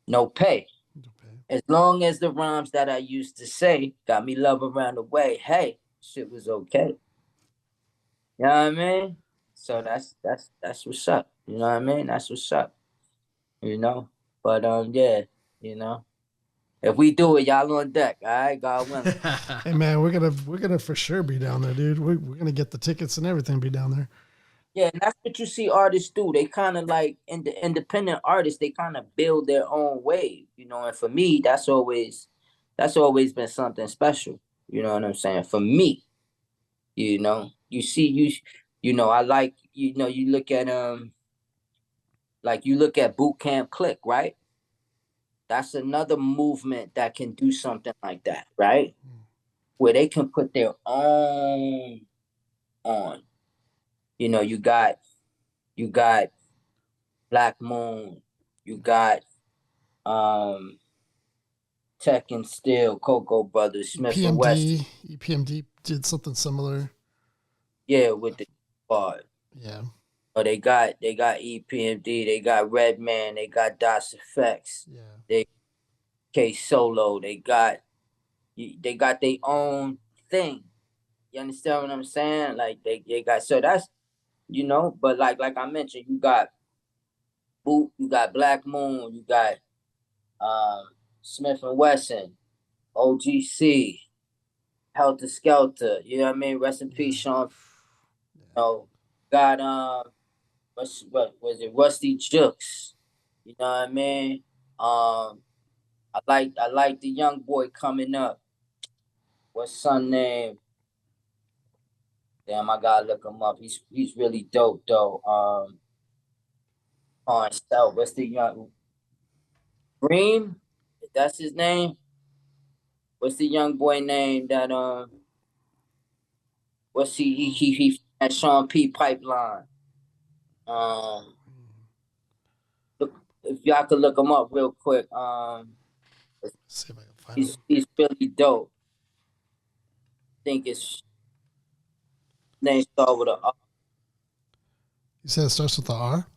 no pay. As long as the rhymes that I used to say got me love around the way, hey, shit was okay. You know what I mean? So that's what's up. You know what I mean? That's what's up. You know? But yeah, you know. If we do it, y'all on deck. All right, God willing. Hey man, we're gonna for sure be down there, dude. We're gonna get the tickets and everything. Be down there. Yeah, and that's what you see artists do. They kind of like, in the independent artists, they kind of build their own wave, you know. And for me, that's always been something special. You know what I'm saying? For me, you know, you know, I like, you know, you look at like you look at Boot Camp Click, right? That's another movement that can do something like that, right? Where they can put their own on. You know, you got Black Moon, you got Tech and Steel, Cocoa Brothers, Smith and West. EPMD did something similar. Yeah, with the part. Yeah. Oh, they got EPMD, they got Redman, they got DOS Effects, Yeah. they K Solo, they got their own thing. You understand what I'm saying? Like they got, so that's, you know, but like I mentioned, you got Boot, you got Black Moon, you got Smith and Wesson, OGC, Helter Skelter, you know what I mean? Rest in peace, Sean. You know, got what was it, Rusty Jukes. You know what I mean? I like the young boy coming up. What's son name? Damn, I gotta look him up. He's really dope though. On Stout, what's the young Green? That's his name. What's the young boy name that what's he at Sean P Pipeline? Look, if y'all could look him up real quick. See if I can find him. He's really dope. I think his name starts with a R. You said it starts with the R?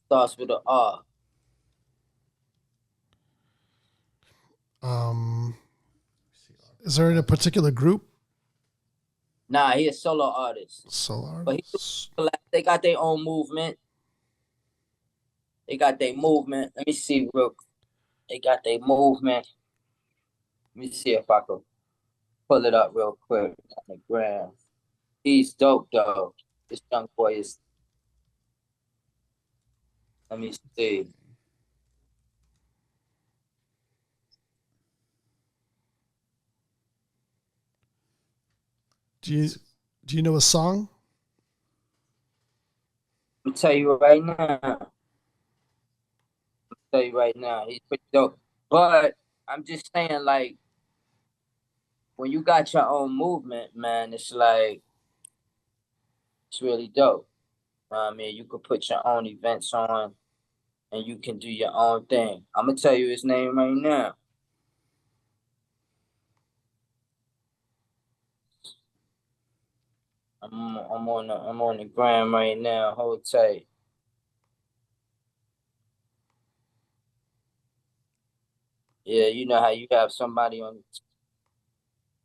Starts with a R. Is there a particular group? Nah, he a solo artist. Solo But artist? they got their own movement. They got their movement. Let me see real quick. They got their movement. Let me see if I can pull it up real quick on the gram. He's dope though. This young boy is. Let me see. Do you know a song? I'm tell you right now. He's pretty dope. But I'm just saying, like, when you got your own movement, man, it's like it's really dope. I mean, you could put your own events on, and you can do your own thing. I'm gonna tell you his name right now. I'm on the gram right now. Hold tight. Yeah, you know how you have somebody on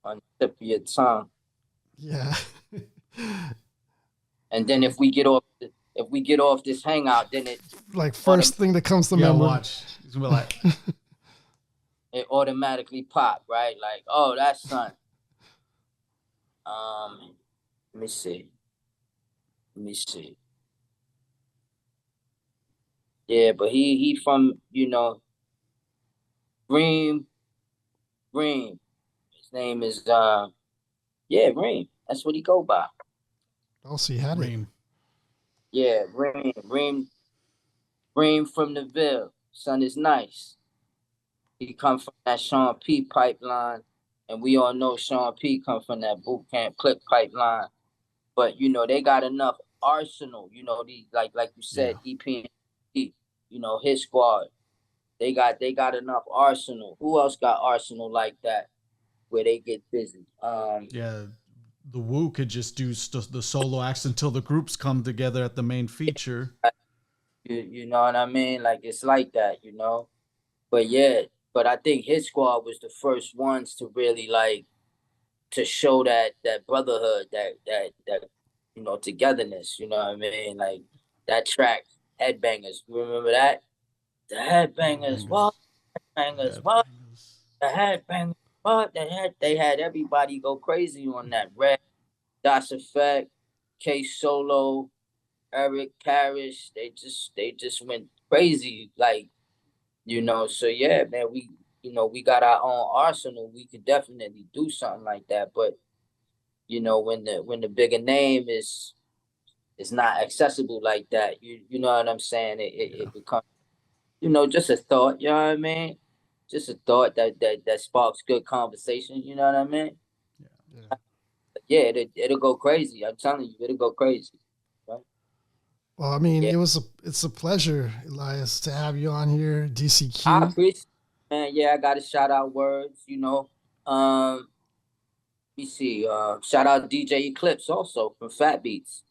the tip of your tongue, Yeah. and then if we get off this hangout, then Like first thing that comes to Yeah, memory. watch. He's gonna be like, it automatically pop, right? Like, oh, that's son. Let me see. Yeah, but he from, you know, Reem. His name is yeah, Reem. That's what he go by. Oh, so you had it. Rain. Yeah, Reem from the Ville. Son is nice. He come from that Sean P pipeline, and we all know Sean P come from that boot camp click pipeline. But you know, they got enough arsenal. You know, these like you said, EPN, you know, his squad. They got enough arsenal. Who else got arsenal like that where they get busy? Yeah, the Wu could just do the solo acts until the groups come together at the main feature. You know what I mean? Like it's like that, you know. But yeah, but I think his squad was the first ones to really like to show that brotherhood, that you know, togetherness. You know what I mean? Like that track, Headbangers. You remember that? The Headbangers. What? Headbangers. What? The Headbangers. What? They had everybody go crazy on that. Red, Das Effect, K Solo, Eric Parrish. They just went crazy. Like, you know, so yeah, man, we got our own arsenal. We could definitely do something like that. But you know, when the bigger name is not accessible like that, you know what I'm saying? It becomes you know, just a thought, you know what I mean? Just a thought that sparks good conversation, you know what I mean? Yeah. Yeah, it'll go crazy. I'm telling you, it'll go crazy. Right? Well, I mean, Yeah, it's a pleasure, Elias, to have you on here. I DCQ. appreciate it, man. Yeah, I gotta shout out words, you know. Let me see, shout out DJ Eclipse also from Fat Beats.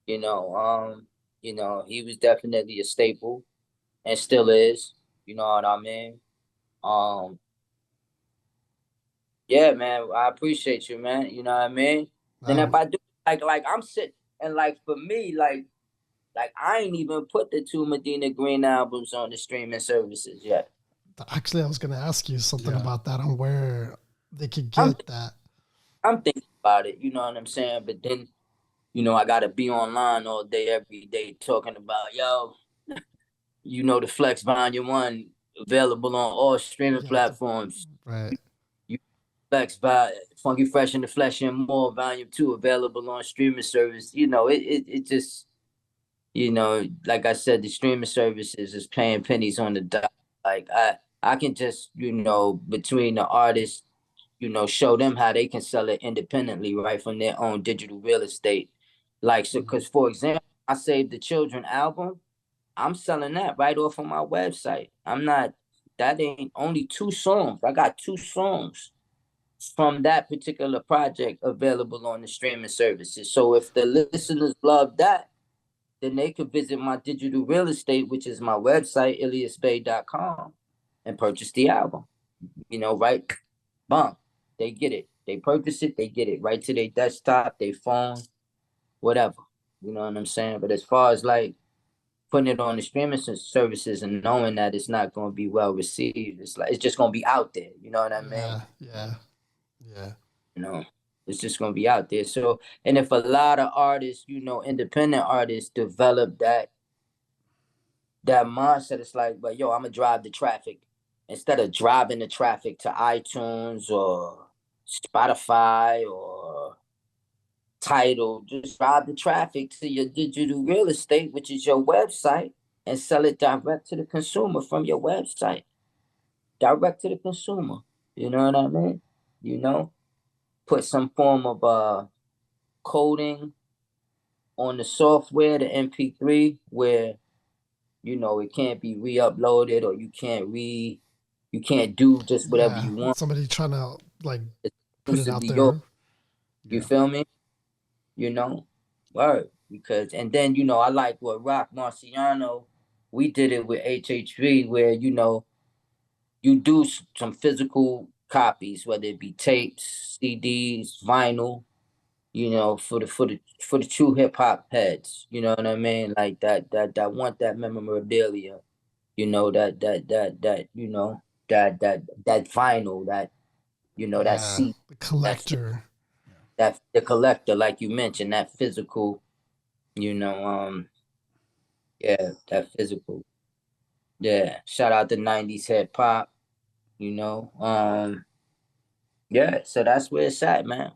You know, he was definitely a staple and still is. You know what I mean? Um, yeah, man, I appreciate you, man. You know what I mean? Then if Um, I do like I'm sitting and like for me, like I ain't even put the two Medina Green albums on the streaming services yet. actually, I was going to ask you something Yeah. about that on where they could I'm get that. I'm thinking about it, you know what I'm saying? But then, you know, I gotta be online all day, every day talking about you know, the Flex Volume One available on all streaming Yeah, platforms. right. You Flex by Funky Fresh in the Flesh and More Volume Two available on streaming service. You know, it just you know, like I said, the streaming services is paying pennies on the dot. Like I can just you know between the artists, you know, show them how they can sell it independently, right from their own digital real estate. Like so, Mhm. because for example, I saved the Children album. I'm selling that right off on my website. I'm not. That ain't only two songs. I got two songs from that particular project available on the streaming services. So if the listeners love that, then they could visit my digital real estate, which is my website, iliasbay.com, and purchase the album. You know, right? Bump. They get it. They purchase it, they get it right to their desktop, their phone, whatever. You know what I'm saying? But as far as like putting it on the streaming services and knowing that it's not going to be well received, it's like it's just going to be out there. You know what I mean? Yeah, yeah, yeah, You know, it's just going to be out there. So, and if a lot of artists, you know, independent artists develop that mindset, it's like, but yo, I'm gonna drive the traffic instead of driving the traffic to iTunes or Spotify or Title. Just drive the traffic to your digital real estate, which is your website, and sell it direct to the consumer from your website, direct to the consumer. You know what I mean? You know, put some form of coding on the software, the MP3, where you know it can't be re-uploaded or you can't do just whatever yeah. you want. Somebody trying to like It's put it out exclusively yours. there. You Yeah. feel me? You know, word. Because and then you know I like what Rock Marciano. We did it with HHV where you know you do some physical copies, whether it be tapes, CDs, vinyl. You know, for the true hip hop heads. You know what I mean? Like that want that memorabilia. You know that you know that vinyl that you know that Yeah, CD the that collector. that the collector like you mentioned that physical you know yeah that physical yeah shout out to 90s hip hop you know yeah so that's where it's at man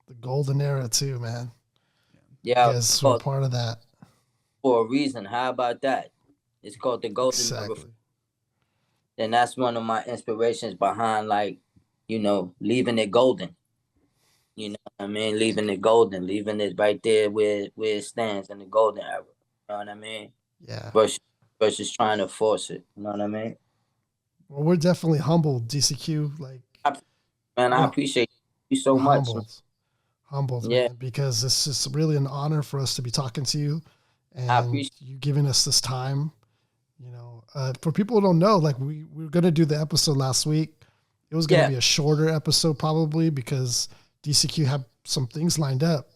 The golden era too, man. You yeah guys were called part of that. for a reason how about that it's called the golden era Exactly. and that's one of my inspirations behind like you know leaving it golden. You know what I mean? Leaving it golden, leaving it right there where it stands in the golden era. You know what I mean? Yeah. Versus versus trying to force it. You know what I mean? Well, we're definitely humbled, DCQ. Like I, man, I we're appreciate you so we're much. humbled, Yeah, man, because it's just really an honor for us to be talking to you, I and appreciate. you giving us this time. You know, for people who don't know, like we were gonna do the episode last week. It was gonna Yeah, be a shorter episode probably because DCQ had some things lined up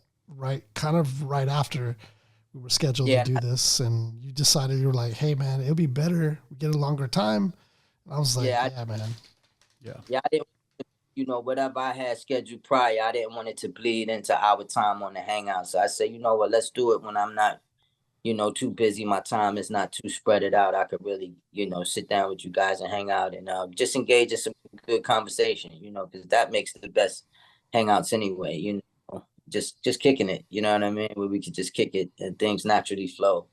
kind of right after we were scheduled to yeah, do this, and you decided you were like, "Hey, man, it'll be better we get a longer time." And I was like, yeah, "Yeah, man, Yeah. yeah. I didn't, you know, whatever I had scheduled prior, I didn't want it to bleed into our time on the hangout. So I said, you know what, let's do it when I'm not you know, too busy. My time is not too spread it out. I could really, you know, sit down with you guys and hang out and just engage in some good conversation, you know, because that makes the best hangouts anyway, you know, just kicking it, you know what I mean? Where we could just kick it and things naturally flow.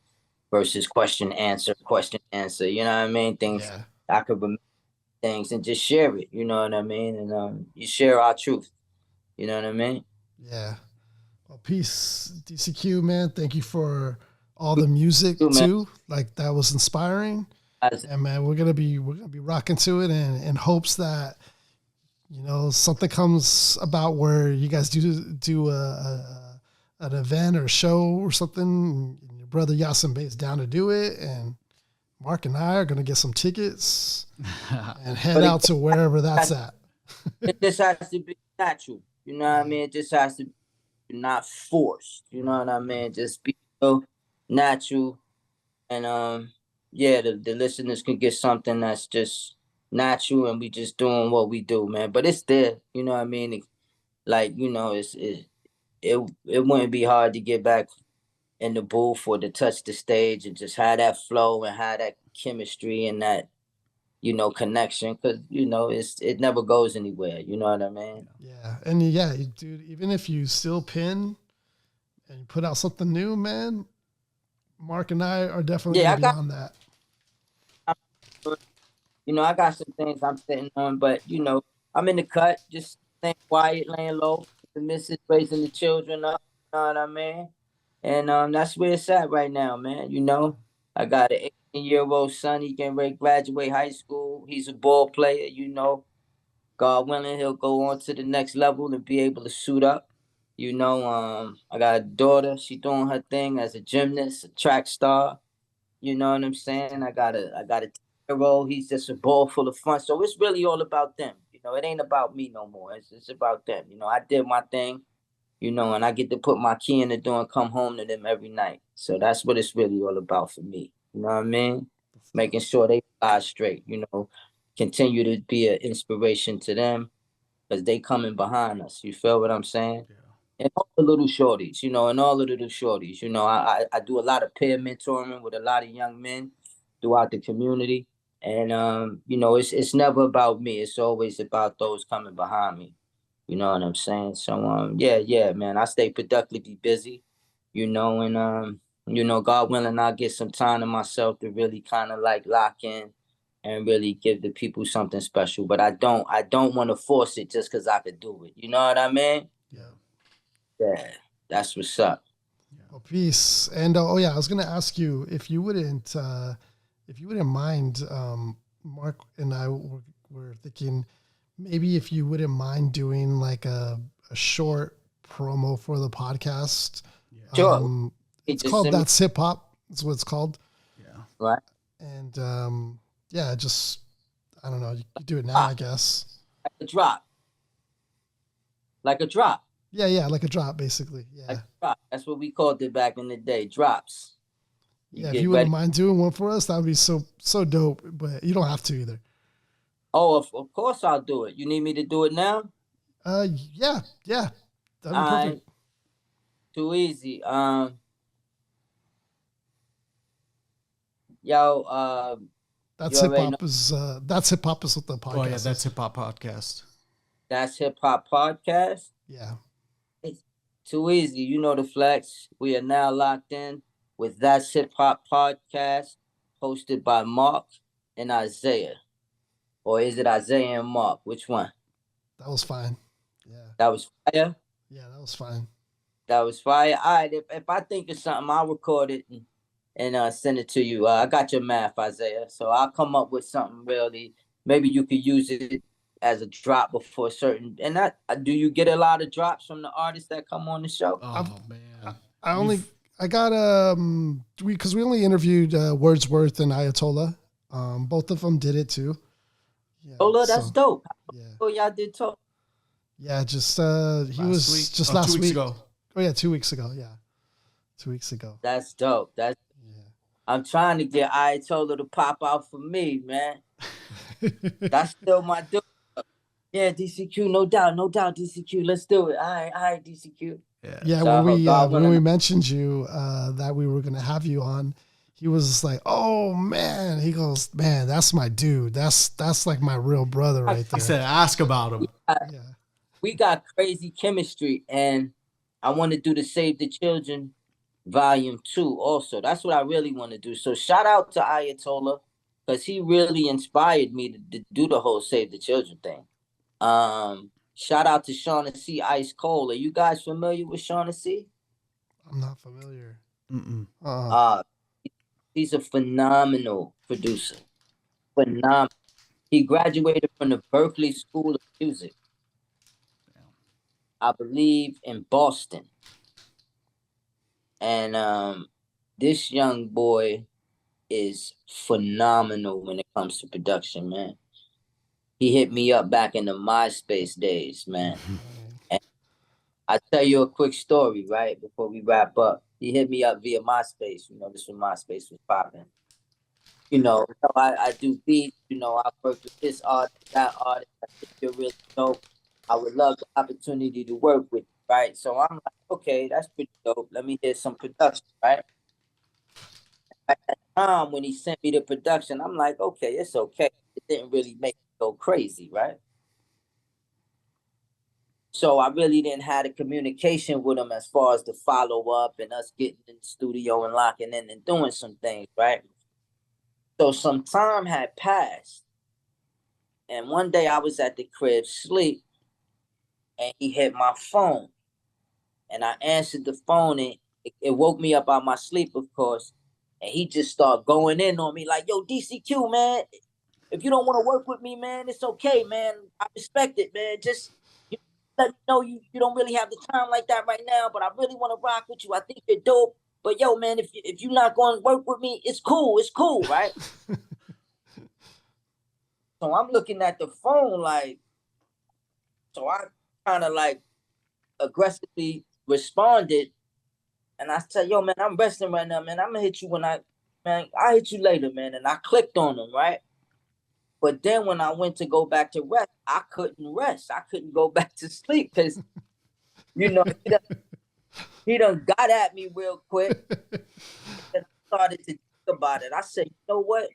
versus question answer. You know what I mean? Things Yeah. I could remember things and just share it. You know what I mean? And you share our truth. You know what I mean? Yeah. Well, peace, DCQ, man. Thank you for all the music Too, man. too. Like that was inspiring. As- And man, we're gonna be rocking to it, and in hopes that something comes about where you guys do an event or a show or something. And your brother Yasiin Bey is down to do it, and Mark and I are gonna get some tickets and head out to wherever that's at. It just has to be natural. You know what I mean? It just has to be not forced. You know what I mean? Just be natural, and yeah, the listeners can get something that's just natural, and we just doing what we do, man. But it's there. You know what I mean? Like it wouldn't be hard to get back in the booth or to touch the stage and just have that flow and have that chemistry and that connection, because it never goes anywhere. You know what I mean? Yeah, and yeah, dude. Even if you still pin and you put out something new, man, Mark and I are definitely gonna be on that. I got some things I'm sitting on, but I'm in the cut, just staying quiet, laying low. The missus raising the children up. You know what I mean? And that's where it's at right now, man. I got an 18-year-old son. He getting ready to graduate high school. He's a ball player. God willing, he'll go on to the next level and be able to suit up. I got a daughter. She doing her thing as a gymnast, a track star. You know what I'm saying? I got a 10-year-old. He's just a ball full of fun. So it's really all about them. It ain't about me no more. It's about them. I did my thing. And I get to put my key in the door and come home to them every night. So that's what it's really all about for me. You know what I mean? Making sure they fly straight. Continue to be an inspiration to them, because they coming behind us. You feel what I'm saying? Yeah. And all the little shorties, I do a lot of peer mentoring with a lot of young men throughout the community. And it's never about me. It's always about those coming behind me. You know what I'm saying? So yeah, man. I stay productively busy, and God willing, I'll get some time to myself to really kind of like lock in and really give the people something special. But I don't want to force it just because I could do it. You know what I mean? Yeah. Yeah, that's what's up. Well, peace. And I was gonna ask you if you wouldn't mind. Mark and I were thinking maybe if you wouldn't mind doing like a short promo for the podcast. Yeah. Sure. It's called That's Hip Hop. That's what it's called. Yeah. Right. And just I don't know. You can do it now, I guess. Like a drop. Yeah, like a drop, basically. Yeah. Like a drop. That's what we called it back in the day. Drops. If you wouldn't mind doing one for us, that would be so dope. But you don't have to either. Oh, of course I'll do it. You need me to do it now? Yeah. That'd be perfect. Too easy. That's hip hop is what the podcast. Oh yeah, that's hip hop podcast. That's hip hop podcast. Yeah. It's too easy. You know the flex. We are now locked in with That's Hip Hop podcast, hosted by Mark and Isaiah. Or is it Isaiah and Mark? Which one? That was fine. Yeah. That was fire? Yeah, that was fine. That was fire. All right, if I think of something, I'll record it and send it to you. I got your math, Isaiah. So I'll come up with something really. Maybe you could use it as a drop before a certain. And that, do you get a lot of drops from the artists that come on the show? Oh man, I got because we only interviewed Wordsworth and Ayatollah. Both of them did it too. Yeah, that's dope. Yeah. Oh, y'all did talk. Yeah, just he was just last 2 weeks ago. Oh yeah, 2 weeks ago. Yeah, 2 weeks ago. That's dope. I'm trying to get Ayatollah to pop out for me, man. That's still my dude. Yeah, DCQ, no doubt, DCQ. Let's do it. All right, DCQ. Yeah. So, when we mentioned you that we were gonna have you on, he was like, "Oh man," he goes, "Man, that's my dude. That's like my real brother right there." He said, "Ask about him." We got crazy chemistry, and I want to do the Save the Children Volume 2 also. That's what I really want to do. So shout out to Ayatollah, because he really inspired me to do the whole Save the Children thing. Shout out to Shaughnessy Ice Cold. Are you guys familiar with Shaughnessy? I'm not familiar. He's a phenomenal producer. Phenomenal. He graduated from the Berkeley School of Music, I believe, in Boston. And this young boy is phenomenal when it comes to production, man. He hit me up back in the MySpace days, man. And I'll tell you a quick story, right, before we wrap up. He hit me up via MySpace. You know, this when MySpace was popping. You know, I do beats. You know, I work with this artist, that artist. I think you're really dope. I would love the opportunity to work with you, right? So I'm like, okay, that's pretty dope. Let me hear some production, right? At that time when he sent me the production, I'm like, okay, it's okay. It didn't really make me go crazy, right? So I really didn't have the communication with him as far as the follow up and us getting in the studio and locking in and doing some things, right? So some time had passed. And one day I was at the crib sleep and he hit my phone. And I answered the phone and it woke me up out of my sleep, of course. And he just started going in on me like, yo, DCQ, man, if you don't want to work with me, man, it's okay, man. I respect it, man. Just let me know you don't really have the time like that right now, but I really want to rock with you. I think you're dope. But yo, man, if you're not going to work with me, it's cool, right? So I'm looking at the phone like, so I kind of like aggressively responded, and I said, yo, man, I'm resting right now, man. I'm gonna hit you I'll hit you later, man. And I clicked on him, right? But then when I went to go back to rest, I couldn't rest. I couldn't go back to sleep because, you know, he done got at me real quick. And I started to think about it. I said, you know what?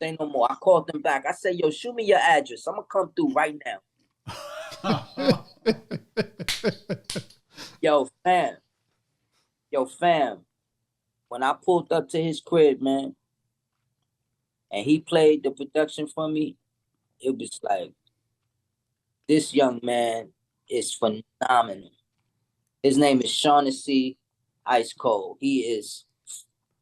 Say no more. I called them back. I said, yo, shoot me your address. I'm going to come through right now. Yo, fam. When I pulled up to his crib, man, and he played the production for me, it was like, this young man is phenomenal. His name is Shaughnessy Ice Cold. He is,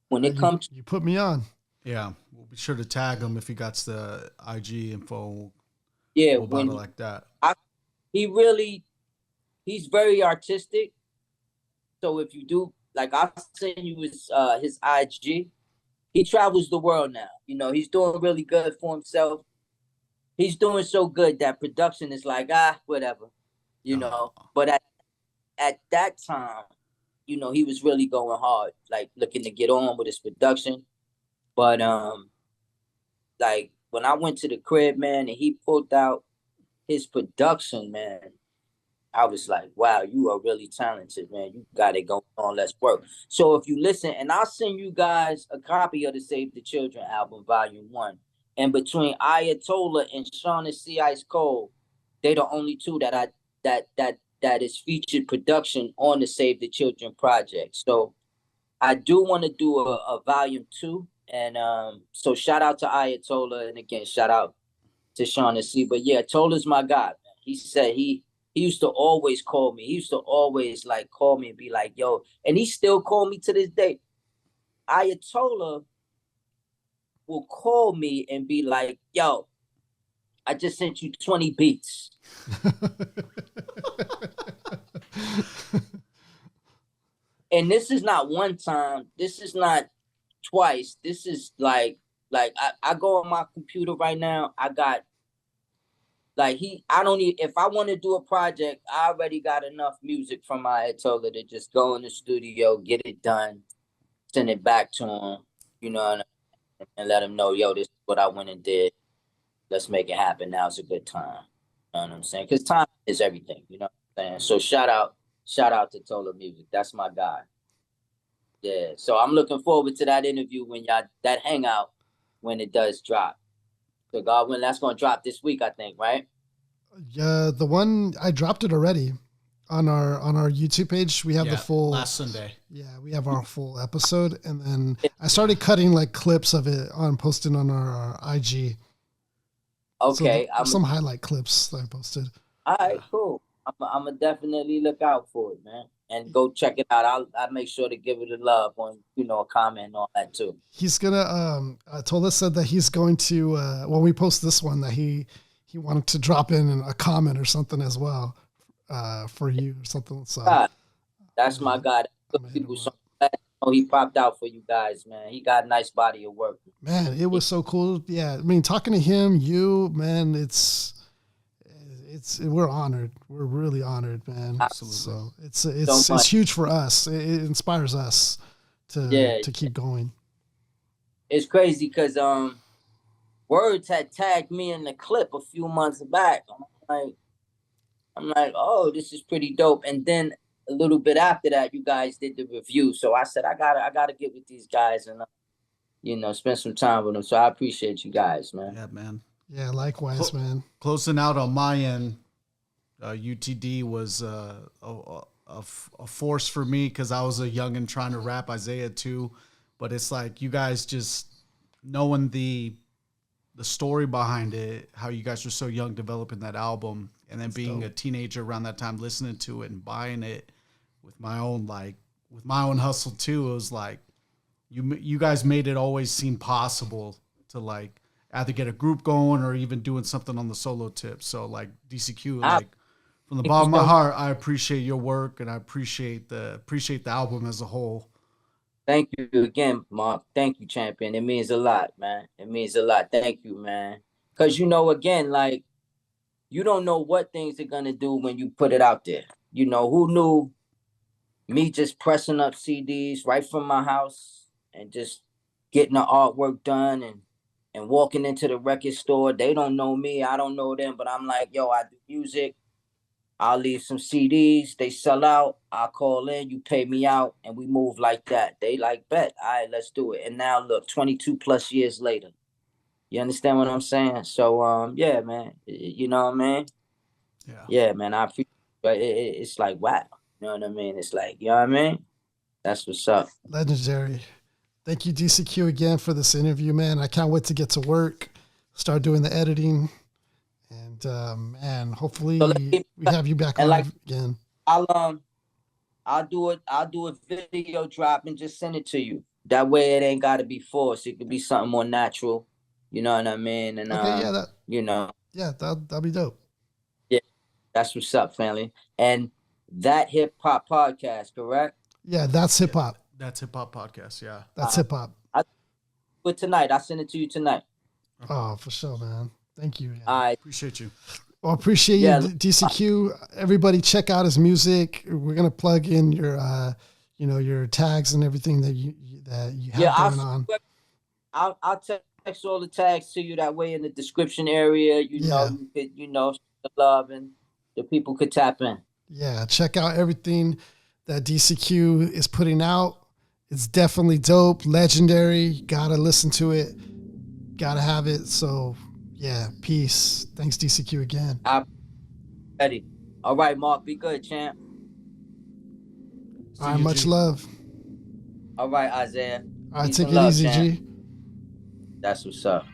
when it comes... You put me on. Yeah, we'll be sure to tag him if he got the IG info. Yeah, about it like that. He's very artistic. So if you do, like, I'll send you his IG. He travels the world now. You know, he's doing really good for himself. He's doing so good that production is like, whatever, you know. But at that time, you know, he was really going hard, like looking to get on with his production. But like when I went to the crib, man, and he pulled out his production, man, I was like, wow, you are really talented, man. You got it going on. Let's work. So if you listen, and I'll send you guys a copy of the Save the Children album, Volume 1. And between Ayatollah and Shaughnessy Ice Cold, they the only two that is featured production on the Save the Children project. So I do want to do a Volume 2. And so shout out to Ayatollah, and again, shout out to Shaughnessy. But yeah, Tollah's my guy, man. He said he used to always call me. He used to always like call me and be like, yo, and he still call me to this day. Ayatollah will call me and be like, yo, I just sent you 20 beats. And this is not one time. This is not twice. This is like I go on my computer right now. I got like I don't need, if I want to do a project, I already got enough music from my Ayatollah to just go in the studio, get it done, send it back to him, you know, and let him know, yo, this is what I went and did. Let's make it happen. Now's a good time. You know what I'm saying? Because time is everything, you know what I'm saying? So shout out to Tola Music. That's my guy. Yeah. So I'm looking forward to that interview that hangout when it does drop. So Godwin, that's going to drop this week, I think, right? Yeah, the one I dropped it already. on our YouTube page. We have the full last Sunday. Yeah, we have our full episode, and then I started cutting like clips of it posting on our IG. Okay, So some highlight clips that I posted. All right, cool. I'm gonna definitely look out for it, man, and go check it out. I'll make sure to give it a love on, a comment and all that too. He's gonna. Tola said that he's going to when we post this one that he wanted to drop in a comment or something as well for you or something. So that's my guy. People so glad he popped out for you guys, man. He got a nice body of work. Man, it was so cool. Yeah, I mean, talking to him, man, it's we're honored. We're really honored, man. Absolutely. So it's huge for us. It inspires us to keep going. It's crazy because Words had tagged me in the clip a few months back. I'm like, oh, this is pretty dope. And then a little bit after that, you guys did the review. So I said, I gotta get with these guys and spend some time with them. So I appreciate you guys, man. Yeah, man. Yeah, likewise, man. Closing out on my end, UTD was a force for me because I was a youngin' trying to rap Isaiah too. But it's like you guys just knowing the story behind it, how you guys were so young developing that album, and then being a teenager around that time listening to it and buying it with my own hustle too. It was like you guys made it always seem possible to like either get a group going or even doing something on the solo tip. So like DCQ, like from the bottom of my heart, I appreciate your work and I appreciate the album as a whole. Thank you again, Mark. Thank you, champion. It means a lot, man. It means a lot. Thank you, man. Because, again, like, you don't know what things are going to do when you put it out there. Who knew me just pressing up CDs right from my house and just getting the artwork done and walking into the record store. They don't know me. I don't know them. But I'm like, yo, I do music. I'll leave some CDs. They sell out. I'll call in. You pay me out. And we move like that. They like, bet. All right, let's do it. And now, look, 22 plus years later. You understand what I'm saying? So, yeah, man. You know what I mean? Yeah. Yeah, man. I appreciate it. But it's like, wow. You know what I mean? It's like, you know what I mean? That's what's up. Legendary. Thank you, DCQ, again for this interview, man. I can't wait to get to work, start doing the editing. And man, hopefully we have you back on again. I'll do a video drop and just send it to you. That way it ain't gotta be forced. It could be something more natural. You know what I mean? And yeah, that'll be dope. Yeah, that's what's up, family. And that hip hop podcast, correct? Yeah, that's hip hop. That's hip hop podcast. Yeah, that's hip hop. But tonight, I'll send it to you tonight. Oh, for sure, man. Thank you. Yeah. I appreciate you. Well, appreciate you, DCQ. Everybody, check out his music. We're gonna plug in your, your tags and everything that you have going on. I'll text all the tags to you that way in the description area. You could, the love and the people could tap in. Yeah, check out everything that DCQ is putting out. It's definitely dope, legendary. Gotta listen to it. Gotta have it. So. Yeah, peace. Thanks, DCQ, again. I'm ready. All right, Mark. Be good, champ. All right, much love. All right, Isaiah. All right, take it easy, champ. G. That's what's up.